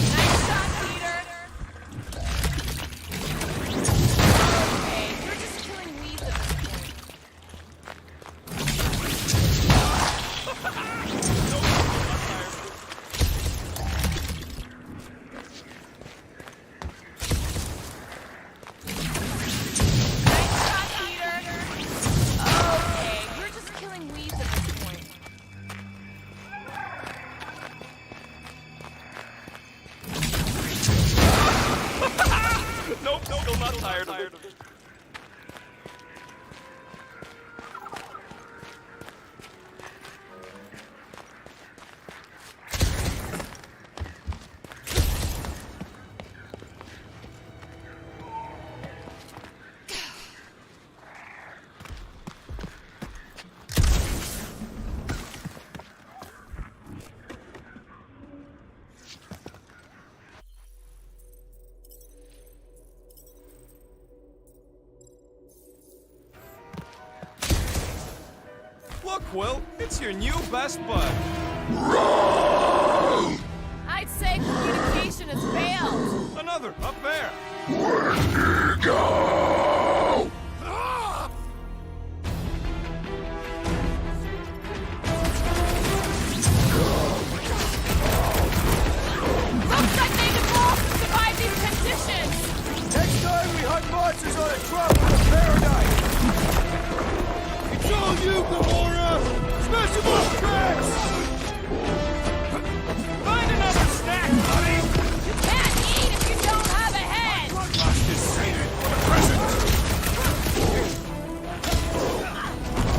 Nice shot, Peter! Okay, you're just killing weeds at this point. Nice shot, Peter! Okay, you're just killing weeds at this point. Nope, still not tired of it. Quill. It's your new best bud. I'd say communication has failed. Another, up there. Looks like they evolved to survive these conditions. Next time we hunt monsters on a tropical paradise. It's all you, Gamora! Smash them up, Drax! Find another snack, buddy! You can't eat if you don't have a head. Bloodlust is sated for the present!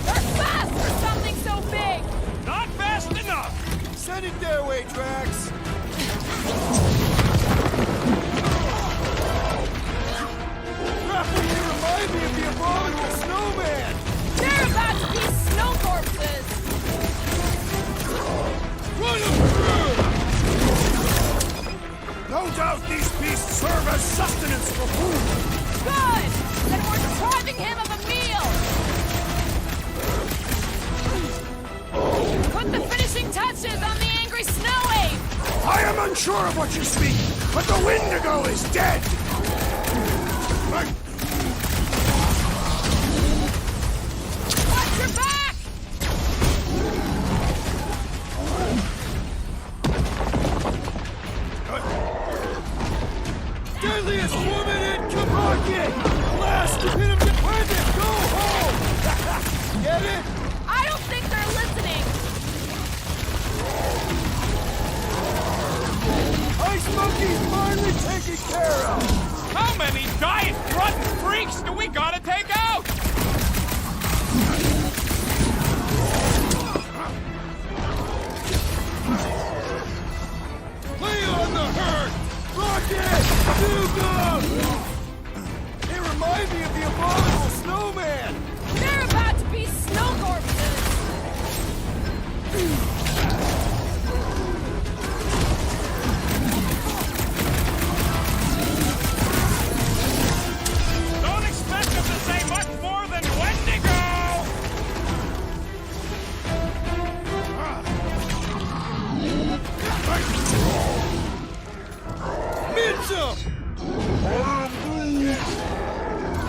They're fast for something so big. Not fast enough! Send it their way, Drax! Grappling, you remind me of the abominable snowman! They're about to be snow corpses. Run them through! No doubt these beasts serve as sustenance for food! Good. Then we're depriving him of a meal. Put the finishing touches on the angry snow ape. I am unsure of what you speak, but the Wendigo is dead! Watch your back. Deadliest woman in Kabuki! Blast! Hit him to Wendigo! Go home! Get it? I don't think they're listening. Ice Monkey's finally taken care of! How many giant grunt freaks do we gotta take out? Lay on the herd! Rocket! Duga! They remind me of the abominable snowman! They're about to be snow corpses. Don't expect them to say much more than Wendigo! Mince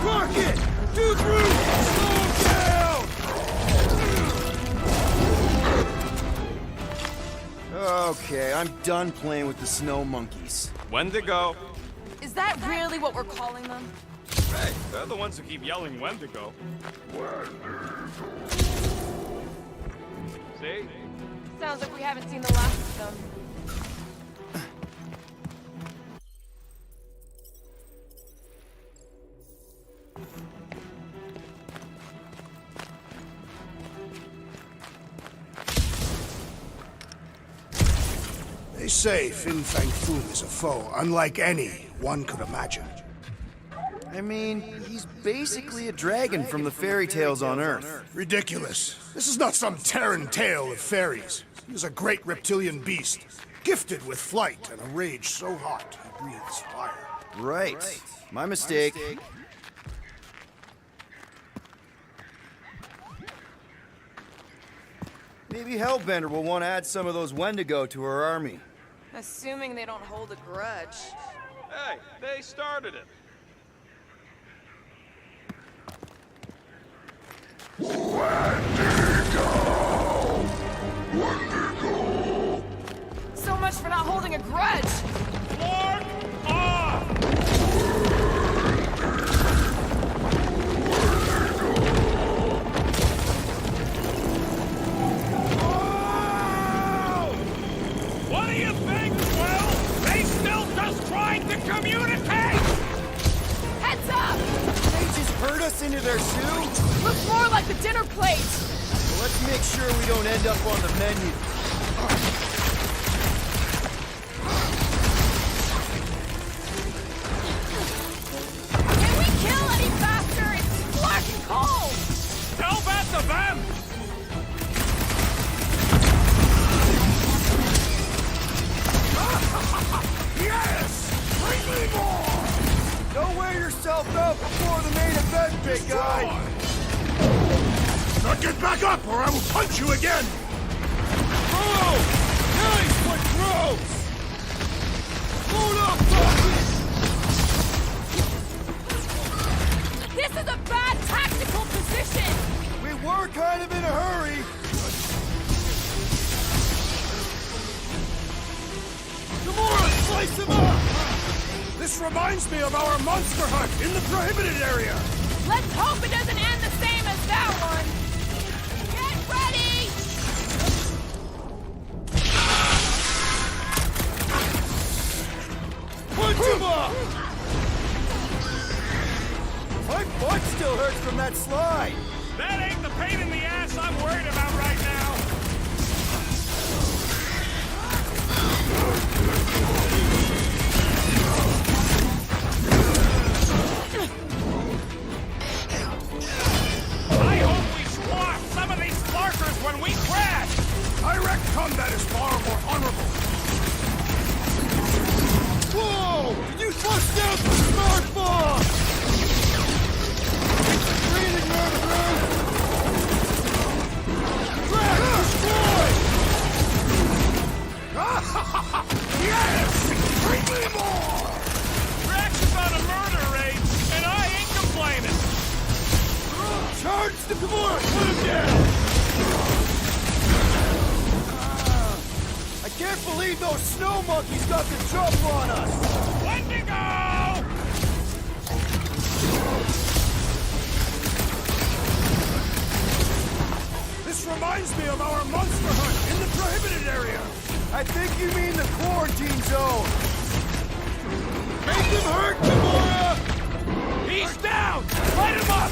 Rocket! Do through! Slow down! Okay, I'm done playing with the snow monkeys. Wendigo. Is that really what we're calling them? Hey, they're the ones who keep yelling Wendigo. See? Sounds like we haven't seen the last of them. They say Fin Fang Foom is a foe unlike any one could imagine. I mean, he's basically a dragon from the fairy tales on Earth. Ridiculous. This is not some Terran tale of fairies. He is a great reptilian beast, gifted with flight and a rage so hot he breathes fire. Right. My mistake. Maybe Hellbender will want to add some of those Wendigo to her army. Assuming they don't hold a grudge. Hey, they started it. So much for not holding a grudge. Lord off! What do you think, Will? They still just trying to communicate! Heads up. They just herd us into their stew? Looks more like the dinner plate. Well, let's make sure we don't end up on the menu. Can we kill any faster? It's black and cold. Tell that to them! Yes! Bring me more! Don't wear yourself out before the main event, big guy! The Get back up, or I will punch you again! Oh! Nice, but gross! Hold up, Bucky! This is a bad tactical position! We were kind of in a hurry. Gamora, slice him up! This reminds me of our monster hunt in the prohibited area! Let's hope it doesn't end the same as that one! Get ready! Punch him up! My butt still hurts from that slide. That ain't the pain in the ass I'm worried about right now. I hope we squash some of these sparkers when we crash. I reckon combat is far more honorable. Whoa! Did you bust out the smart bomb? Breathing round the room! Crash destroyed! Yes! Bring me more! Drax is on a murder raid, and I ain't complaining. Charge the Gamora! Put him down! I can't believe those snow monkeys got the jump on us! Wendigo! This reminds me of our monster hunt in the prohibited area! I think you mean the quarantine zone! Make him hurt, Gamora! He's down! Light him up!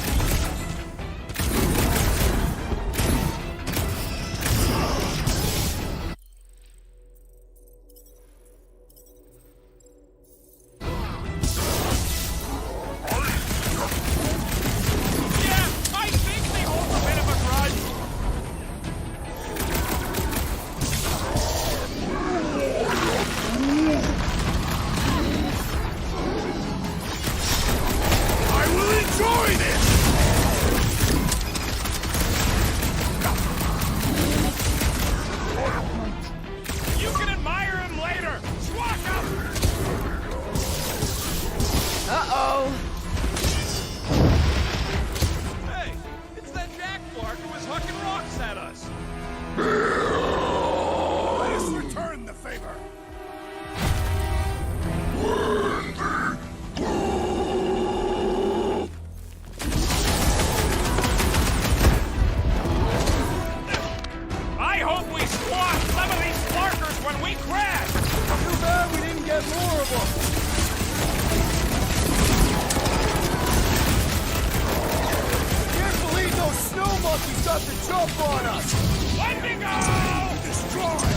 He's got the jump on us! Wendigo! Destroy!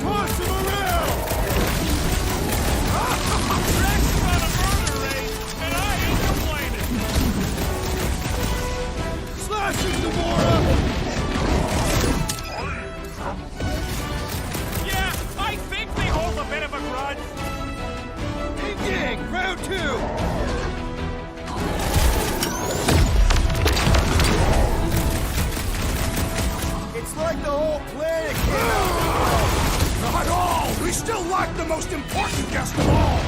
Toss him around! Drax is on a murder raid, and I ain't complaining! Slash him, Gamora! Yeah, I think they hold a bit of a grudge. Ding-ding! Round two! It's like the whole planet came out. Not all! We still lack the most important guest of all!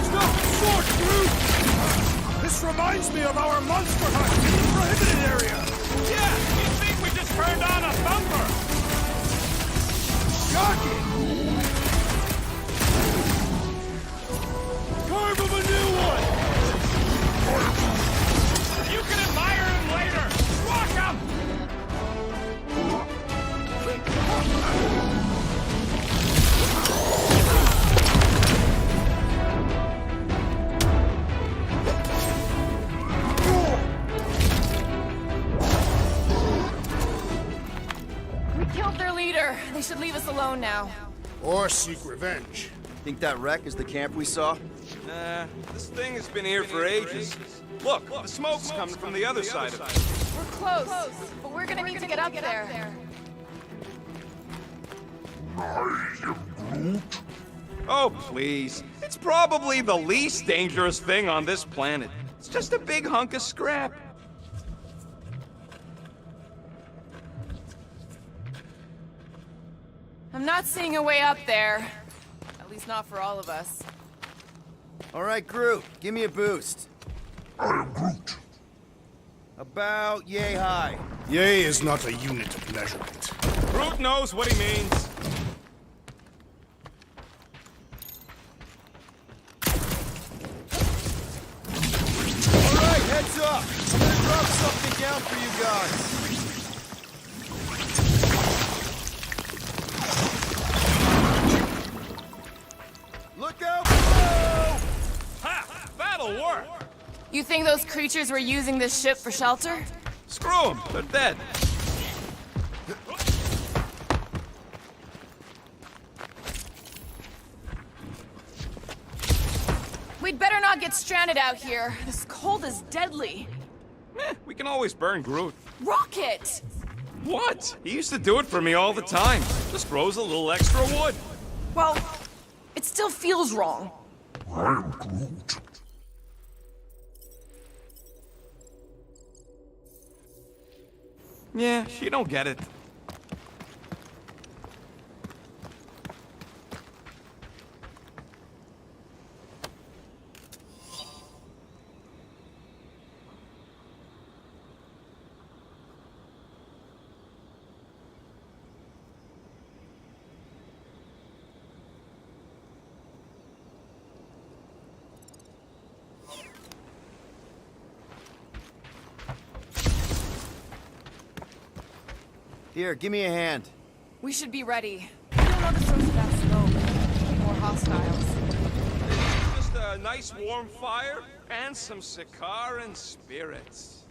Stop short, dude! This reminds me of our monster hunt in the prohibited area! Yeah, you think we just turned on a thumper? Shocking! Carve him a new one! You can admire him later! Rock him! We killed their leader. They should leave us alone now. Or seek revenge. Think that wreck is the camp we saw? Nah, this thing has been here for ages. Look, the smoke's coming from the other side of it. We're close, but we're gonna need to get up there. Oh, please. It's probably the least dangerous thing on this planet. It's just a big hunk of scrap. I'm not seeing a way up there. At least not for all of us. All right, Groot, give me a boost. I am Groot. About yay high. Yay is not a unit of measurement. Groot knows what he means. All right, heads up. I'm gonna drop something down for you guys. Look out below! Ha! That'll work! You think those creatures were using this ship for shelter? Screw them. They're dead. We'd better not get stranded out here. This cold is deadly. We can always burn Groot. Rocket! What? He used to do it for me all the time. Just grows a little extra wood. Well, it still feels wrong. I am Groot. Yeah, she don't get it. Here, give me a hand. We should be ready. We don't know the source of that smoke. More hostiles. Just a nice warm fire and some Sakaran spirits.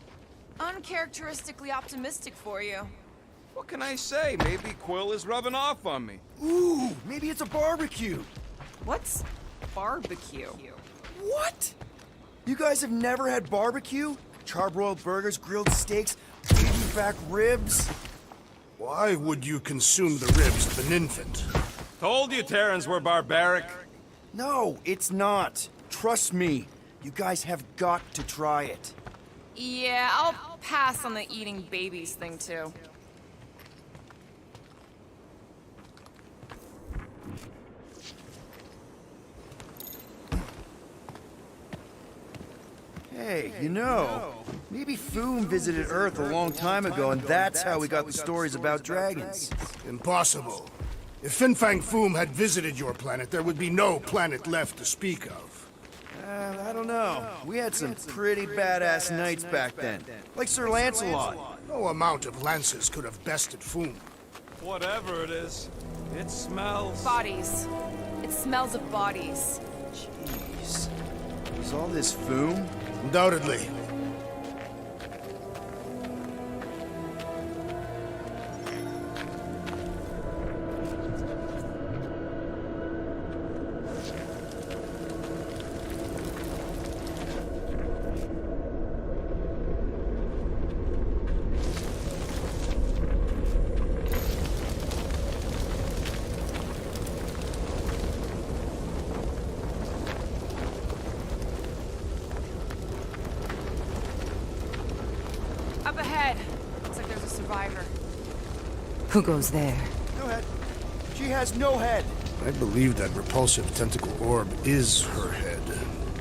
Uncharacteristically optimistic for you. What can I say? Maybe Quill is rubbing off on me. Ooh, maybe it's a barbecue. What's barbecue? What? You guys have never had barbecue? Charbroiled burgers, grilled steaks, baby back ribs? Why would you consume the ribs of an infant? Told you Terrans were barbaric. No, it's not. Trust me. You guys have got to try it. Yeah, I'll pass on the eating babies thing too. Hey, you know, maybe Foom visited Earth a long time ago, and that's how we got the stories about dragons. Impossible. If Fin Fang Foom had visited your planet, there would be no planet left to speak of. I don't know. We had some pretty badass knights back then. Like Sir Lancelot. No amount of lances could have bested Foom. Whatever it is, it smells. Bodies. It smells of bodies. Jeez. Is all this Foom? Undoubtedly. Up ahead. Looks like there's a survivor. Who goes there? No head. She has no head. I believe that repulsive tentacle orb is her head.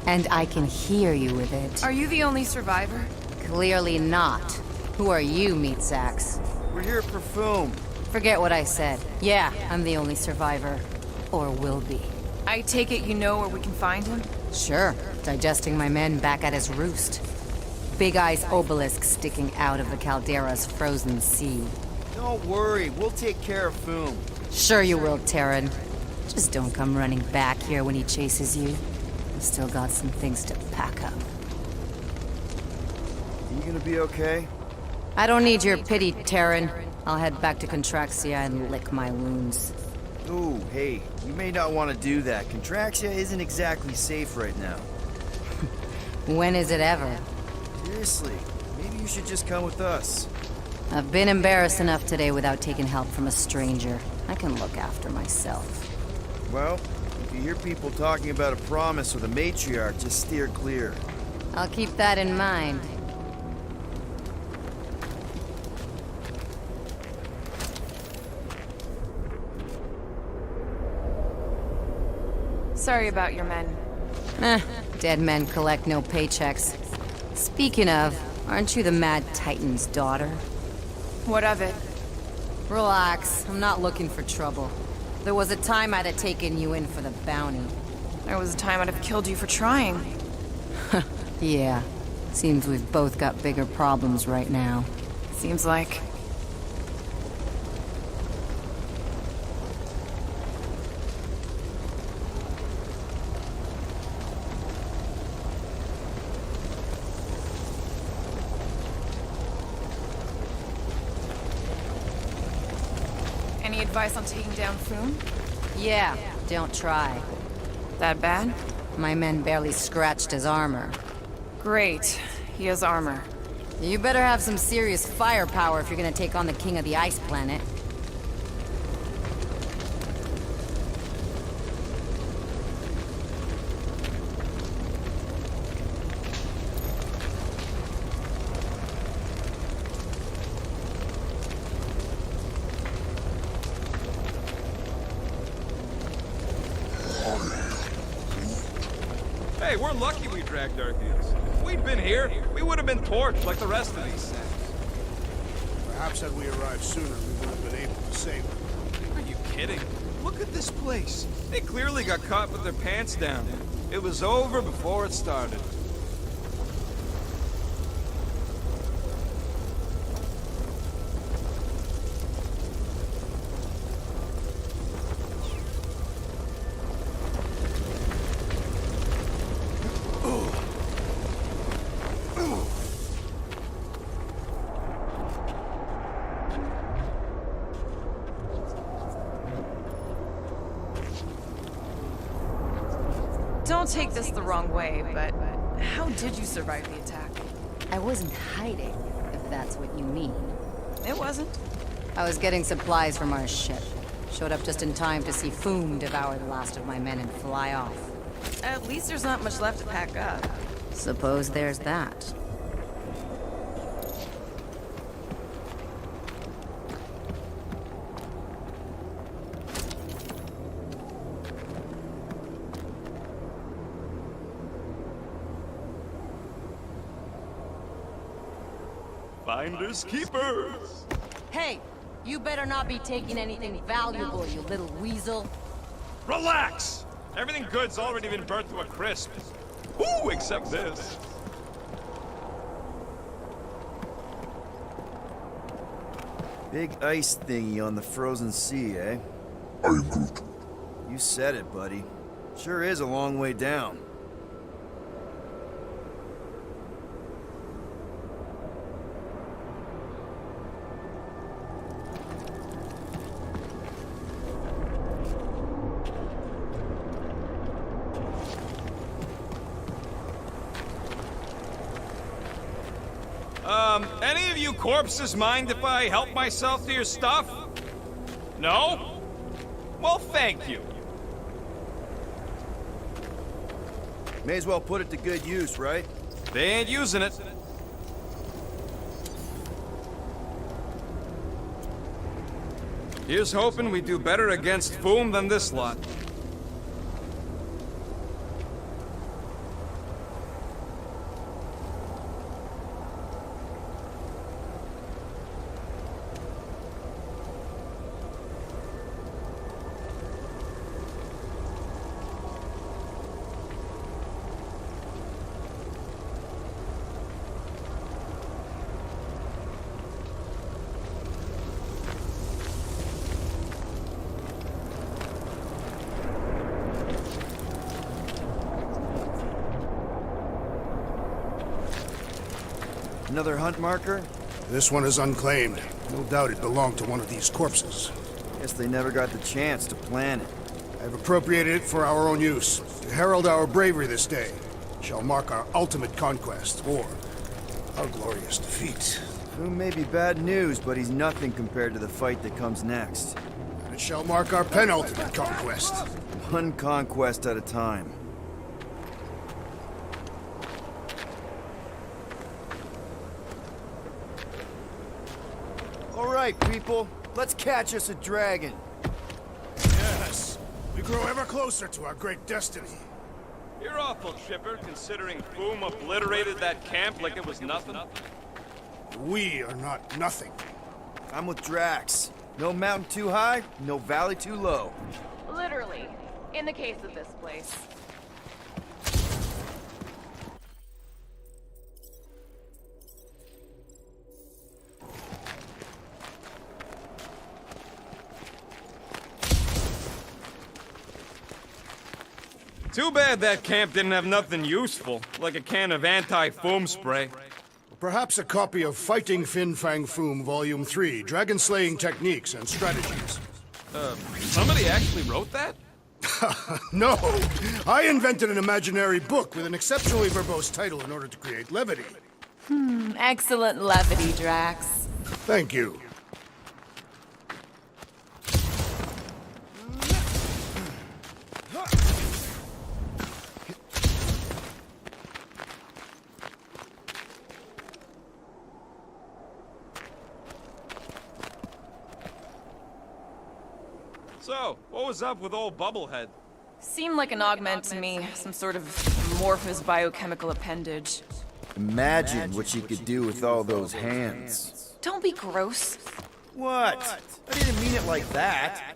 And I can hear you with it. Are you the only survivor? Clearly not. Who are you, meat sacks? We're here for Foom. Forget what I said. Yeah, I'm the only survivor. Or will be. I take it you know where we can find him? Sure. Digesting my men back at his roost. Big Eye's obelisk sticking out of the caldera's frozen sea. Don't worry, we'll take care of Foom. Sure you will, Terran. Just don't come running back here when he chases you. I've still got some things to pack up. You gonna be okay? I don't need your pity, Terran. I'll head back to Contraxia and lick my wounds. Ooh, hey, you may not want to do that. Contraxia isn't exactly safe right now. When is it ever? Seriously, maybe you should just come with us. I've been embarrassed enough today without taking help from a stranger. I can look after myself. Well, you you hear people talking about a promise with a matriarch, just steer clear. I'll keep that in mind. Sorry about your men. Dead men collect no paychecks. Speaking of, aren't you the Mad Titan's daughter? What of it? Relax, I'm not looking for trouble. There was a time I'd have taken you in for the bounty. There was a time I'd have killed you for trying. Yeah, seems we've both got bigger problems right now. Seems like. Any advice on taking down Foom? Yeah, don't try. That bad? My men barely scratched his armor. Great. He has armor. You better have some serious firepower if you're gonna take on the king of the ice planet. Hey, we're lucky we dragged Arceus. If we'd been here, we would have been torched like the rest of these sets. Perhaps had we arrived sooner, we would have been able to save her. Are you kidding? Look at this place. They clearly got caught with their pants down. It was over before it started. Don't take this the wrong way, but how did you survive the attack? I wasn't hiding, if that's what you mean. It wasn't. I was getting supplies from our ship. Showed up just in time to see Foom devour the last of my men and fly off. At least there's not much left to pack up. Suppose there's that. Finders keepers. Hey, you better not be taking anything valuable, you little weasel. Relax! Everything good's already been burnt to a crisp. Ooh, except this. Big ice thingy on the frozen sea, eh? I am Groot. You said it, buddy. Sure is a long way down. Any of you corpses mind if I help myself to your stuff? No? Well, thank you. May as well put it to good use, right? They ain't using it. Here's hoping we do better against Foom than this lot. Another hunt marker? This one is unclaimed. No doubt it belonged to one of these corpses. Guess they never got the chance to plant it. I've appropriated it for our own use, to herald our bravery this day. It shall mark our ultimate conquest, or our glorious defeat. Foom may be bad news, but he's nothing compared to the fight that comes next. And it shall mark our penultimate conquest. One conquest at a time. All right, people. Let's catch us a dragon. Yes. We grow ever closer to our great destiny. You're awful chipper, considering Boom obliterated that camp like it was nothing. We are not nothing. I'm with Drax. No mountain too high, no valley too low. Literally, in the case of this place. Too bad that camp didn't have nothing useful, like a can of anti-foam spray. Perhaps a copy of Fighting Fin Fang Foom Volume 3, Dragon Slaying Techniques and Strategies. Somebody actually wrote that? No! I invented an imaginary book with an exceptionally verbose title in order to create levity. Excellent levity, Drax. Thank you. So, what was up with old Bubblehead? Seemed like an augment to me, some sort of amorphous biochemical appendage. Imagine what you could do with all those hands. Don't be gross. What? I didn't mean it like that.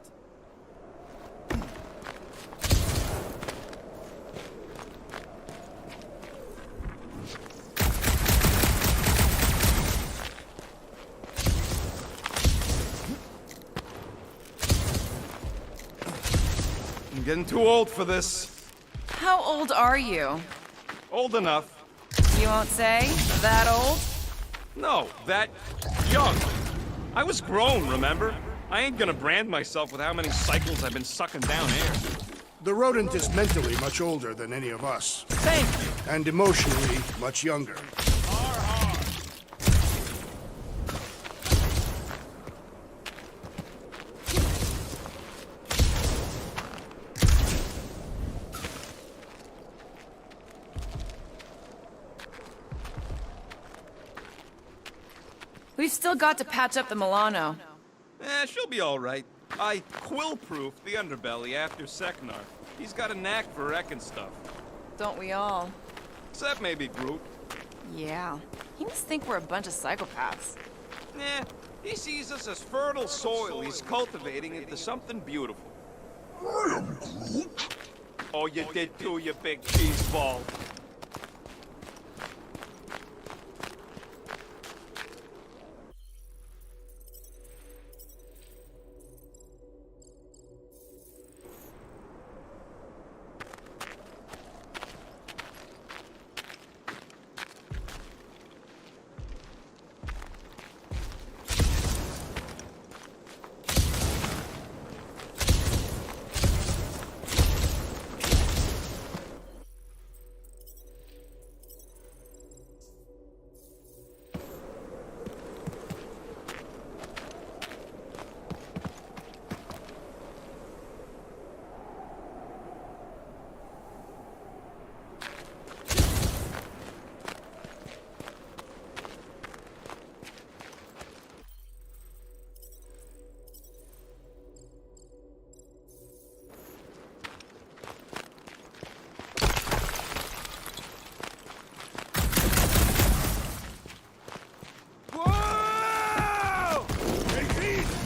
I'm getting too old for this. How old are you? Old enough. You won't say? That old? No, that young. I was grown, remember? I ain't gonna brand myself with how many cycles I've been sucking down air. The rodent is mentally much older than any of us. Thank you. And emotionally much younger. We've still got to patch up the Milano. She'll be alright. I quill-proofed the underbelly after Seknar. He's got a knack for wrecking stuff. Don't we all? Except maybe Groot. Yeah. He must think we're a bunch of psychopaths. Nah, he sees us as fertile soil he's cultivating into something beautiful. I am Groot. Oh, you did too, you big cheese ball.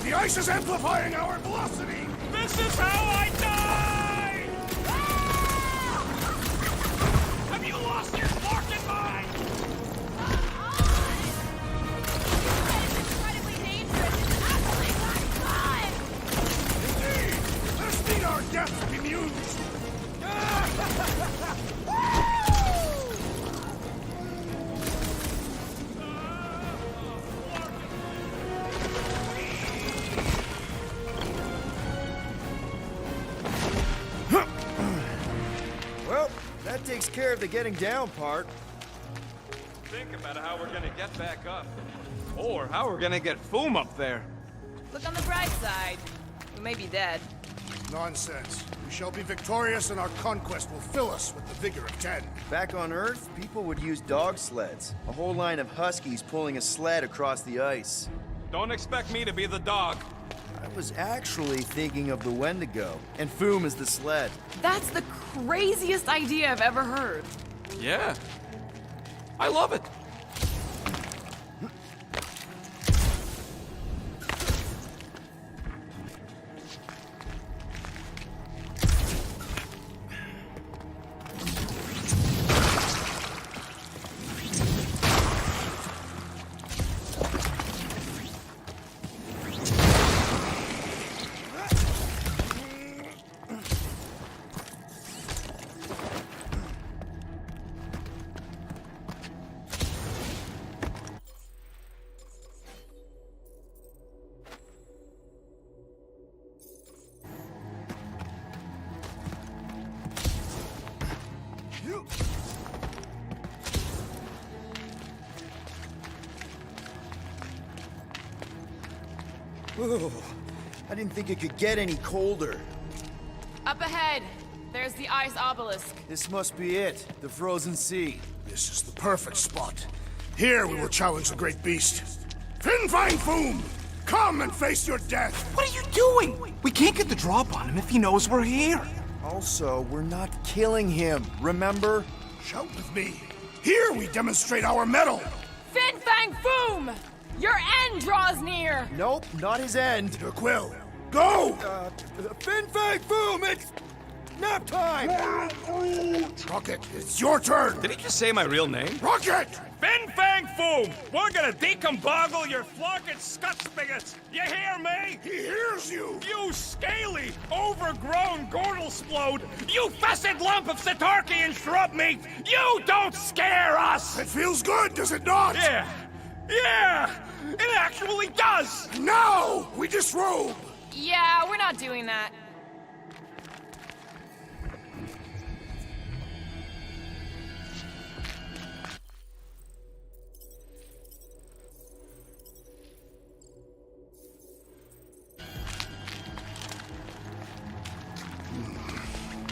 The ice is amplifying our velocity! This is how I die! Have you lost your fucking mind? Indeed! Let us meet our death immune! Well, that takes care of the getting down part. Think about how we're gonna get back up. Or how we're gonna get Foom up there. Look on the bright side. We may be dead. Nonsense. We shall be victorious, and our conquest will fill us with the vigor of 10. Back on Earth, people would use dog sleds. A whole line of huskies pulling a sled across the ice. Don't expect me to be the dog. I was actually thinking of the Wendigo, and Foom is the sled. That's the craziest idea I've ever heard. Yeah. I love it. Ooh, I didn't think it could get any colder. Up ahead, there's the ice obelisk. This must be it, the frozen sea. This is the perfect spot. Here we will challenge the great beast. Fin Fang Foom! Come and face your death! What are you doing? We can't get the drop on him if he knows we're here. Also, we're not killing him, remember? Shout with me. Here we demonstrate our mettle! Fin Fang Foom! Your end draws near! Nope, not his end. Your quill. Go! Fin Fang Foom, it's nap time! Rocket, it's your turn! Did he just say my real name? Rocket! Fin Fang Foom! We're gonna decomboggle your flunking scut spigots! You hear me? He hears you! You scaly, overgrown gordle-splode! You fessed lump of Satarkian shrub meat! You don't scare us! It feels good, does it not? Yeah! Yeah! It actually does! Now, we disrobe! Yeah, we're not doing that.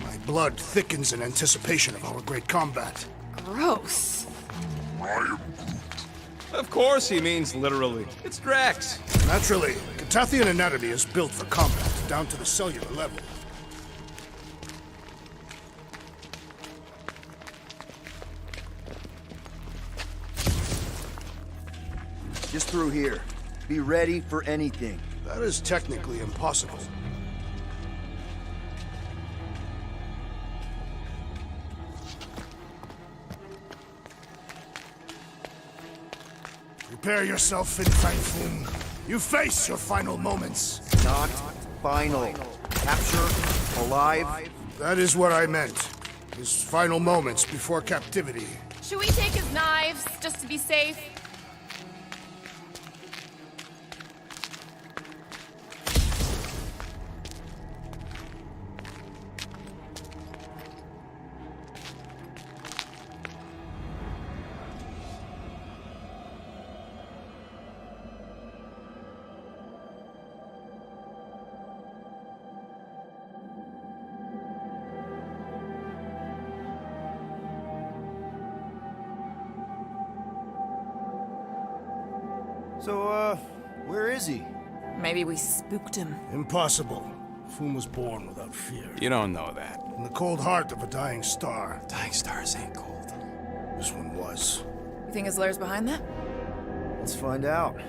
My blood thickens in anticipation of our great combat. Gross. Of course he means literally. It's Drax. Naturally, Catathian anatomy is built for combat, down to the cellular level. Just through here. Be ready for anything. That is technically impossible. Prepare yourself, Fin Fang Foom. You face your final moments. Not final. Capture, alive. That is what I meant. His final moments before captivity. Should we take his knives, just to be safe? So, where is he? Maybe we spooked him. Impossible. Foom was born without fear. You don't know that. In the cold heart of a dying star. Dying stars ain't cold. This one was. You think his lair's behind that? Let's find out.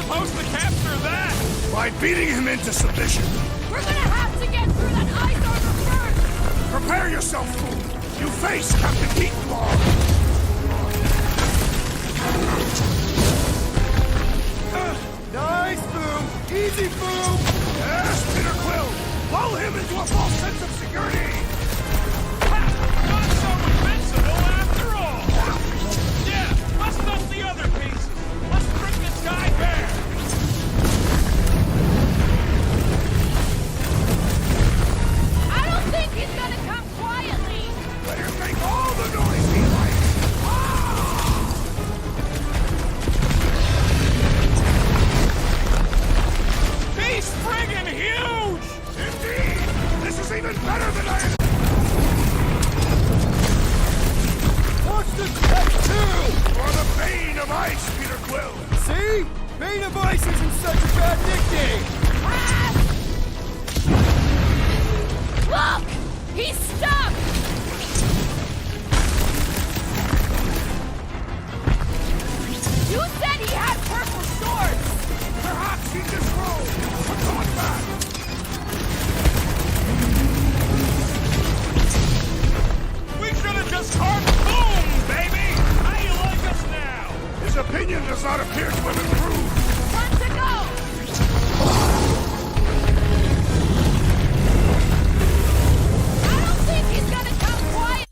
supposed to capture that? By beating him into submission. We're gonna have to get through that ice armor first! Prepare yourself, fool! You face Captain Heatmore! Nice, Boom! Easy, Boom! Yes, Peter Quill! Lull him into a false sense of security! Ha! Not so invincible after all! Yeah, let's dump the other pieces! Let's bring this guy back! I don't think he's gonna come quietly! Let him make all the noise he likes! He's friggin' huge! Indeed! This is even better than I... Watch the step two! For the Bane of Ice, Peter Quill! See? Bane of Ice isn't such a bad nickname! Look! He's stuck! You said he had purple swords! Perhaps he just rolled! We're going back! We should have just carved Boom, baby! How you like us now? His opinion does not appear to have improved! Time to go! I don't think he's gonna come quiet!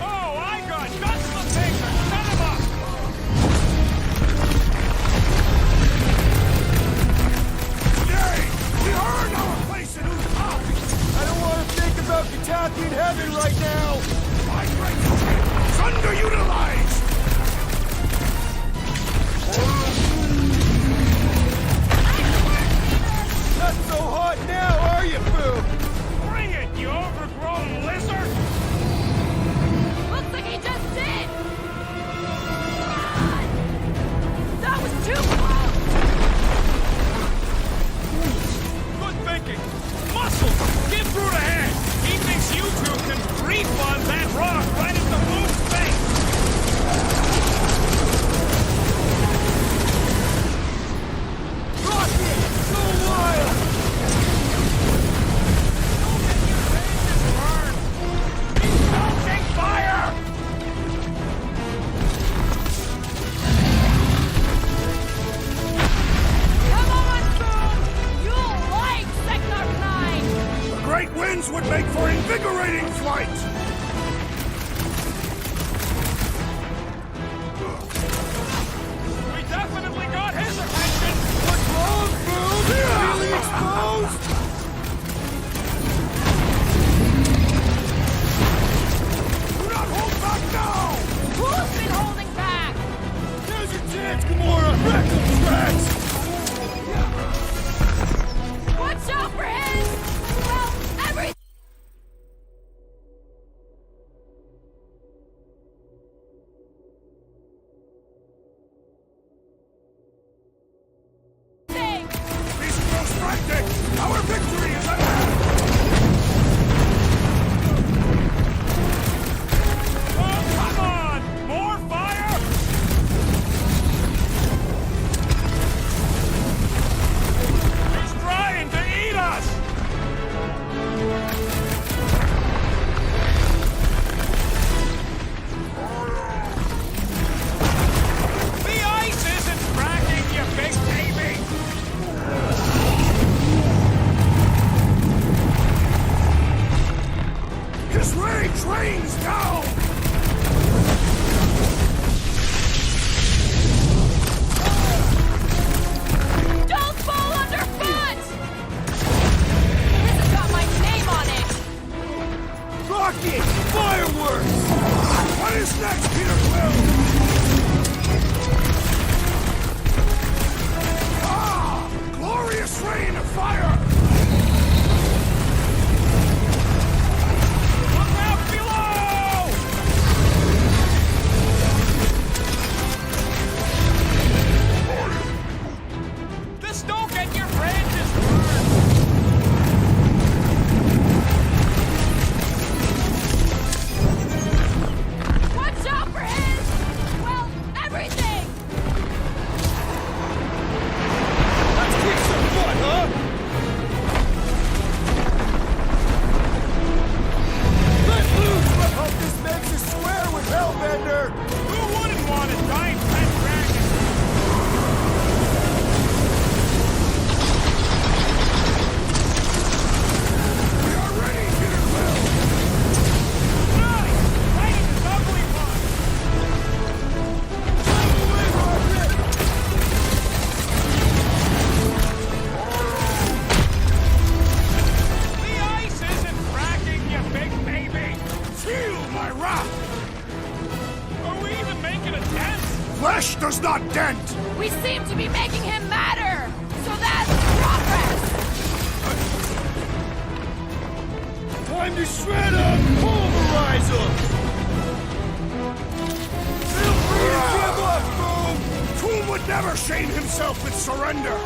Oh, I got guts to take her! Set him up! Yay! We earned our place in Utah! I don't want to think about Kentucky in heaven right now! My great strength is underutilized! Not so hot now, are you, Boo? Bring it, you overgrown lizard! Looks like he just did! Run! That was too close! Good thinking! Muscles! Get through the head! He thinks you two can refund that rock right into Boom's face! Rocket! So wild! Take fire! Come on, Boom! You'll like Sector 9! The great winds would make for invigorating flight! We definitely got his attention! What's wrong, Boom? Feeling exposed? Do not hold back now! Who's been holding back? There's your chance, Gamora! Wreck 'em, Drax! Watch out for his... well, everything! These close frantic! Our victory is at hand! Oh, come on! More fire! He's trying to eat us! The ice isn't cracking, you big baby! flesh does not dent! We seem to be making him matter! So that's progress! Time to shred him! Pulverize him! Feel free to give up, Boom! Toom would never shame himself with surrender!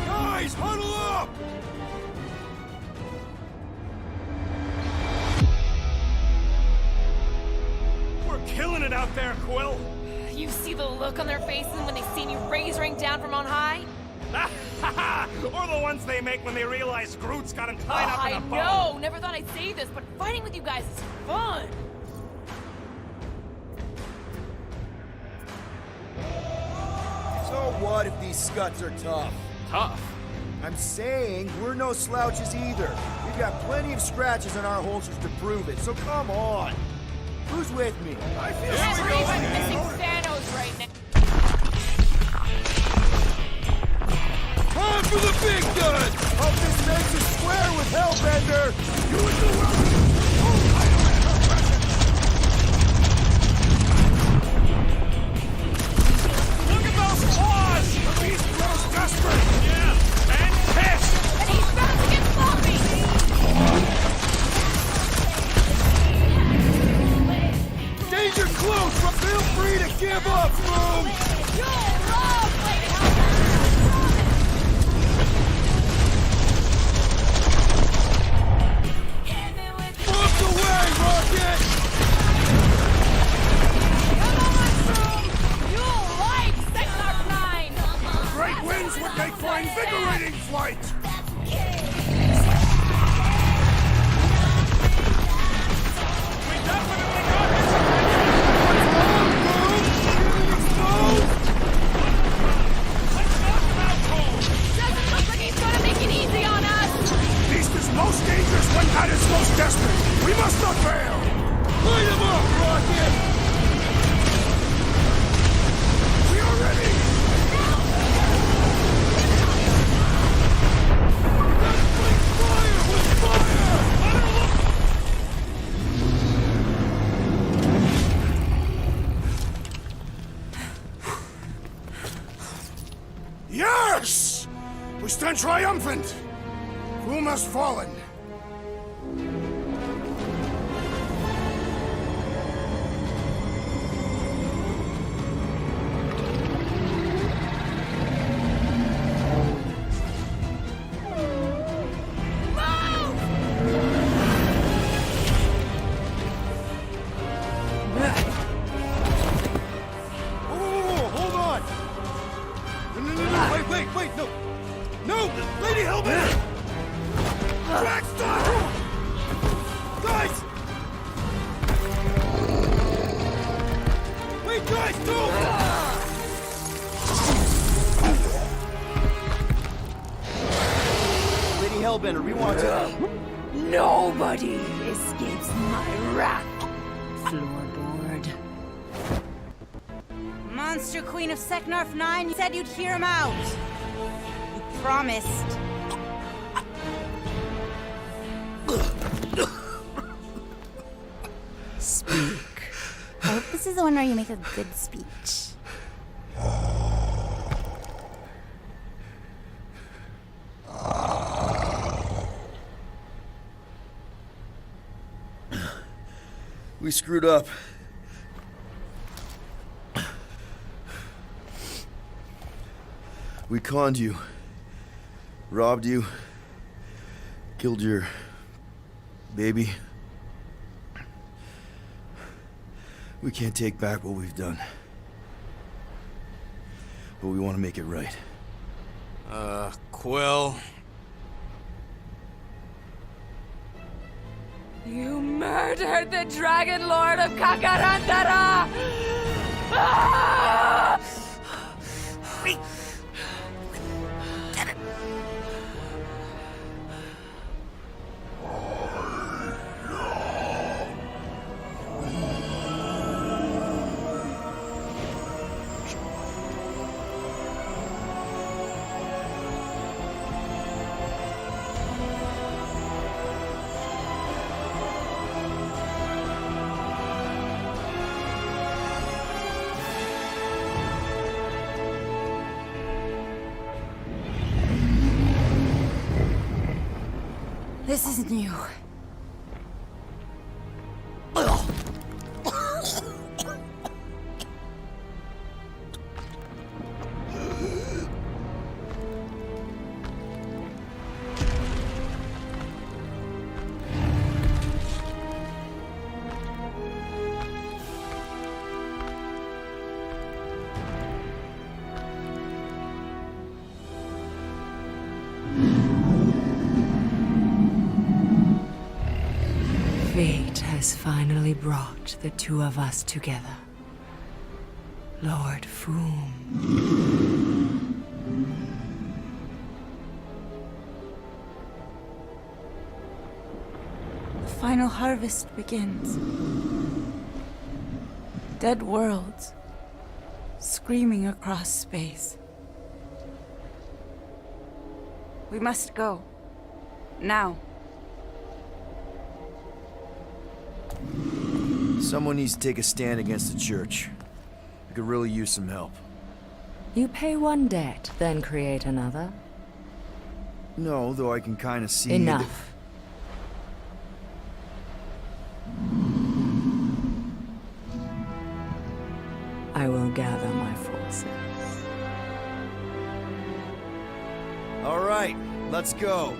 Guys, huddle up! We're killing it out there, Quill. You see the look on their faces when they see me razering down from on high? Or the ones they make when they realize Groot's got him tied up in a bow. I know! Never thought I'd say this, but fighting with you guys is fun! So what if these scuts are tough? Tough. I'm saying we're no slouches either. We've got plenty of scratches on our holsters to prove it, so come on. Who's with me? I feel Everyone's missing Thanos right now. Time for the big gun! Hope this makes us square with Hellbender! You would do well! Look at those claws! The beast grows desperate! Yeah, and pissed! And he's about to get sloppy! Danger close, but feel free to give up, Boom! You'll love Lady Hellbender! Look away, Rocket! Come on, Boom! You'll like Sector 9! Great winds would make for invigorating flight! We definitely got this! Let's knock him out cold! Doesn't look like he's gonna make it easy on us! Beast is most dangerous when at its most desperate! We must not fail! Light him up, Rocket! We are ready! Let's bring fire with fire! Yes! We stand triumphant! Whom has fallen? Whoa, hold on! No, wait, no! No! Lady Hellbender! Drax, stop! Guys! Wait, guys, don't! Lady Hellbender, we want to... Nobody escapes my wrath, floorboard. Monster Queen of Seknarf 9, you said you'd hear him out. You promised. Speak. I hope this is the one where you make a good speech. We screwed up. We conned you. Robbed you. Killed your... baby. We can't take back what we've done. But we want to make it right. Quill. You murdered the Dragon Lord of Kakarandara! Ah! This is new. Fate has finally brought the two of us together. Lord Foom. The final harvest begins. Dead worlds, screaming across space. We must go. Now. Someone needs to take a stand against the church. I could really use some help. You pay one debt, then create another? No, though I can kind of see... Enough. I will gather my forces. All right, let's go.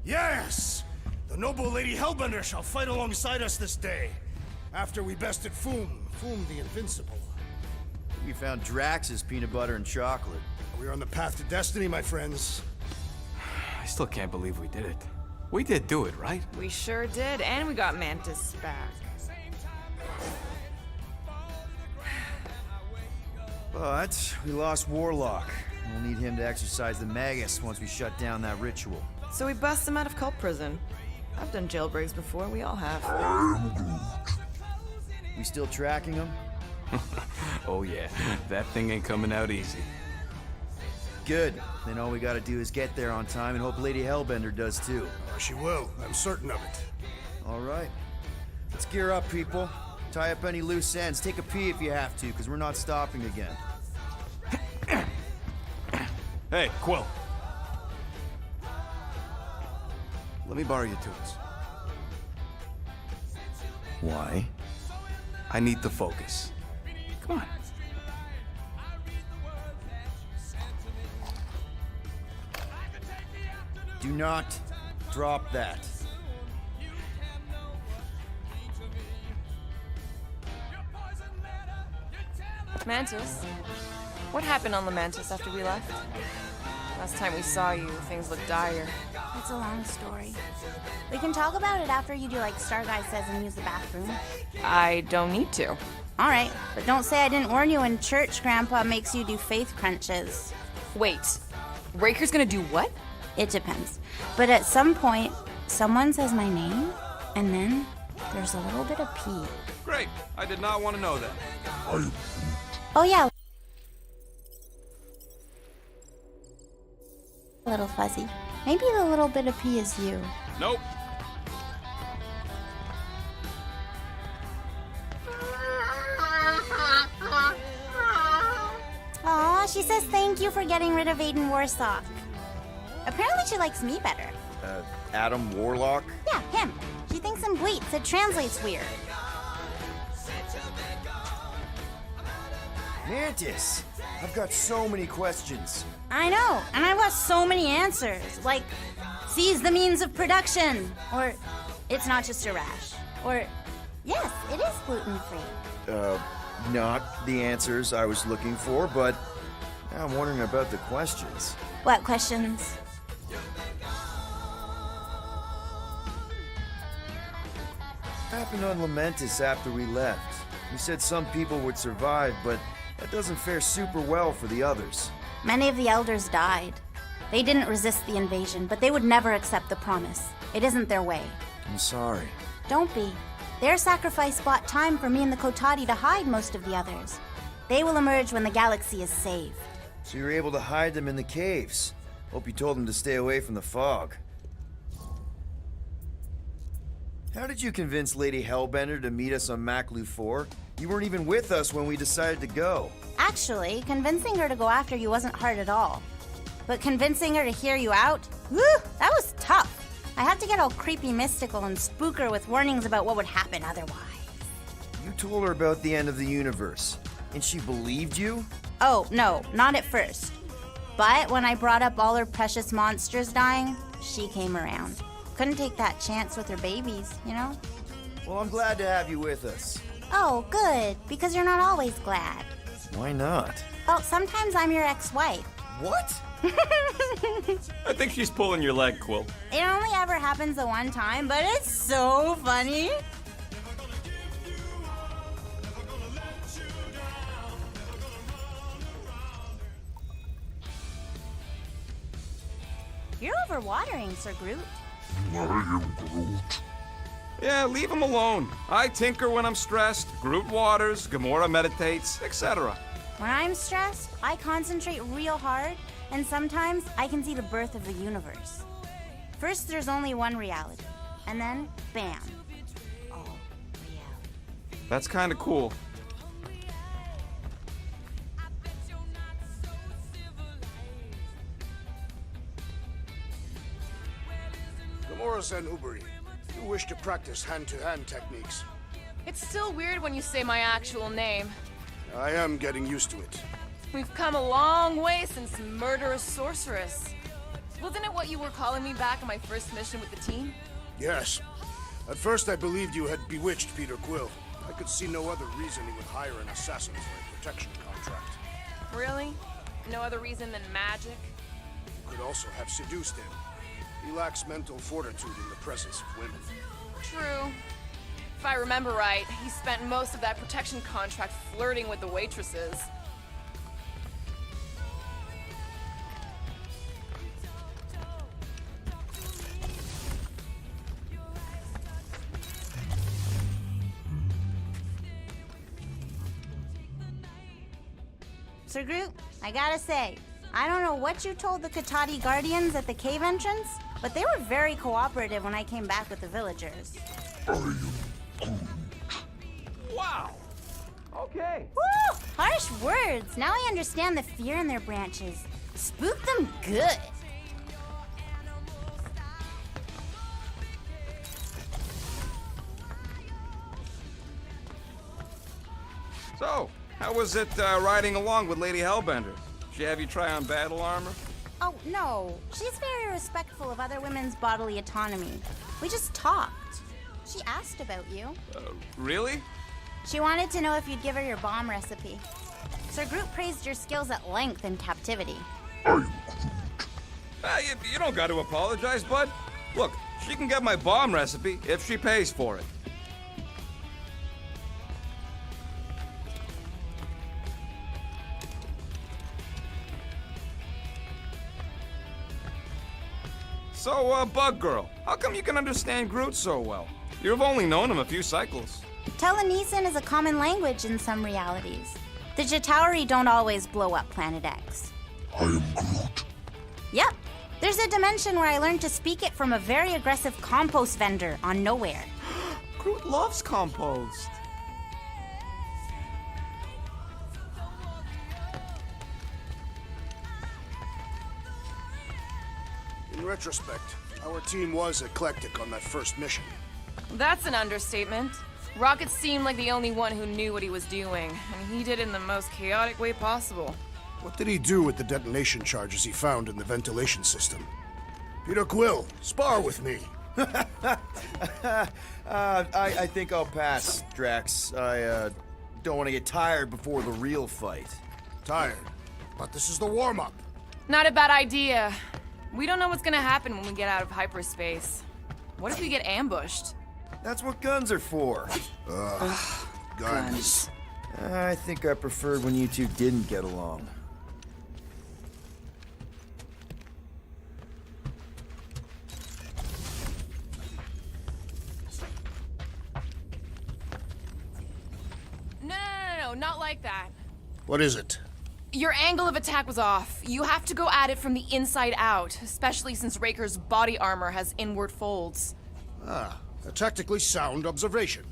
Yes! The noble Lady Hellbender shall fight alongside us this day. After we bested Foom the Invincible. We found Drax's peanut butter and chocolate. We are on the path to destiny, my friends. I still can't believe we did it. We did do it, right? We sure did, and we got Mantis back. But we lost Warlock. We'll need him to exercise the Magus once we shut down that ritual. So we bust him out of cult prison. I've done jailbreaks before, we all have. We still tracking him? Oh yeah, that thing ain't coming out easy. Good. Then all we gotta do is get there on time and hope Lady Hellbender does too. She will, I'm certain of it. All right. Let's gear up, people. Tie up any loose ends. Take a pee if you have to, because we're not stopping again. Hey, Quill. Let me borrow your tools. Why? I need to focus. Come on. Do not drop that. Mantis? What happened on the Mantis after we left? Last time we saw you, things looked dire. It's a long story. We can talk about it after you do like Star Guy says and use the bathroom. I don't need to. Alright, but don't say I didn't warn you in church Grandpa makes you do faith crunches. Wait, Raker's gonna do what? It depends. But at some point, someone says my name, and then there's a little bit of pee. Great. I did not want to know that. Oh yeah. A little fuzzy. Maybe the little bit of pee is you. Nope. Aw, she says thank you for getting rid of Aiden Warsock. Apparently she likes me better. Adam Warlock? Yeah, him. She thinks I'm bleats. It translates weird. Mantis! I've got so many questions. I know, and I've got so many answers. Like, seize the means of production. Or, it's not just a rash. Or, yes, it is gluten-free. Not the answers I was looking for, but now I'm wondering about the questions. What questions? What happened on Lamentis after we left? You said some people would survive, but that doesn't fare super well for the others. Many of the elders died. They didn't resist the invasion, but they would never accept the promise. It isn't their way. I'm sorry. Don't be. Their sacrifice bought time for me and the Kotati to hide most of the others. They will emerge when the galaxy is saved. So you were able to hide them in the caves. Hope you told them to stay away from the fog. How did you convince Lady Hellbender to meet us on Maklu 4? You weren't even with us when we decided to go. Actually, convincing her to go after you wasn't hard at all. But convincing her to hear you out? Woo! That was tough. I had to get all creepy mystical and spook her with warnings about what would happen otherwise. You told her about the end of the universe, and she believed you? Oh, no, not at first. But when I brought up all her precious monsters dying, she came around. Couldn't take that chance with her babies, you know? Well, I'm glad to have you with us. Oh, good, because you're not always glad. Why not? Well, sometimes I'm your ex-wife. What? I think she's pulling your leg, Quill. It only ever happens the one time, but it's so funny. You're overwatering, Sir Groot. I am Groot. Yeah, leave him alone. I tinker when I'm stressed, Groot waters, Gamora meditates, etc. When I'm stressed, I concentrate real hard, and sometimes I can see the birth of the universe. First, there's only one reality, and then, bam, all reality. That's kinda cool. Gamora and Uberi, you wish to practice hand-to-hand techniques. It's still weird when you say my actual name. I am getting used to it. We've come a long way since Murderous Sorceress. Wasn't it what you were calling me back on my first mission with the team? Yes. At first I believed you had bewitched Peter Quill. I could see no other reason he would hire an assassin for a protection contract. Really? No other reason than magic? You could also have seduced him. He lacks mental fortitude in the presence of women. True. If I remember right, he spent most of that protection contract flirting with the waitresses. Sir Groot, I gotta say, I don't know what you told the Katati Guardians at the cave entrance, but they were very cooperative when I came back with the villagers. I am Groot. Wow! Okay. Woo! Harsh words. Now I understand the fear in their branches. Spook them good. So, how was it riding along with Lady Hellbender? She have you try on battle armor? Oh, no. She's very respectful of other women's bodily autonomy. We just talked. She asked about you. Really? She wanted to know if you'd give her your bomb recipe. Sir Groot praised your skills at length in captivity. I am Groot. You don't got to apologize, bud. Look, she can get my bomb recipe if she pays for it. So, Bug Girl, how come you can understand Groot so well? You've only known him a few cycles. Telenesin is a common language in some realities. The Chitauri don't always blow up Planet X. I am Groot. Yep. There's a dimension where I learned to speak it from a very aggressive compost vendor on Nowhere. Groot loves compost. In retrospect, our team was eclectic on that first mission. That's an understatement. Rocket seemed like the only one who knew what he was doing, and he did it in the most chaotic way possible. What did he do with the detonation charges he found in the ventilation system? Peter Quill, spar with me. I think I'll pass, Drax. I don't want to get tired before the real fight. Tired? But this is the warm-up. Not a bad idea. We don't know what's gonna happen when we get out of hyperspace. What if we get ambushed? That's what guns are for. Guns. I think I preferred when you two didn't get along. No, not like that. What is it? Your angle of attack was off. You have to go at it from the inside out, especially since Raker's body armor has inward folds. Ah, a tactically sound observation.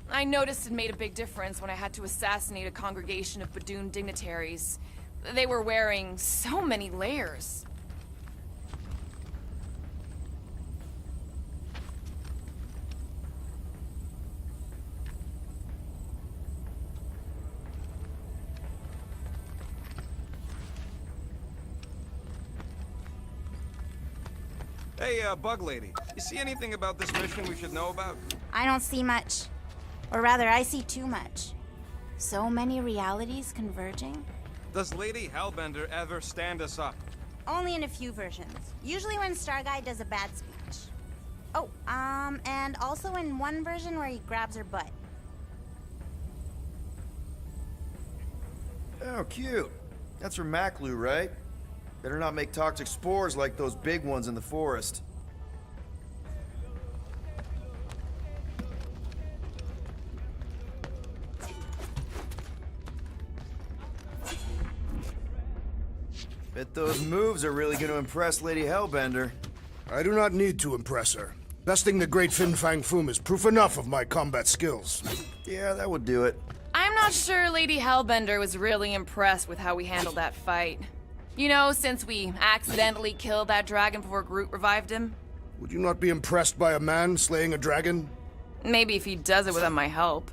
I noticed it made a big difference when I had to assassinate a congregation of Badoon dignitaries. They were wearing so many layers. Hey, Bug Lady, you see anything about this mission we should know about? I don't see much. Or rather, I see too much. So many realities converging. Does Lady Hellbender ever stand us up? Only in a few versions. Usually when Star Guy does a bad speech. Oh, and also in one version where he grabs her butt. Oh, cute. That's from Maclu, right? Better not make toxic spores like those big ones in the forest. Bet those moves are really going to impress Lady Hellbender. I do not need to impress her. Besting the great Fin Fang Foom is proof enough of my combat skills. Yeah, that would do it. I'm not sure Lady Hellbender was really impressed with how we handled that fight. You know, since we accidentally killed that dragon before Groot revived him. Would you not be impressed by a man slaying a dragon? Maybe if he does it without my help.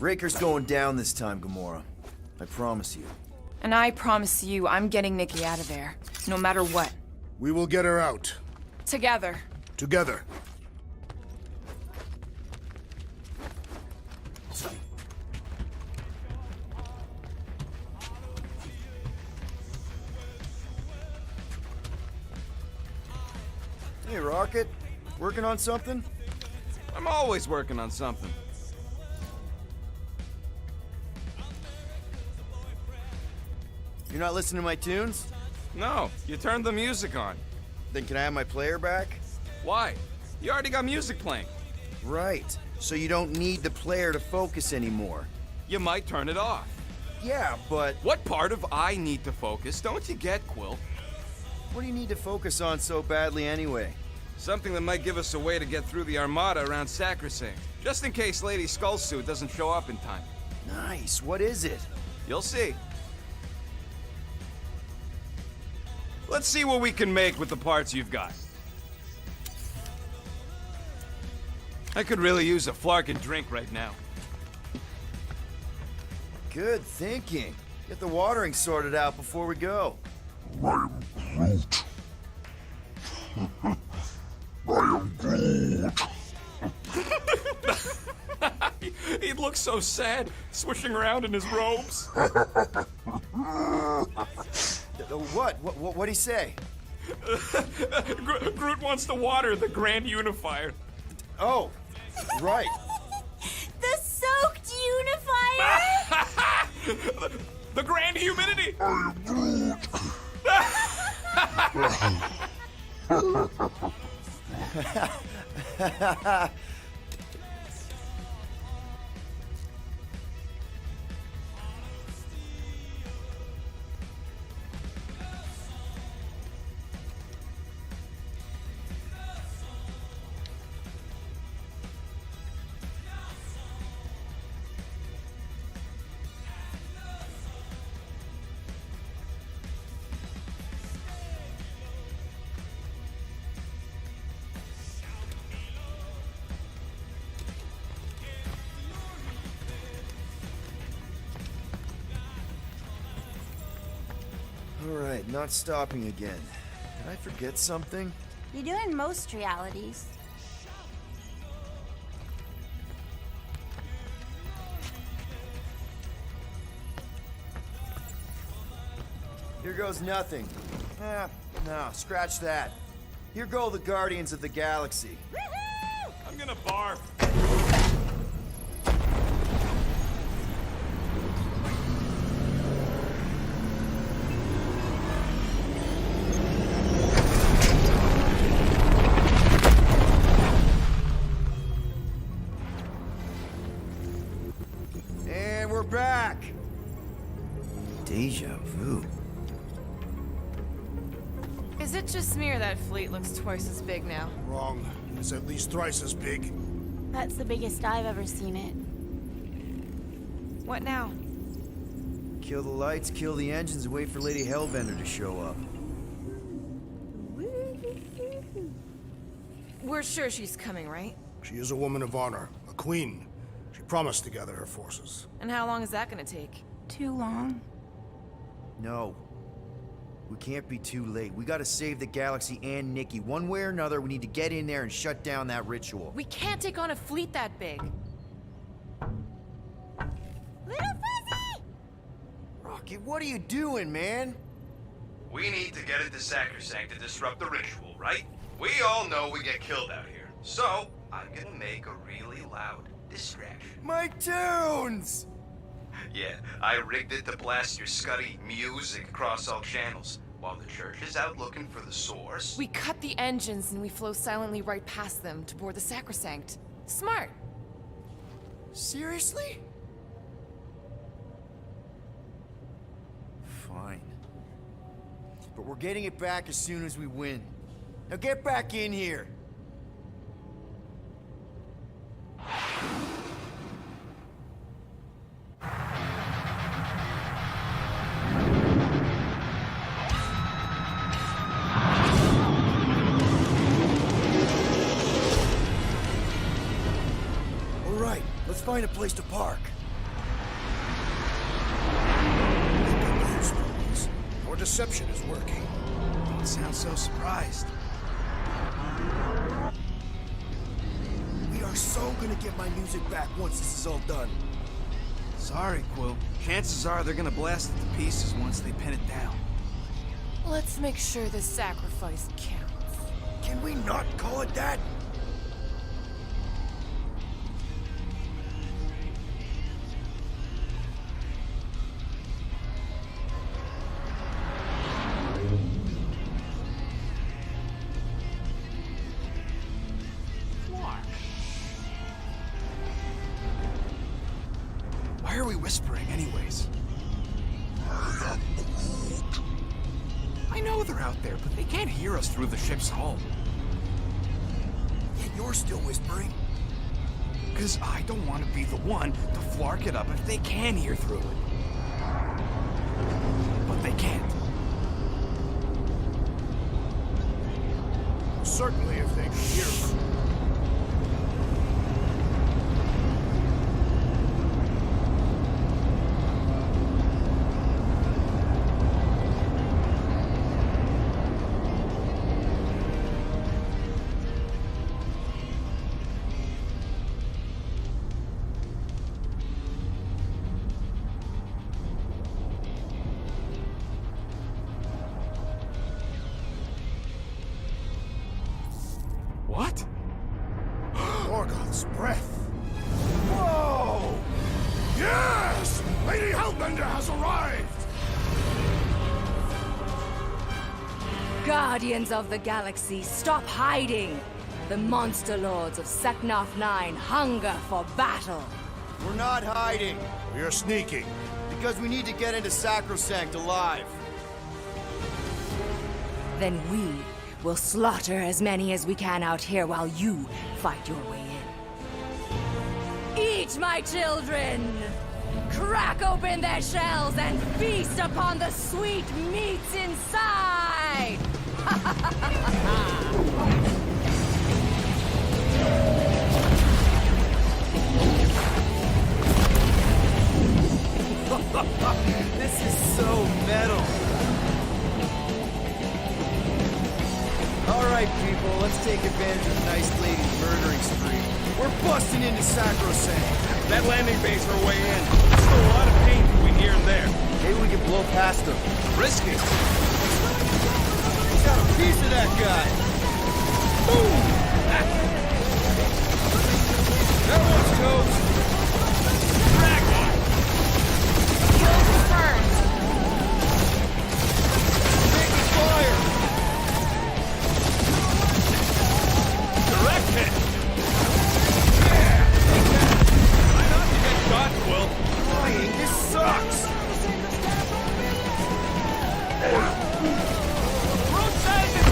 Raker's going down this time, Gamora. I promise you. And I promise you, I'm getting Nikki out of there, no matter what. We will get her out. Together. Together. Hey, Rocket. Working on something? I'm always working on something. You're not listening to my tunes? No, you turned the music on. Then can I have my player back? Why? You already got music playing. Right. So you don't need the player to focus anymore. You might turn it off. Yeah, but... What part of I need to focus don't you get, Quill? What do you need to focus on so badly anyway? Something that might give us a way to get through the Armada around Sacrosanct, just in case Lady Skullsuit doesn't show up in time. Nice. What is it? You'll see. Let's see what we can make with the parts you've got. I could really use a flarkin' drink right now. Good thinking. Get the watering sorted out before we go. I am Groot. I am Groot. He looks so sad, swishing around in his robes. What'd he say? Groot wants to water the Grand Unifier. Oh, right. The soaked unifier? The Grand Humidity! I am Groot. All right, not stopping again. Did I forget something? You do in most realities. Here goes nothing. No, scratch that. Here go the Guardians of the Galaxy. I'm gonna barf. Is it just me or that fleet looks twice as big now? Wrong. It's at least thrice as big. That's the biggest I've ever seen it. What now? Kill the lights, kill the engines, and wait for Lady Hellbender to show up. We're sure she's coming, right? She is a woman of honor, a queen. She promised to gather her forces. And how long is that gonna take? Too long. No. We can't be too late. We gotta save the galaxy and Nikki. One way or another, we need to get in there and shut down that ritual. We can't take on a fleet that big. Little Fuzzy! Rocket, what are you doing, man? We need to get into Sacrosanct to disrupt the ritual, right? We all know we get killed out here. So, I'm gonna make a really loud distraction. My tunes! Yeah, I rigged it to blast your scuddy music across all channels, while the church is out looking for the source. We cut the engines and we flow silently right past them to board the Sacrosanct. Smart. Seriously? Fine. But we're getting it back as soon as we win. Now get back in here! All right, let's find a place to park. Good news, boys. Our deception is working. Don't sound so surprised. We are so gonna get my music back once this is all done. Sorry, Quill. Chances are they're gonna blast it to pieces once they pin it down. Let's make sure this sacrifice counts. Can we not call it that? Why are we whispering anyways? I know they're out there, but they can't hear us through the ship's hull. Yet you're still whispering. Because I don't want to be the one to flark it up if they can hear through it. But they can't. Certainly if they can hear. What? Morgoth's breath. Whoa! Yes! Lady Hellbender has arrived! Guardians of the Galaxy, stop hiding! The monster lords of Seknarf 9 hunger for battle. We're not hiding, We are sneaking. because we need to get into Sacrosanct alive. Then we will slaughter as many as we can out here while you fight your way in. Eat, my children! Crack open their shells and feast upon the sweet meats inside! This is so metal. All right, people, let's take advantage of the nice lady's murdering spree. We're busting into Sacrosanct. That landing bay's our way in. There's still a lot of pain between here and there. Maybe we can blow past them. Risk it. Got a piece of that guy. Boom! That one's toast. Taking fire. Direct hit. Yeah. Try not to get shot, Quill. Flying, this sucks. Rotate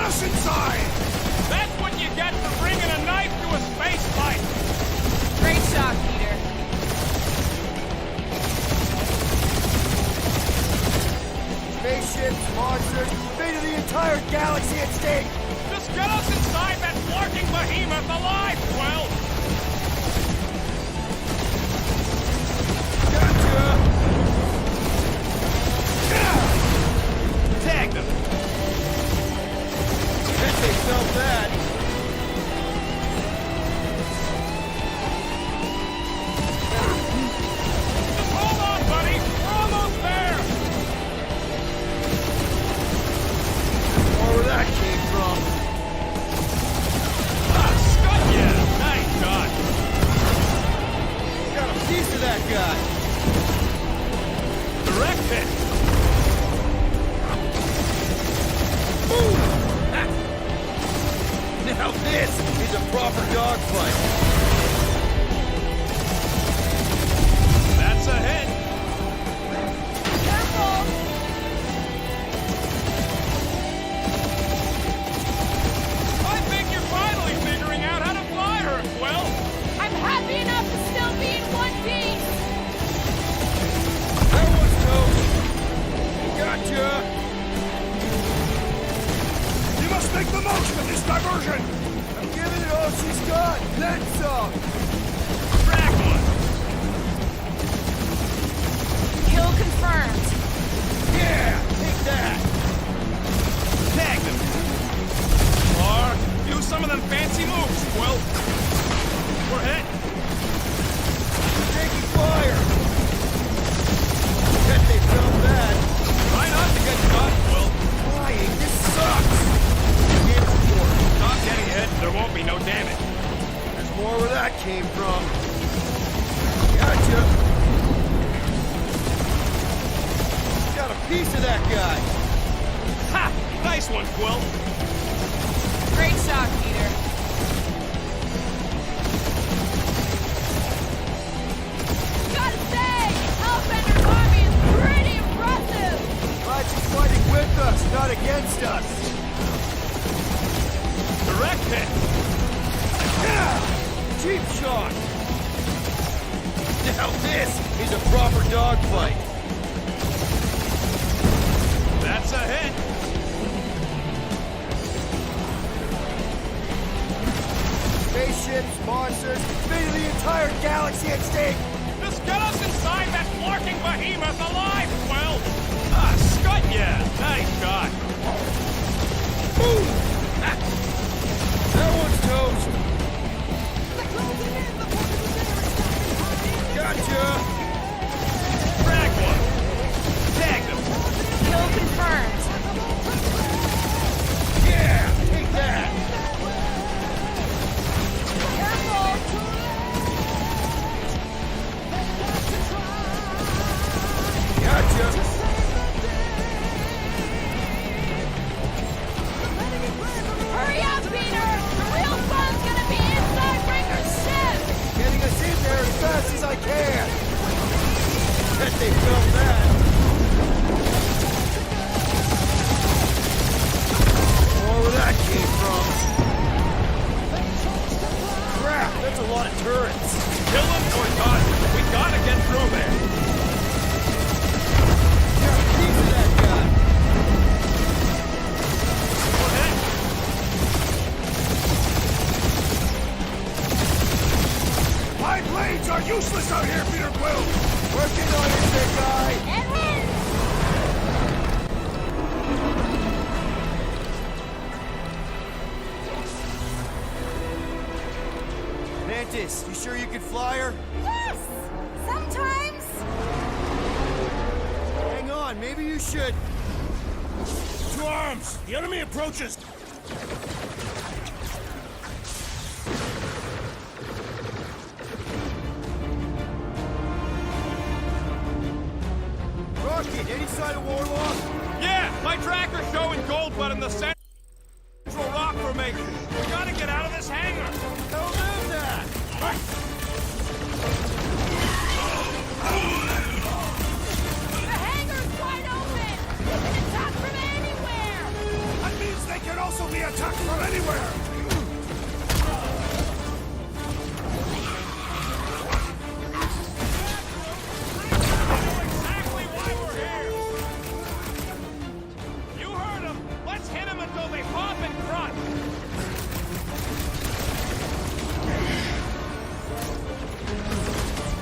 us inside! That's what you get for bringing a knife to a space fight! Great shot, Peter. Spaceships, monsters, fate of the entire galaxy at stake! Just get us inside that flarking behemoth alive, Quill! Gotcha! Tag them! Bet they felt that. Just hold on, buddy! We're almost there! Or where that came from. Ah, Scott, yeah! Nice shot! Got a piece of that guy. Direct hit! Boom! Now this is a proper dogfight. That's a hit! Careful! I think you're finally figuring out how to fly her, Quill! I'm happy enough to still be in one piece! That one's toast. Gotcha. You must make the most of this diversion! I'm giving it all she's got, then some! Crack one! Kill confirmed. Yeah, take that. Tag them! Or do some of them fancy moves, Quill! We're hit! Taking fire. Bet they felt that. Try not to get shot, Quill! Flying, this sucks. Not getting hit, there won't be no damage. There's more where that came from. Gotcha. Got a piece of that guy. Ha! Nice one, Quill! Great shot, Peter. Gotta say, Hellbender's army is pretty impressive! Glad she's fighting with us, not against us! Direct hit! Yeah! Cheap shot. Now this is a proper dogfight. That's a hit! Spaceships, monsters, fate of the entire galaxy at stake! Just get us inside that flarking behemoth alive, Quill! Ah, Scott, yeah! Nice shot! Boom! Ah. That one's toast. Gotcha! Crack one! Tag them! Kill confirmed. Yeah! Take that! Gotcha! Hurry up, Peter! The real fun's gonna be inside Ringer's ship! Getting us in there as fast as I can! Bet they felt that. Or where that came from. Crap, that's a lot of turrets. Kill them or not! We gotta get through there! Got a piece of that guy. We're hit! My blades are useless out here, Peter Quill! Working on it, big guy! Edwin! Mantis, you sure you could fly her? Yes! Sometimes! Hang on, maybe you should. To arms! The enemy approaches! Rocket, any sign of Warlock? Yeah! My tracker's showing gold blood in the central rock formation! We gotta get out of this hangar! Don't do that! The hangar's wide open! You can attack from anywhere! That means they can also will be attacked from anywhere! Exactly why we're here! You heard them! Let's hit them until they pop and crunch!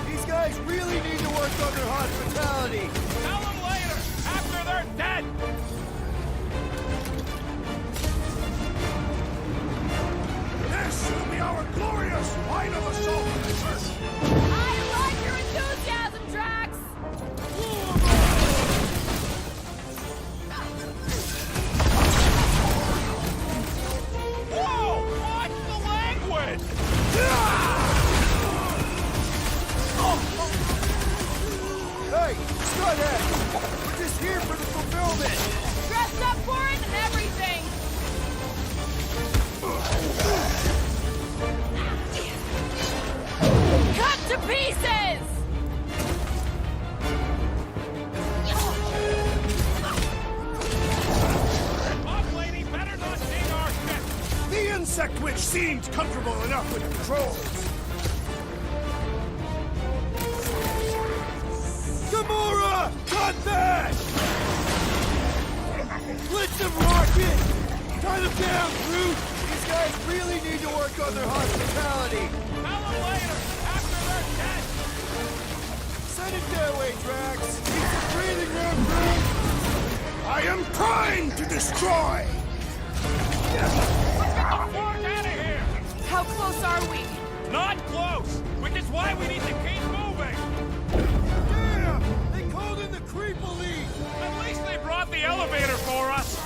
These guys really need to work on their hospitality. Tell them later, after they're dead! This will be our glorious final assault on the church! I like your enthusiasm, Drax! Whoa! Watch the language! Hey, Stunhead! We're just here for the fulfillment! Dressed up for it and everything! Cut to pieces! Boss lady better not ding our ship! The insect witch seemed comfortable enough with the controls. Gamora! Cut that! Blitz them, Rocket! Cut them down, Groot! These guys really need to work on their hospitality! Tell them later, after they're dead! Send it their way, Drax! Need some breathing room, Groot! I am primed to destroy! Let's get the fuck out of here! How close are we? Not close! Which is why we need to keep moving! Damn! They called in the Creeple League! At least they brought the elevator for us!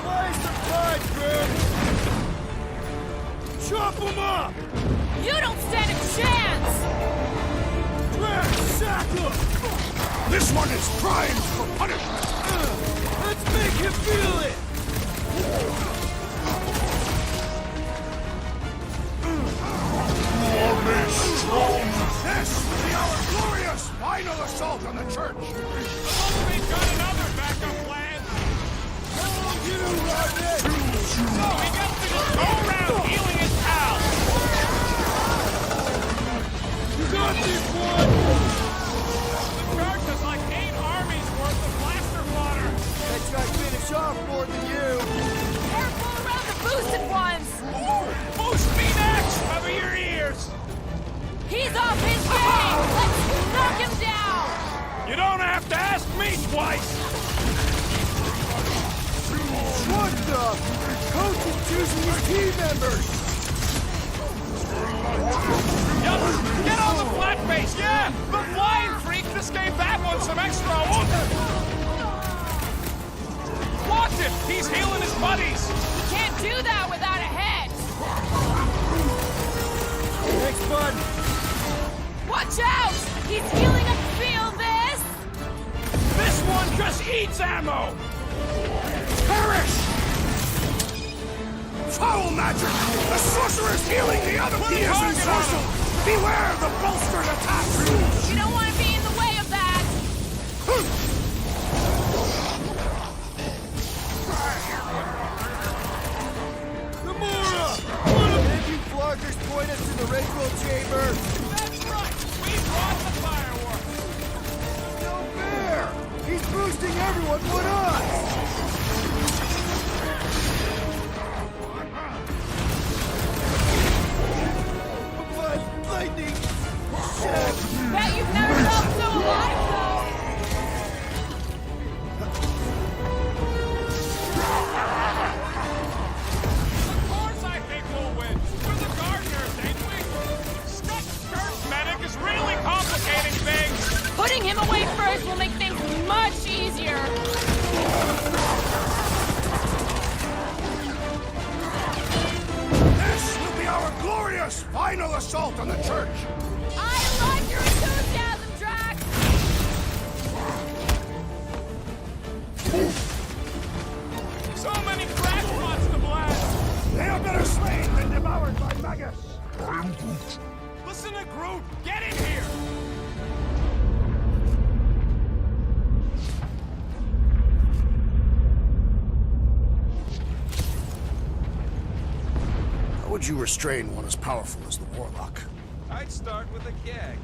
Buy some time, Groot! Chop them up! You don't stand a chance! Drax, sack him! This one is primed for punishment! Let's make him feel it! Army strong! This will be our glorious final assault on the church! Unless they've got another backup plan! You, Rocket! No, he gets to just go around healing his pals! You got this one! The church is like 8 armies worth of blaster fodder! That guy finish off more than you! Careful around the boosted ones! Boost me next! Cover your ears! He's off his game! Let's knock him down! You don't have to ask me twice! What the? Coach is choosing his team members! Yup! Get on the flat face, yeah! The flying freak just gave that one some extra oomph! Watch him! He's healing his buddies! You can't do that without a head! Thanks, bud! Watch out! He's healing up, feel this? This one just eats ammo! Perish! Foul magic! The sorcerer's healing the other! He is ensorcelled! Beware the bolstered attacks! You don't want to be in the way of that! Gamora! Did you floggers point us to the ritual chamber? That's right! We brought the fireworks! No fair! He's boosting everyone but us! But lightning! Shit! Bet you've never felt so alive, though! Of course I think we'll win! We're the gardeners, ain't we? Church medic is really complicating things! Putting him away first will make things much easier! This will be our glorious final assault on the church! I like your enthusiasm, Drax! So many crackpots to blast! They are better slain than devoured by maggots! I am Groot. Listen to Groot! Get in here! would you restrain one as powerful as the Warlock? I'd start with a gag.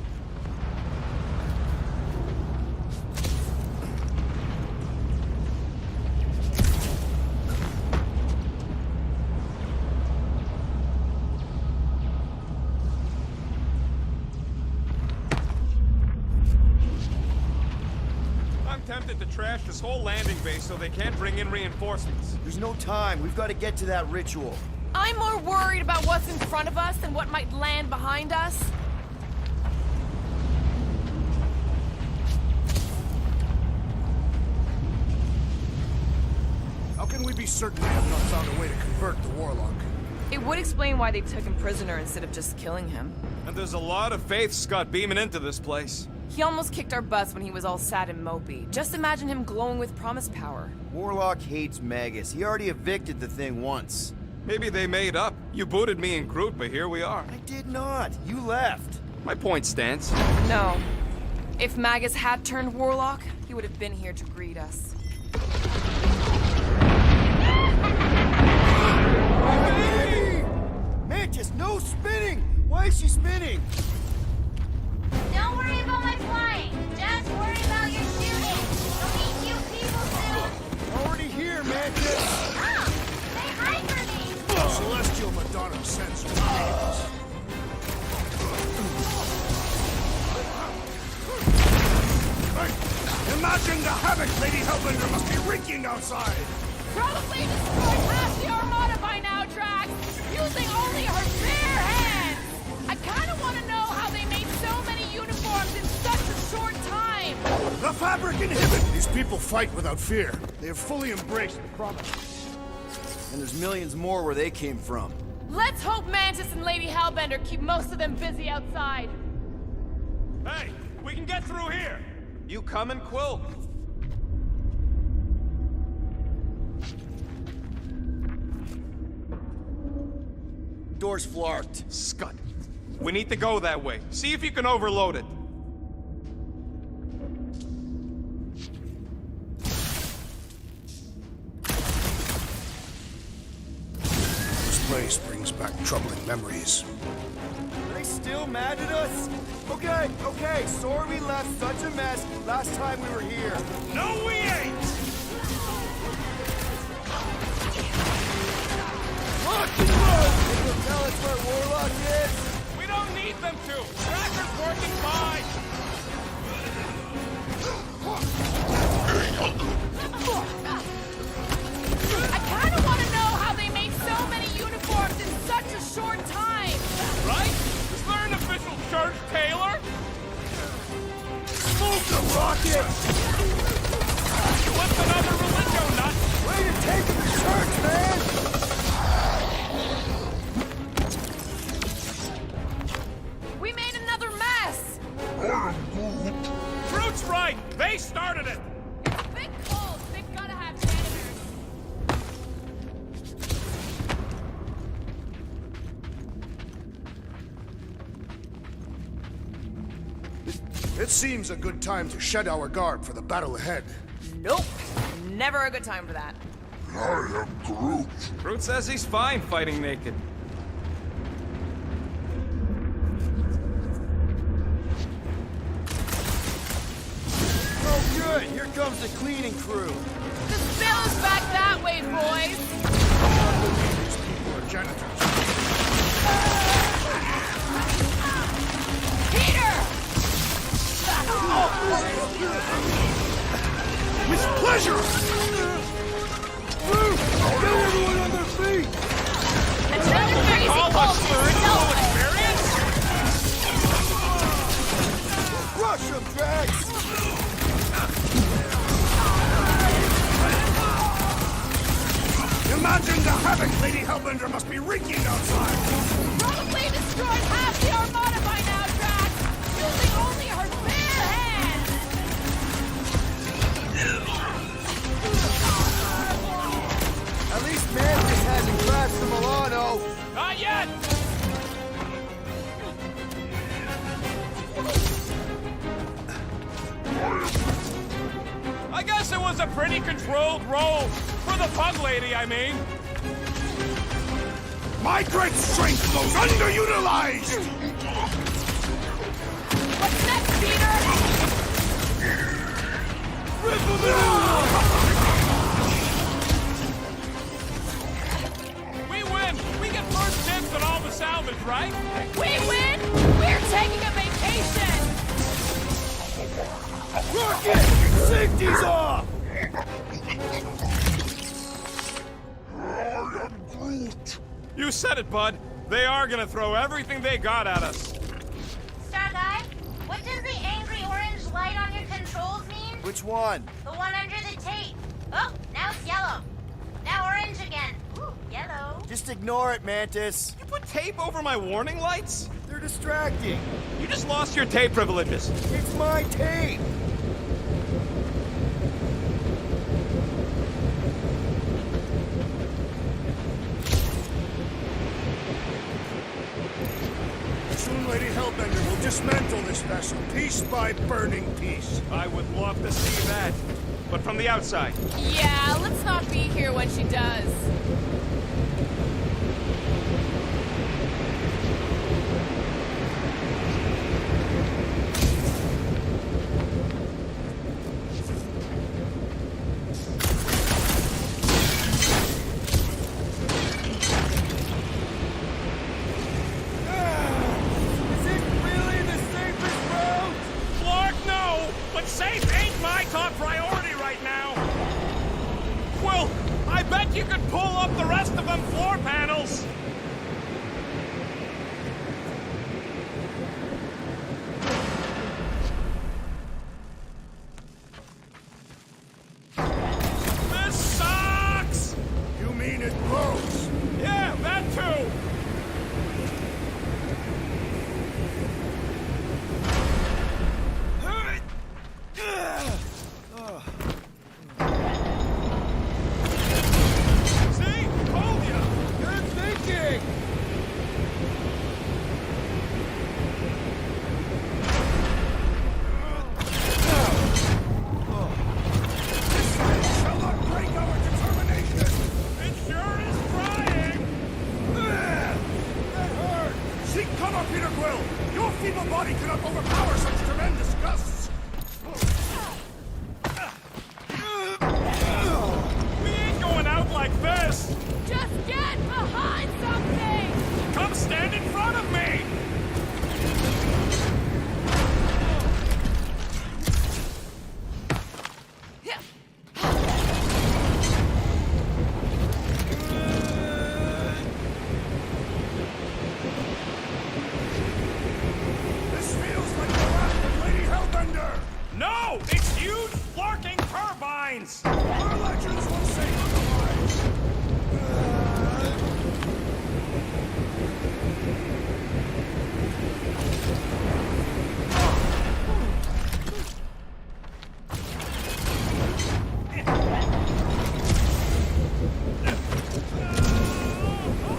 I'm tempted to trash this whole landing base so they can't bring in reinforcements. There's no time. We've got to get to that ritual. I'm more worried about what's in front of us than what might land behind us. How can we be certain they have not found a way to convert the Warlock? It would explain why they took him prisoner instead of just killing him. And there's a lot of faith Scott beaming into this place. He almost kicked our butts when he was all sad and mopey. Just imagine him glowing with promise power. Warlock hates Magus. He already evicted the thing once. Maybe they made up. You booted me and Groot, but here we are. I did not. You left. My point stands. No. If Magus had turned Warlock, he would have been here to greet us. Hey! Mantis, no spinning! Why is she spinning? Don't worry about my flying. Just worry about your shooting. You'll meet new people soon. Already here, Mantis! Ah! Say hi for me! Celestial Madonna sends her angels. Hey, imagine the havoc Lady Hellbender must be wreaking outside! Probably destroyed half the Armada by now, Drax, using only her bare hands! I kinda wanna know how they made so many uniforms in such a short time! The fabric inhibit! These people fight without fear. They have fully embraced the promise. And there's millions more where they came from. Let's hope Mantis and Lady Hellbender keep most of them busy outside. Hey, we can get through here. You coming, Quill? Door's flarked. Scud. We need to go that way. See if you can overload it. This place brings back troubling memories. Are they still mad at us? Okay, sorry we left such a mess last time we were here. No, we ain't! Lock and load! They will tell us where Warlock is? We don't need them to! Tracker's working fine! I kinda wanna know how they made so many uniforms in such a short time! Right? Is there an official church, Taylor? Smoke the rocket! What's another religion, nut? Way to take the church, man! We made another mess! Groot's right! They started it! It's a bit cold. They've gotta have janitors. It seems a good time to shed our guard for the battle ahead. Nope. Never a good time for that. I am Groot. Groot says he's fine fighting naked. Oh good, here comes the cleaning crew. The spill's back that way, boys! These people are janitors. Peter! With pleasure! Move! Get everyone on their feet! Another crazy culture in Hellbender! Rush them, Drax! Imagine the havoc Lady Hellbender must be wreaking outside! Probably destroyed half the Armada by now, Drax! Using only her bare hands! At least Mantis hasn't crashed the Milano. Not yet! I guess it was a pretty controlled roll. For the pug lady, I mean. My great strength goes underutilized! What's next, Peter? We win! We get first dibs on all the salvage, right? We win! We're taking a vacation! Rocket! Safety's off! You said it, bud. They are gonna throw everything they got at us. Star Guy, what does the angry orange light on your controls mean? Which one? The one under the tape. Oh, now it's yellow. Now orange again. Ooh, yellow. Just ignore it, Mantis. You put tape over my warning lights? They're distracting. You just lost your tape privileges. It's my tape. Soon Lady Hellbender will dismantle this vessel, piece by burning piece. I would love to see that. But from the outside. Yeah, let's not be here when she does. Is it really the safest route? Clark, no! But safe ain't my top priority right now! Quill, I bet you could pull up the rest of them floor panels! This sucks! You mean it blows? Yeah, that too! See? Told ya! Good thinking. Shall not break our determination! It sure is trying! That hurt! Seek cover, Peter Quill! Your feeble body cannot overpower such tremendous gusts! We ain't going out like this! Just get behind something! Come stand in front of me! This feels like the wrath of Lady Hellbender! No! It's huge, flarking turbines! Our legends will say otherwise!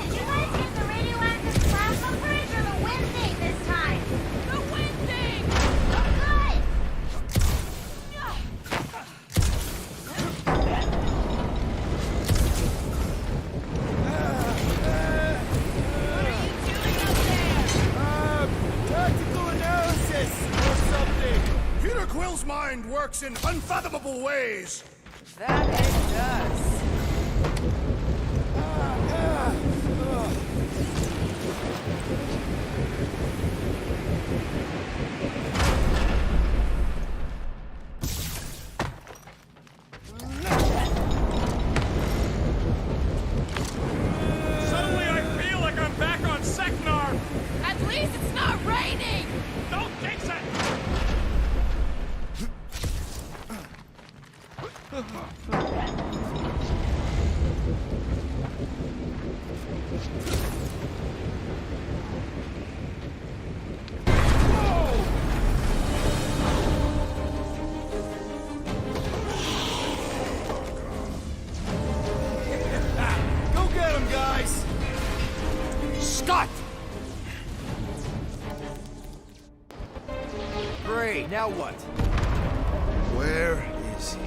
Did you guys get the radioactive plasma bridge or the wind thing this time? The wind thing! Oh, What are you doing up there? Tactical analysis or something. Peter Quill's mind works in unfathomable ways! That it does. Suddenly I feel like I'm back on Seknar! At least it's not raining! Don't jinx it! Go get him, guys. Scott! Great. Now what? Where is he?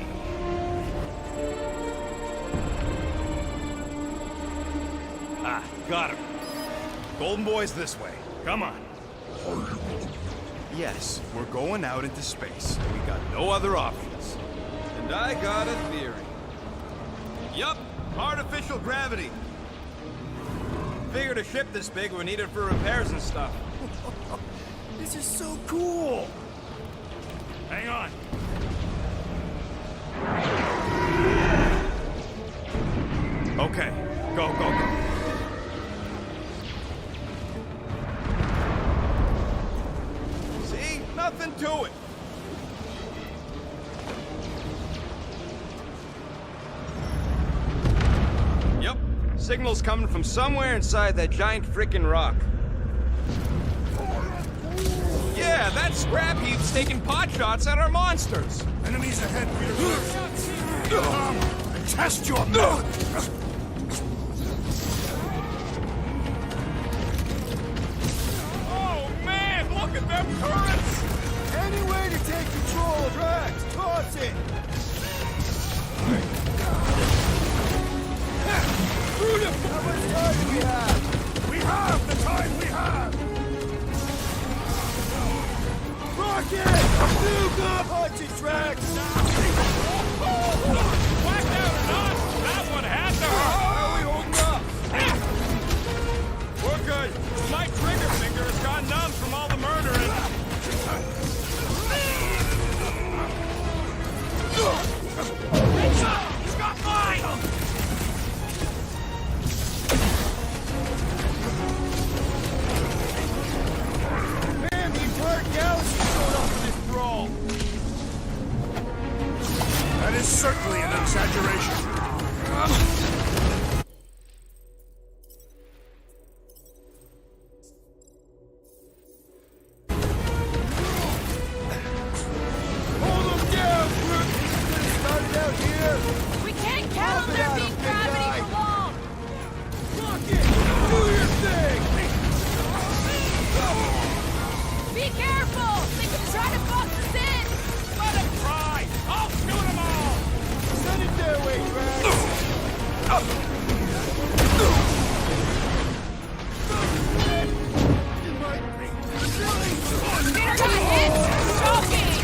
Got him. Golden Boy's this way. Come on. Yes, we're going out into space. We got no other options. And I got a theory. Yup, artificial gravity. Figured a ship this big would need it for repairs and stuff. This is so cool! Hang on. Okay, go, go, go. See? Nothing to it. Yep. Signal's coming from somewhere inside that giant frickin' rock. Yeah, that scrap heap's taking pot shots at our monsters. Enemies ahead, Peter. Come and test your metal. Oh, man, look at them turrets! Any way to take control, Drax! Toss it! How much time do we have? We have the time we have! Rocket! Nuka! Punch it, Drax! Whacked out or not, that one had to hurt! How are we holding up? We're good. My trigger finger has gone numb from all the murdering. He's got mine! Man, the entire galaxy showed up in this brawl! That is certainly an exaggeration. Hold them down, Groot! Started out here! We can't count on there being gravity for long! Rocket! Do your thing! Be careful! They could try to box us in! Let them try! I'll shoot them all! Send it their way, Drax! Peter got hit! Shocking!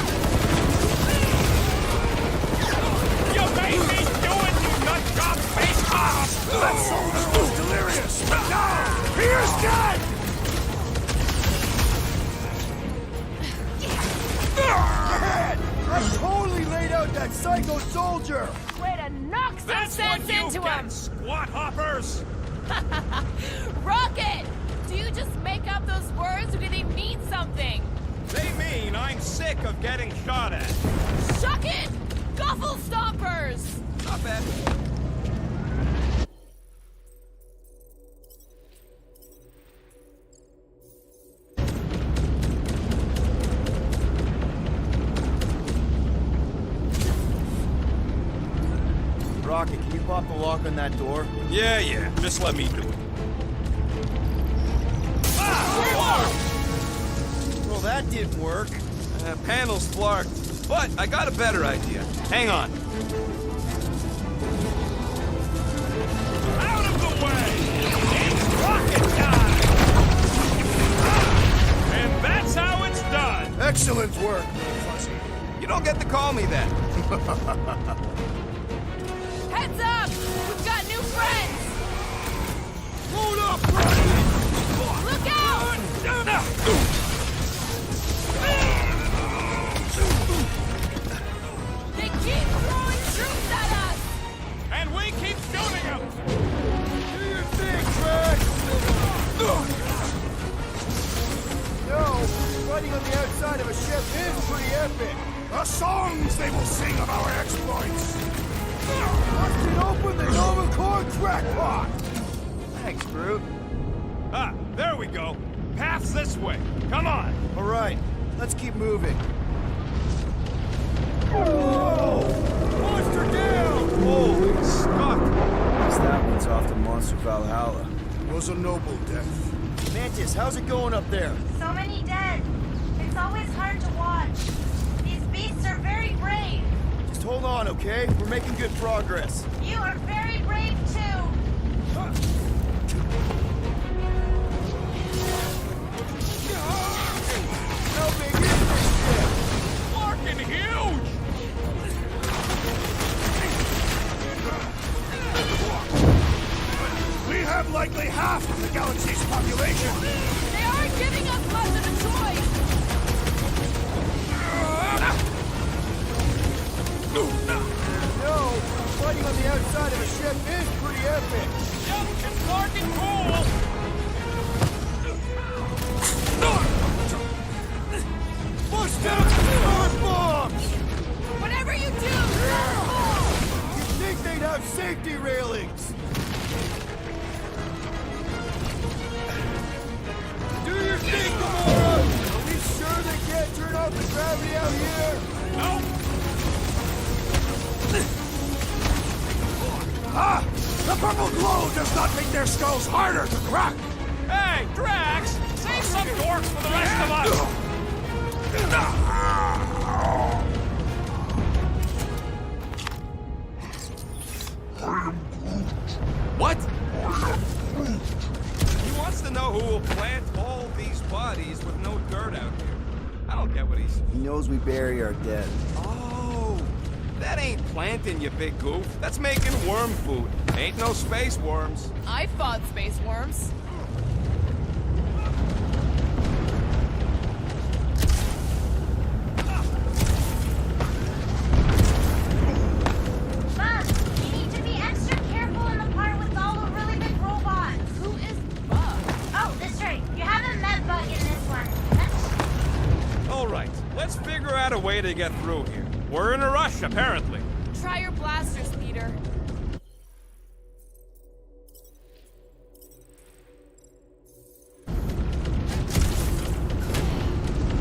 You made me do it, you nut job face off! That soldier was delirious, but now he is dead! Ahead! I totally laid out that psycho soldier! Way to knock some That's sense what you into get, him! squat hoppers! Rocket! Do you just make up those words or do they mean something? They mean I'm sick of getting shot at. Shuck it! Guffle stompers! Not bad. Rocket, can you pop the lock on that door? Yeah, just let me do it. Well, that didn't work. Panel's flarked, but I got a better idea. Hang on. Out of the way! It's rocket time! And that's how it's done! Excellent work, Fuzzy. You don't get to call me that. Heads up! We've got new friends! Hold up, Rocket! Look out! They keep throwing troops at us! And we keep shooting them! Do your thing, Drax! No, fighting on the outside of a ship is pretty epic. The songs they will sing of our exploits! Busted open the Nova Core crackpot! Thanks, Groot. Ah, there we go. Path's this way. Come on. All right, let's keep moving. Whoa! Monster down! Holy stuck. Guess that one's off to Monster Valhalla. It was a noble death. Mantis, how's it going up there? So many dead. It's always hard to watch. These beasts are very brave. Just hold on, okay? We're making good progress. You are very brave too. likely half of the galaxy's population. They aren't giving us much of a choice! No, fighting on the outside of a ship is pretty epic. Yep, it's fucking cool! Bust down the bombs! Whatever you do! You'd think they'd have safety railings! Do your thing, Gamora! Are we sure they can't turn off the gravity out here? No! Ah! The purple glow does not make their skulls harder to crack! Hey, Drax! Save some dorks for the rest of us! What? He wants to know who will plant all these bodies with no dirt out here. I don't get what he's... He knows we bury our dead. Oh, that ain't planting, you big goof. That's making worm food. Ain't no space worms. I fought space worms. Bug, you need to be extra careful in the part with all the really big robots. Who is Bug? Oh, that's right. You haven't met Bug in this one. All right, let's figure out a way to get through here. We're in a rush, apparently. Try your blasters, Peter.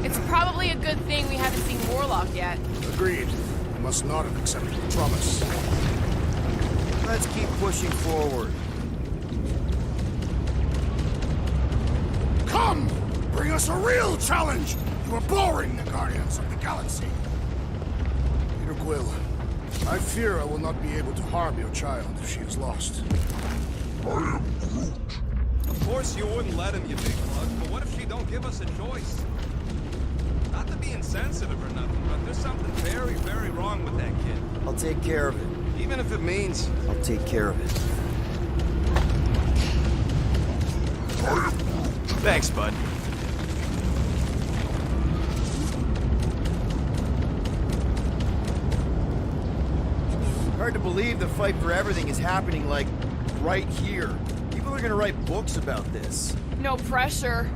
It's probably a good thing we haven't seen Warlock yet. Agreed. I must not have accepted the promise. Let's keep pushing forward. Come! Bring us a real challenge! You are boring, the Guardians of the Galaxy. Peter Quill, I fear I will not be able to harm your child if she is lost. Of course you wouldn't let him, you big bug, but what if she don't give us a choice? Not to be insensitive or nothing, but there's something very, very wrong with that kid. I'll take care of it. Even if it means... I'll take care of it. Thanks, bud. Hard to believe the fight for everything is happening, like, right here. People are gonna write books about this. No pressure.